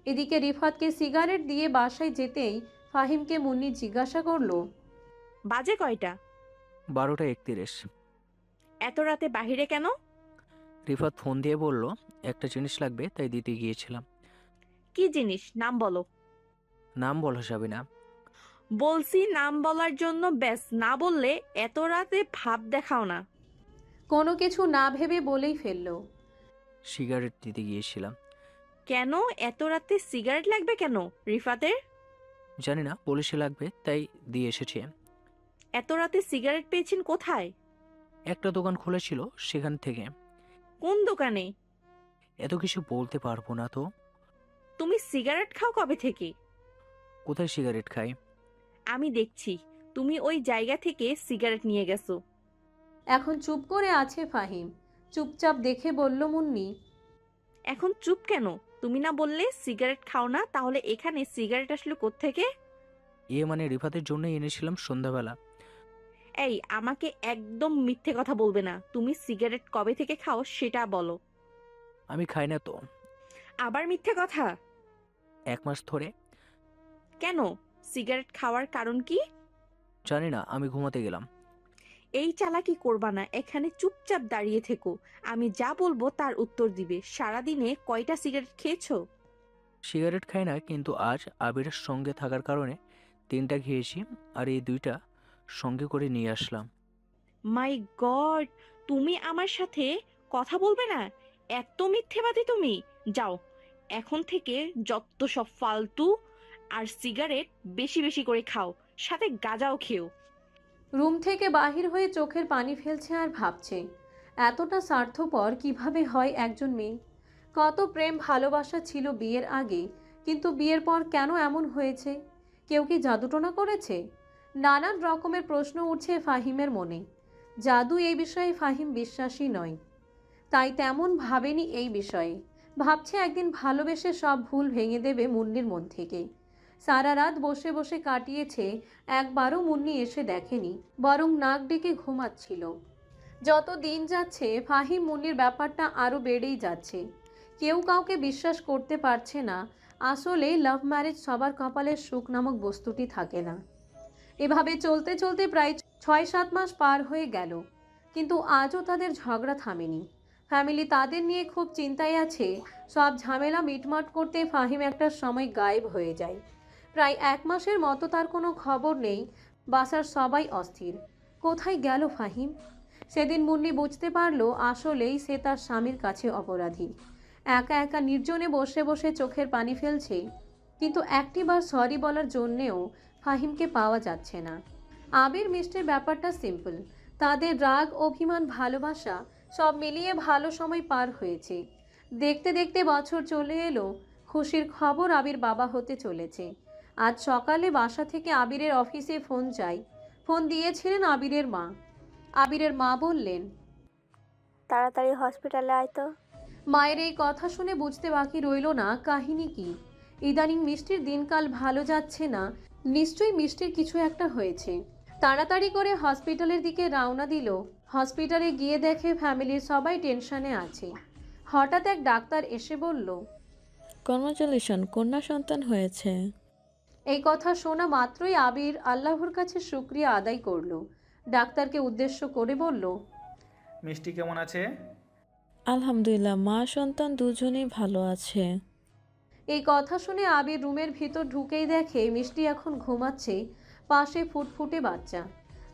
এদিকে রিফাতকে সিগারেট দিয়ে বাসায় যেতেই ফাহিমকে মুন্নি জিজ্ঞাসা করলো, বাজে কয়টা? 12:31। এত রাতে বাহিরে কেন? রিফাত ফোন দিয়ে বলল একটা জিনিস লাগবে, তাই দিতে গিয়েছিলাম। কি জিনিস, নাম বলো। নাম বলা যাবে না। বলছি নাম বলার জন্য, ব্যাস না বললে এত রাতে ভাব দেখাও না। কোনো কিছু না ভেবে বলেই ফেললো, সিগারেট দিতে গিয়েছিলাম। কেন এত রাতে সিগারেট লাগবে কেন রিফাতের? জানি না, পুলিশে লাগবে তাই দিয়ে এসেছি। এত রাতে সিগারেট পেয়েছেন কোথায়? একটা দোকান খুলেছিল সেখান থেকে। কোন দোকানে? এত কিছু বলতে পারবো না তো। তুমি সিগারেট খাও কবে থেকে? কোথায় সিগারেট খাই? আমি দেখছি তুমি ওই জায়গা থেকে সিগারেট নিয়ে গেছো। এখন চুপ করে আছে ফাহিম। চুপচাপ দেখে বলল মুন্নি, এখন চুপ কেন? তুমি না বললে সিগারেট খাও না, তাহলে এখানে সিগারেট আসলে কোত্থেকে? মানে রিফাতের জন্য এনেছিলাম সন্ধ্যাবেলা। এই আমাকে একদম মিথ্যে কথা বলবে না। তুমি সিগারেট কবে থেকে খাও সেটা বলো। আমি খাই না তো। আবার মিথ্যে কথা? 1 মাস ধরে। কেন? সিগারেট খাওয়ার কারণ কি? জানি না, আমি ঘুমাতে গেলাম। এই চালাকি করবা না, এখানে চুপচাপ দাঁড়িয়ে থেকো। আমি যা বলবো তার উত্তর দিবে। সারাদিনে কয়টা সিগারেট খেয়েছো? সিগারেট খাই না, কিন্তু আজ আবিরের সঙ্গে থাকার কারণে 3টা খেয়েছি, আর এই 2টা সঙ্গে করে নিয়ে আসলাম। মাই গড, তুমি আমার সাথে কথা বলবে না? এত মিথ্যেবাদী তুমি। যাও, এখন থেকে যত সব ফালতু আর সিগারেট বেশি বেশি করে খাও, সাথে গাঁজাও খেও। রুম থেকে বাহির হয়ে চোখের পানি ফেলছে আর ভাবছে, এতটা স্বার্থপর কিভাবে হয় একজন মেয়ে। কত প্রেম ভালোবাসা ছিল বিয়ের আগে, কিন্তু বিয়ের পর কেন এমন হয়েছে? কেউ কি জাদুটোনা করেছে? নানান রকমের প্রশ্ন উঠছে ফাহিমের মনে। জাদু এই বিষয়ে ফাহিম বিশ্বাসী নয়, তাই তেমন ভাবেনি এই বিষয়ে। ভাবছে একদিন ভালোবেসে সব ভুল ভেঙে দেবে মুন্নির মন থেকে। সারা রাত বসে বসে কাটিয়েছে, একবারও মুন্নি এসে দেখেনি, বরং নাক ডেকে ঘুমাচ্ছিল। যত দিন যাচ্ছে ফাহিম মুন্নির ব্যাপারটা আরও বেড়েই যাচ্ছে। কেউ কাউকে বিশ্বাস করতে পারছে না। আসলে লাভ ম্যারেজ সবার কপালে সুখ নামক বস্তুটি থাকে না। এভাবে চলতে চলতে প্রায় 6-7 মাস পার হয়ে গেল, কিন্তু আজও তাদের ঝগড়া থামেনি। ফ্যামিলি তাদের নিয়ে খুব চিন্তায় আছে। সব ঝামেলা মিটমাট করতে ফাহিম একটা সময় গায়েব হয়ে যায়। প্রায় 1 মাসের মতো তার কোনো খবর নেই। বাসার সবাই অস্থির, কোথায় গেল ফাহিম? সেদিন মুন্নি বুঝতে পারলো আসলেই সে তার স্বামীর কাছে অপরাধী। একা একা নির্জনে বসে বসে চোখের পানি ফেলছে, কিন্তু একটিবার সরি বলার জন্যেও ফাহিমকে পাওয়া যাচ্ছে না। আবির মিষ্টির ব্যাপারটা সিম্পল। তাদের রাগ, অভিমান, ভালোবাসা সব মিলিয়ে ভালো সময় পার হয়েছে। দেখতে দেখতে বছর চলে এলো। খুশির খবর, আবির বাবা হতে চলেছে। আজ সকালে বাসা থেকে আবিরের অফিসে ফোন যায়। ফোন দিয়েছিলেন আবিরের মা। আবিরের মা বললেন, তাড়াতাড়ি হসপিটালে আয় তো। মায়ের এই কথা শুনে বুঝতে বাকি রইল না কাহিনী কি। ইদানিং মিষ্টির দিনকাল ভালো যাচ্ছে না, নিশ্চয়ই মিষ্টির কিছু একটা হয়েছে। তাড়াতাড়ি করে হসপিটালের দিকে রওনা দিল। হসপিটালে গিয়ে দেখে ফ্যামিলির সবাই টেনশনে আছে। হঠাৎ এক ডাক্তার এসে বলল, কনগ্রাচুলেশন, কন্যা সন্তান হয়েছে। এই কথা শোনা মাত্রই আবির আল্লাহর কাছে শুকরিয়া আদায় করলো। ডাক্তারকে উদ্দেশ্য করে বলল, মিষ্টি কেমন আছে? আলহামদুলিল্লাহ, মা সন্তান দুজনেই ভালো আছে। এই কথা শুনে আবির রুমের ভিতর ঢুকেই দেখে মিষ্টি এখন ঘুমাচ্ছে, পাশে ফুটফুটে বাচ্চা।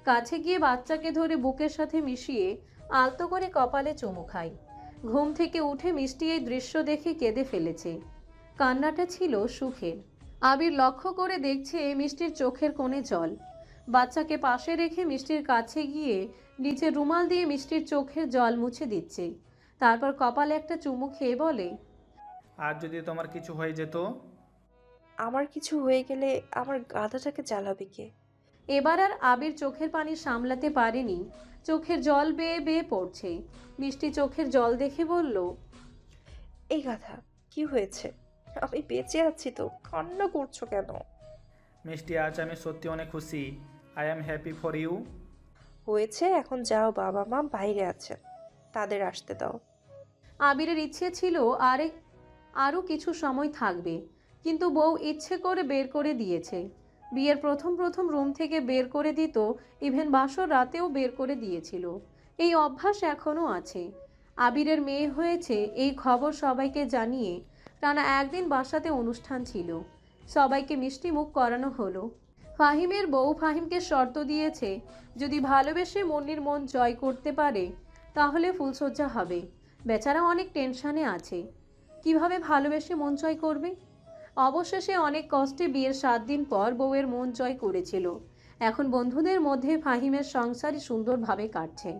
কাছে গিয়ে বাচ্চাকে ধরে বুকের সাথে মিশিয়ে আলতো করে কপালে চুমু খায়। ঘুম থেকে উঠে মিষ্টি এই দৃশ্য দেখে কেঁদে ফেলেছে। কান্নাটা ছিল সুখের। আবির লক্ষ্য করে দেখছে মিষ্টির চোখের কোণে জল। বাচ্চাকে পাশে রেখে মিষ্টির কাছে গিয়ে নিচে রুমাল দিয়ে মিষ্টির চোখের জল মুছে দিচ্ছে। তারপর কপালে একটা চুমু খেয়ে বলে, আর যদি তোমার কিছু হয়ে যেত? আমার কিছু হয়ে গেলে আমার গাধাটাকে জ্বালাবে কে? এবার আর আবির চোখের পানি সামলাতে পারেনি, চোখের জল বেয়ে বেয়ে পড়ছে। মিষ্টি চোখের জল দেখে বলল, এই গাধা, কি হয়েছে? আমি বেঁচে আছি তো, কান্না করছো কেন? মিষ্টি, আজ আমি সত্যি অনেক খুশি। I am happy for you. হয়েছে, এখন যাও, বাবা মা বাইরে আছেন, তাদের আসতে দাও। আবিরের ইচ্ছে ছিল আরও কিছু সময় থাকবে, কিন্তু বউ ইচ্ছে করে বের করে দিয়েছে। বিয়ের প্রথম প্রথম রুম থেকে বের করে দিত, ইভেন বাসর রাতেও বের করে দিয়েছিল। এই অভ্যাস এখনও আছে। আবিরের মেয়ে হয়েছে এই খবর সবাইকে জানিয়ে টানা একদিন বাসাতে অনুষ্ঠান ছিল। সবাইকে মিষ্টি মুখ করানো হলো। ফাহিমের বউ ফাহিমকে শর্ত দিয়েছে, যদি ভালোবেসে মুন্নির মন জয় করতে পারে তাহলে ফুলসজ্জা হবে। বেচারা অনেক টেনশানে আছে, কিভাবে ভালোবেসে মন জয় করবে। অবশেষে অনেক কষ্টে বিয়ের 7 দিন পর বউয়ের মন জয় করেছিল। এখন বন্ধুদের মধ্যে ফাহিমের সংসারই সুন্দরভাবে কাটছে,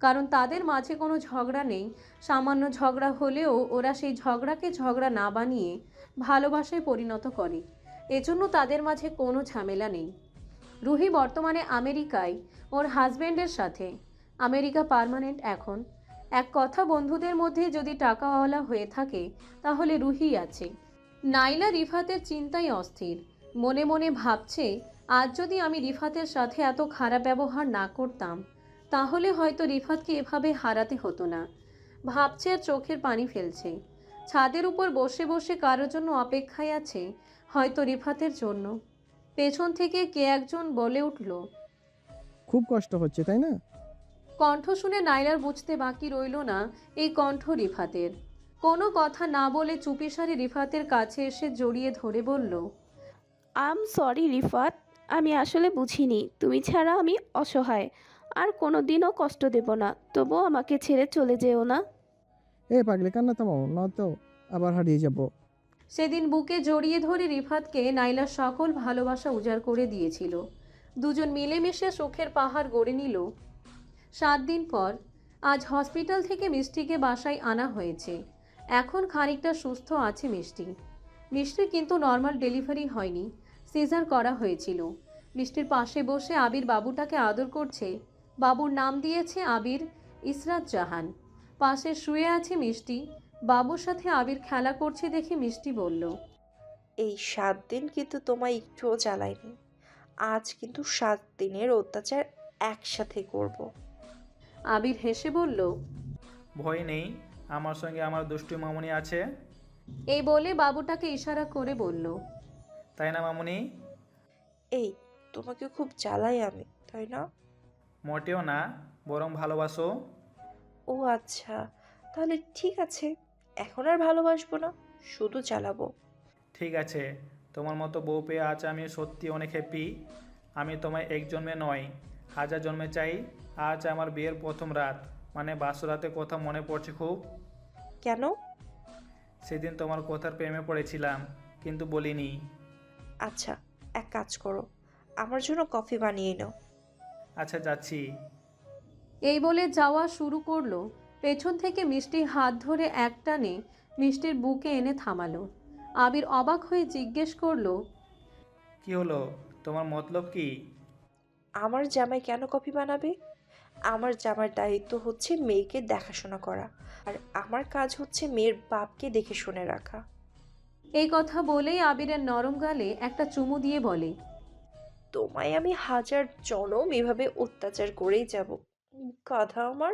কারণ তাদের মাঝে কোনো ঝগড়া নেই। সামান্য ঝগড়া হলেও ওরা সেই ঝগড়াকে ঝগড়া না বানিয়ে ভালোবাসায় পরিণত করে, এজন্য তাদের মাঝে কোনো ঝামেলা নেই। রুহি বর্তমানে আমেরিকায় ওর হাজব্যান্ডের সাথে। আমেরিকা পার্মানেন্ট এখন। এক কথা, বন্ধুদের মধ্যে যদি টাকাওয়ালা হয়ে থাকে তাহলে রুহি আছে। নাইলা রিফাতের চিন্তায় অস্থির। মনে মনে ভাবছে, আজ যদি আমি রিফাতের সাথে এত খারাপ ব্যবহার না করতাম তাহলে হয়তো রিফাতকে এভাবে হারাতে হতো না। ভাবছে আর চোখের পানি ফেলছে। ছাদের উপর বসে বসে কারোর জন্য অপেক্ষায় আছে, হয়তো রিফাতের জন্য। পেছন থেকে কে একজন বলে উঠল, খুব কষ্ট হচ্ছে তাই না? কণ্ঠ শুনে নাইলার বুঝতে বাকি রইল না এই কণ্ঠ রিফাতের। কোনো কথা না বলে চুপিসারে রিফাতের কাছে এসে জড়িয়ে ধরে বলল, সরি রিফাত, আমি আসলে বুঝিনি তুমি ছাড়া আমি অসহায়, আর কোনো দিনও কষ্ট দেব না, তবুও আমাকে ছেড়ে চলে যেও না। পাগলি, কান্না থামাও, নয়তো আবার হারিয়ে যাব। সেদিন বুকে জড়িয়ে ধরে রিফাতকে নাইলার সকল ভালোবাসা উজাড় করে দিয়েছিল। দুজন মিলেমিশে সুখের পাহাড় গড়ে নিল। 7 দিন পর আজ হসপিটাল থেকে মিষ্টিকে বাসায় আনা হয়েছে। এখন খানিকটা সুস্থ আছে মিষ্টি। মিষ্টির কিন্তু নর্মাল ডেলিভারি হয়নি, সিজার করা হয়েছিল। মিষ্টির পাশে বসে আবির বাবুটাকে আদর করছে। বাবুর নাম দিয়েছে আবির ইসরাত জাহান। পাশে শুয়ে আছে মিষ্টি। বাবুর সাথে আবির খেলা করছে দেখে মিষ্টি বলল, এই 7 দিন কিন্তু তোমায় একটুও জ্বালায়নি। আজ কিন্তু 7 দিনের অত্যাচার একসাথে করব। আবির হেসে বলল, ভয় নেই, আমার সঙ্গে আমার দুষ্টু মামুনি আছে। এই বলে বাবুটাকে ইশারা করে বলল, তাই না মামুনি? এই, তোমাকে খুব জ্বালাই আমি, তাই না? মোটেও না, বরং ভালোবাসো। ও আচ্ছা, তাহলে ঠিক আছে, এখন আর ভালোবাসবো না, শুধু জ্বালাবো। ঠিক আছে, তোমার মতো বউ পেয়ে আজ আমি সত্যি অনেক হ্যাপি। আমি তোমায় এক জন্মে নয়, 1000 জন্মে চাই। আজ আমার বিয়ের প্রথম রাত, মানে বাসরাতের কথা মনে পড়ছে খুব। কেন? সেদিন তোমার কথার প্রেমে পড়েছিলাম, কিন্তু বলিনি। আচ্ছা, এক কাজ করো, আমার জন্য কফি বানিয়ে নাও। আচ্ছা, যাচ্ছি। এই বলে যাওয়া শুরু করলো। পেছন থেকে মিষ্টি হাত ধরে একটানে মিষ্টির বুকে এনে থামালো। আবির অবাক হয়ে জিজ্ঞেস করলো, কি হলো, তোমার মতলব কি? আমার জামাই কেন কফি বানাবে? আমার জামার দায়িত্ব হচ্ছে মেয়েকে দেখাশোনা করা, আর আমার কাজ হচ্ছে মেয়ের বাপকে দেখে শুনে রাখা। এই কথা বলেই আবিরের নরম গালে একটা চুমু দিয়ে বলে, তোমায় আমি হাজার জনম এভাবে অত্যাচার করেই যাব, গাধা আমার।